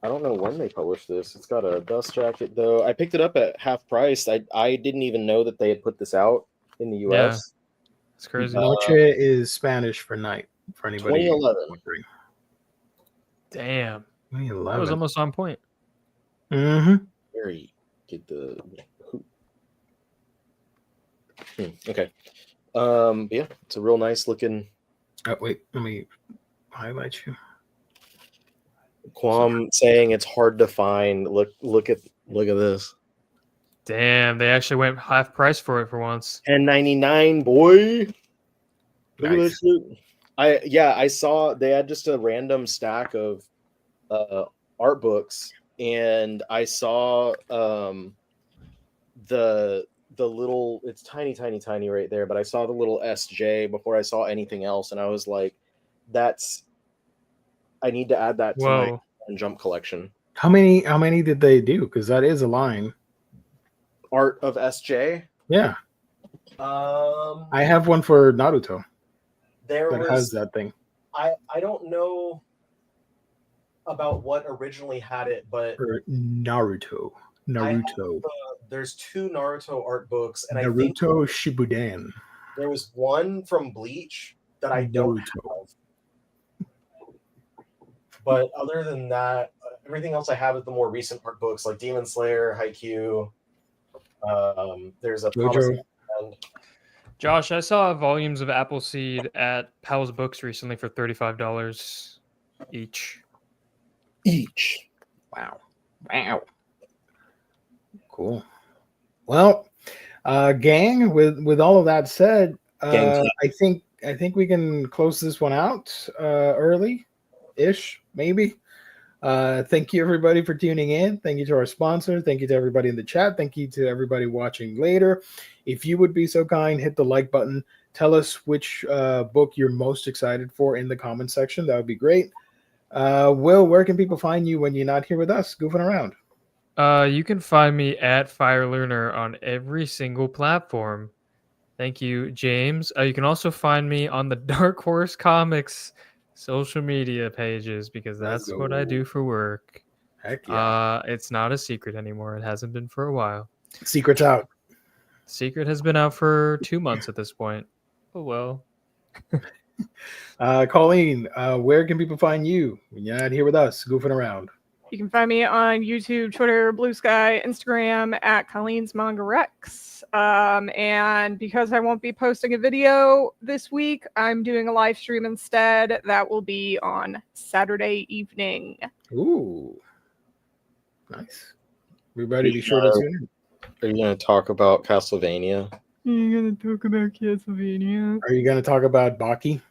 I don't know when they published this. It's got a dust jacket though. I picked it up at half price. I didn't even know that they had put this out in the US. It's crazy. Noche is Spanish for night. For anybody 2011. wondering. Damn. That was 2011. almost on point. Mm-hmm. Very get the. Okay. Yeah, it's a real nice looking. Oh, wait, let me highlight you. Quam saying it's hard to find. Look at this. Damn, they actually went half price for it for once. $10.99, boy. Look at Nice. this shit. I saw they had just a random stack of art books, and I saw the little, it's tiny right there, but I saw the little SJ before I saw anything else, and I was like, I need to add that to my Whoa. Jump collection. How many did they do? Because that is a line. Art of SJ. Yeah, I have one for Naruto There that has that thing. I don't know about what originally had it, but For Naruto. there's 2 Naruto art books, and I think Naruto Shippuden. there was one from Bleach that I don't Naruto. have. But other than that, everything else I have is the more recent art books like Demon Slayer, Haikyuu. There's a JoJo. and Josh, I saw volumes of Appleseed at Powell's Books recently for $35 each. Wow. Cool. Well, gang, with all of that said, Gang. I think we can close this one out early-ish, maybe. Thank you everybody for tuning in. Thank you to our sponsor. Thank you to everybody in the chat. Thank you to everybody watching later. If you would be so kind, hit the like button. Tell us which book you're most excited for in the comment section. That would be great. Will, where can people find you when you're not here with us goofing around? You can find me at Fire Learner on every single platform. Thank you, James. You can also find me on the Dark Horse Comics social media pages because that's what I do for work. Heck yeah. It's not a secret anymore. It hasn't been for a while. Secret's out. Secret has been out for 2 months at this point. Oh well. Colleen, where can people find you when you're not here with us goofing around? You can find me on YouTube, Twitter, Blue Sky, Instagram at Colleen's Manga Rex. And because I won't be posting a video this week, I'm doing a live stream instead. That will be on Saturday evening. Ooh, nice. Everybody be sure to tune in. Are you going to talk about Castlevania? You're going to talk about Castlevania? Are you going to talk about Baki?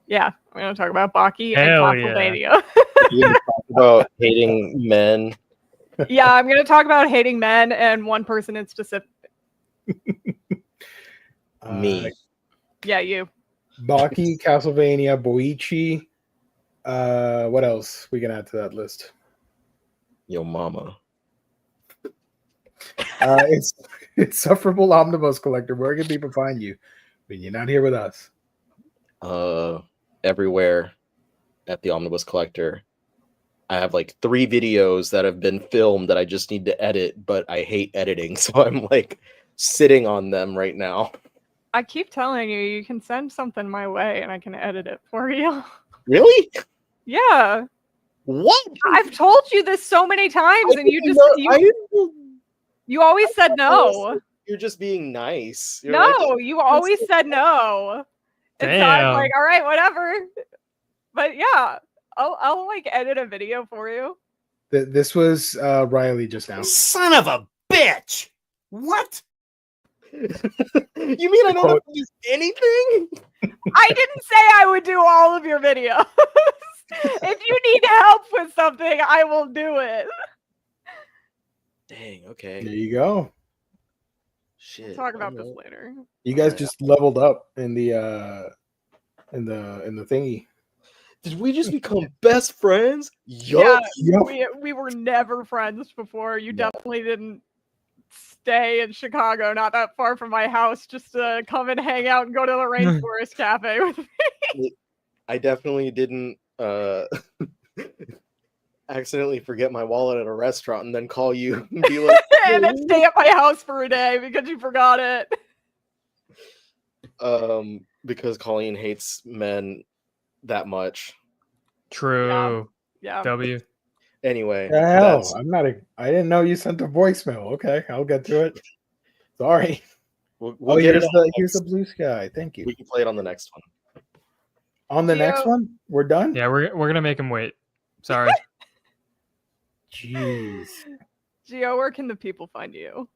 Yeah, I'm going to talk about Baki Hell and Castlevania. You going to talk about hating men? Yeah, I'm going to talk about hating men and one person in specific. Me. Yeah, you. Baki, Castlevania, Boichi. What else we can add to that list? Yo mama. It's Insufferable Omnibus Collector. Where can people find you when you're not here with us? Everywhere at the Omnibus Collector. I have like 3 videos that have been filmed that I just need to edit, but I hate editing, so I'm like sitting on them right now. I keep telling you can send something my way and I can edit it for you. Really? Yeah. What? I've told you this so many times and you just you always said no. You're just being nice. You're No, like, you always said no. And so I'm like, all right, whatever. But yeah, I'll like edit a video for you. This was Riley just now. Son of a bitch! What? You mean I don't have to do anything? I didn't say I would do all of your videos. If you need help with something, I will do it. Dang, okay. There you go. Shit. We'll talk about this later. You guys just leveled up in the thingy. Did we just become best friends? Yup. Yeah, we were never friends before. You definitely didn't stay in Chicago, not that far from my house, just to come and hang out and go to the Rainforest Cafe with me. I definitely didn't accidentally forget my wallet at a restaurant and then call you and be like, and then stay at my house for a day because you forgot it. Because Colleen hates men that much. True. Yeah. W. Anyway, The hell, that's I didn't know you sent a voicemail. Okay, I'll get to it. Sorry. we'll get it. Here's the blue sky. Thank you. We can play it on the next one. On the next Gio- one, we're done. Yeah, we're gonna make him wait. Sorry. Jeez. Gio, where can the people find you?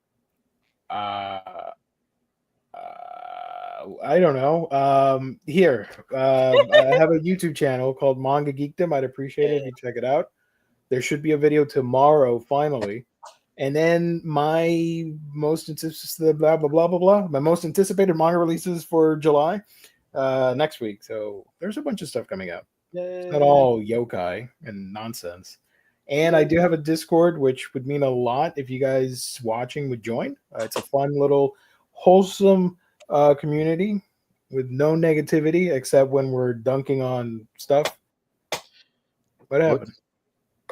I don't know. Here, I have a YouTube channel called Manga Geekdom. I'd appreciate it if you check it out. There should be a video tomorrow, finally. And then my most anticipated blah blah blah blah blah. My most anticipated manga releases for July next week. So there's a bunch of stuff coming out. It's not all yokai and nonsense. And I do have a Discord, which would mean a lot if you guys watching would join. It's a fun little wholesome community with no negativity except when we're dunking on stuff. What happened?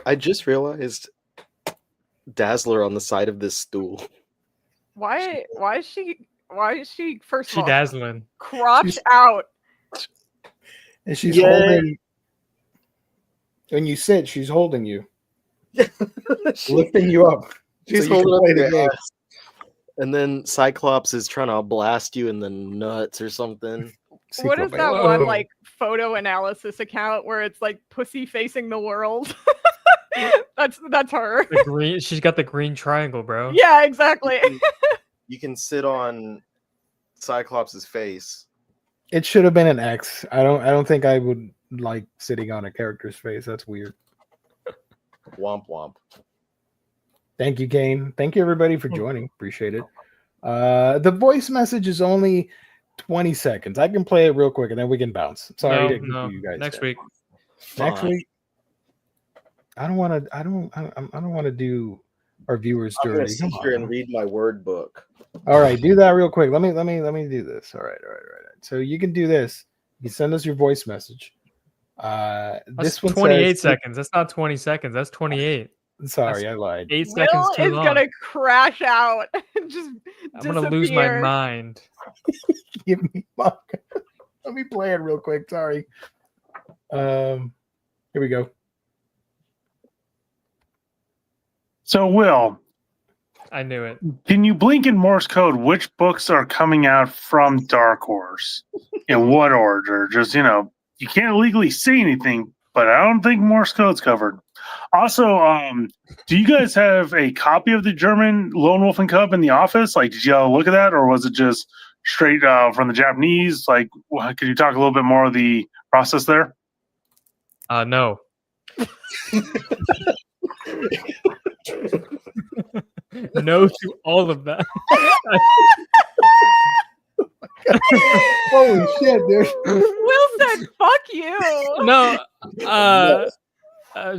I just realized Dazzler on the side of this stool. Why is she first of She all dazzling. crotch out? And she's Yay. holding. When you sit, she's holding you, lifting you up. She's so you can holding up play the your game. ass. And then Cyclops is trying to blast you in the nuts or something. What is Secret that base. one Whoa. like photo analysis account where it's like pussy facing the world? that's her. The green. She's got the green triangle, bro. Yeah, exactly. You can sit on Cyclops' face. It should have been an X. I don't think I would like sitting on a character's face. That's weird. Womp womp. Thank you, Kane. Thank you, everybody, for joining. Appreciate it. The voice message is only 20 seconds. I can play it real quick and then we can bounce. Sorry to keep no. you guys. Next there. week. Next Fine. week. I don't want to do our viewers I'm gonna dirty. sit Come here on. and read my word book. All right, do that real quick. Let me do this. All right. So you can do this. You send us your voice message. That's This one 28 says, seconds. That's not 20 seconds. That's 28. Sorry, I lied. 8 seconds Will too is long. gonna crash out and just I'm gonna lose my disappear. mind. Give me manga. Let me play it real quick. Sorry. Here we go. So, Will, I knew it. can you blink in Morse code which books are coming out from Dark Horse? In what order? Just, you can't legally say anything, but I don't think Morse code's covered. Also, do you guys have a copy of the German Lone Wolf and Cub in the office? Like, did y'all look at that, or was it just straight from the Japanese? Like, could you talk a little bit more of the process there? No. No to all of that. Holy shit, dude. Will said, "Fuck you." No.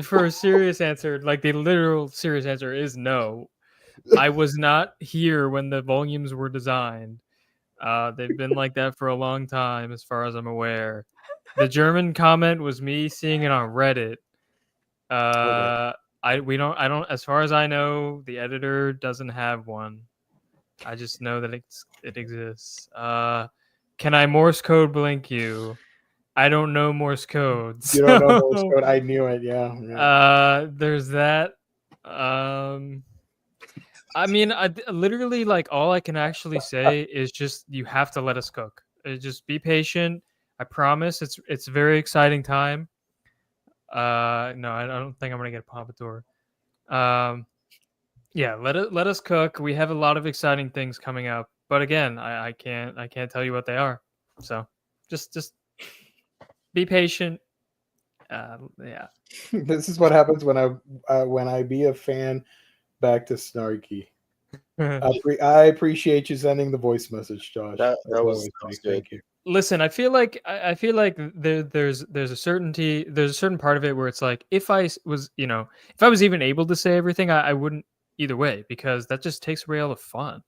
For a serious answer, like the literal serious answer is no. I was not here when the volumes were designed. They've been like that for a long time, as far as I'm aware. The German comment was me seeing it on Reddit. I don't. As far as I know, the editor doesn't have one. I just know that it exists. Can I Morse code blink you? I don't know Morse code. You don't know Morse so, code. I knew it. Yeah. there's that. I mean, literally, like, all I can actually say is just you have to let us cook. Just be patient. I promise. It's a very exciting time. No, I don't think I'm gonna get a pompadour. Yeah, let us cook. We have a lot of exciting things coming up, but again, I can't tell you what they are. So just be patient. Yeah. This is what happens when I be a fan back to Snarky. I appreciate you sending the voice message, Josh. That As was always, buddy. good. Thank you. Listen, I feel like there's a certain part of it where it's like if I was even able to say everything, I wouldn't either way, because that just takes away all the fun.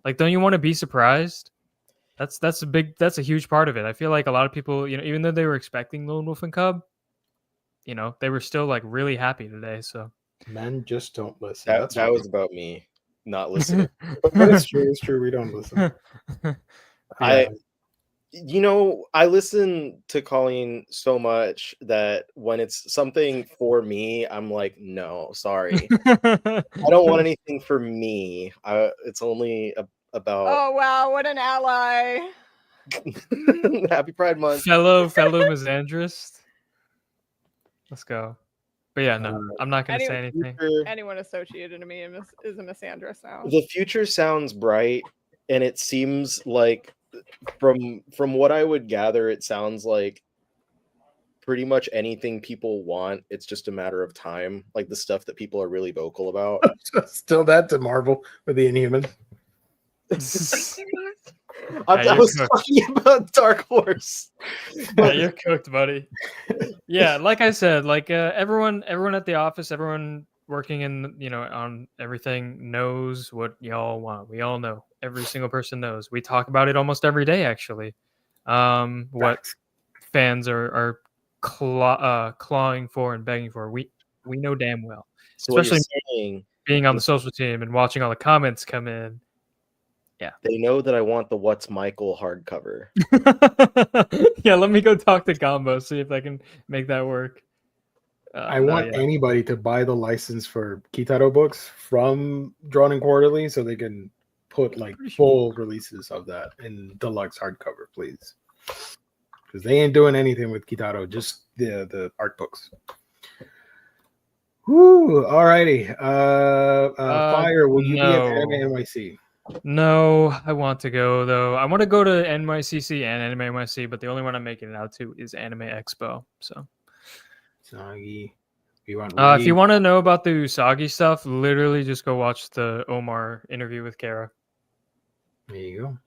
Like, don't you want to be surprised? That's a huge part of it. I feel like a lot of people, even though they were expecting Lone Wolf and Cub, they were still like really happy today. So Men just don't listen. That was about me not listening. but it's true. It's true. We don't listen. I Yeah. You know, I listen to Colleen so much that when it's something for me, I'm like, no, sorry. I don't want anything for me. It's only about Oh wow, what an ally! Happy Pride Month. fellow misandrist. Let's go. But yeah, no, I'm not gonna say anything. Anyone associated to me is a misandrist now. The future sounds bright, and it seems like from what I would gather, it sounds like pretty much anything people want. It's just a matter of time, like the stuff that people are really vocal about. Still that to Marvel with the Inhumans. I was talking about Dark Horse. Yeah, you're cooked, buddy. Yeah, like I said, like everyone at the office, everyone working in on everything knows what y'all want. We all know. Every single person knows. We talk about it almost every day, actually. What fans are clawing for and begging for. We know damn well. So especially being on the social team and watching all the comments come in. Yeah, they know that I want the What's Michael hardcover. Yeah, let me go talk to Gombo, see if I can make that work. I want anybody to buy the license for Kitaro books from Drawn and Quarterly so they can put like full releases of that in deluxe hardcover, please. Because they ain't doing anything with Kitaro, just the art books. Woo! Alrighty. Fire, will you be at Anime NYC? No, I want to go though. I want to go to NYCC and Anime NYC, but the only one I'm making it out to is Anime Expo. So, Usagi. If you want to know about the Usagi stuff, literally just go watch the Omar interview with Kara. There you go.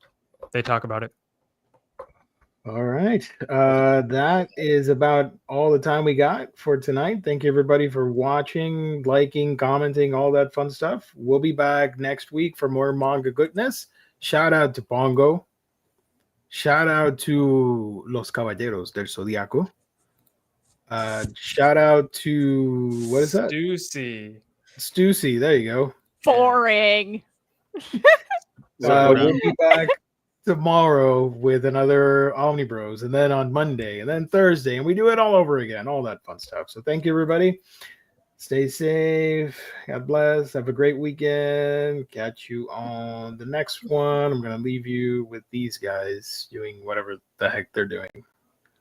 They talk about it. All right. That is about all the time we got for tonight. Thank you, everybody, for watching, liking, commenting, all that fun stuff. We'll be back next week for more manga goodness. Shout out to Pongo. Shout out to Los Caballeros del Zodiaco. Shout out to, what is that? Stussy. There you go. Boring. We'll be back tomorrow with another Omnibros, and then on Monday, and then Thursday, and we do it all over again, all that fun stuff. So thank you, everybody. Stay safe. God bless. Have a great weekend. Catch you on the next one. I'm going to leave you with these guys doing whatever the heck they're doing.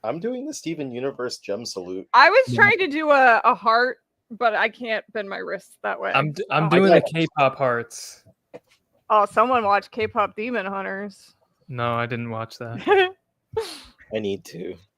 I'm doing the Steven Universe gem salute. I was trying to do a heart, but I can't bend my wrists that way. I'm doing the K-pop hearts. Oh, someone watched K-pop Demon Hunters. No, I didn't watch that. I need to.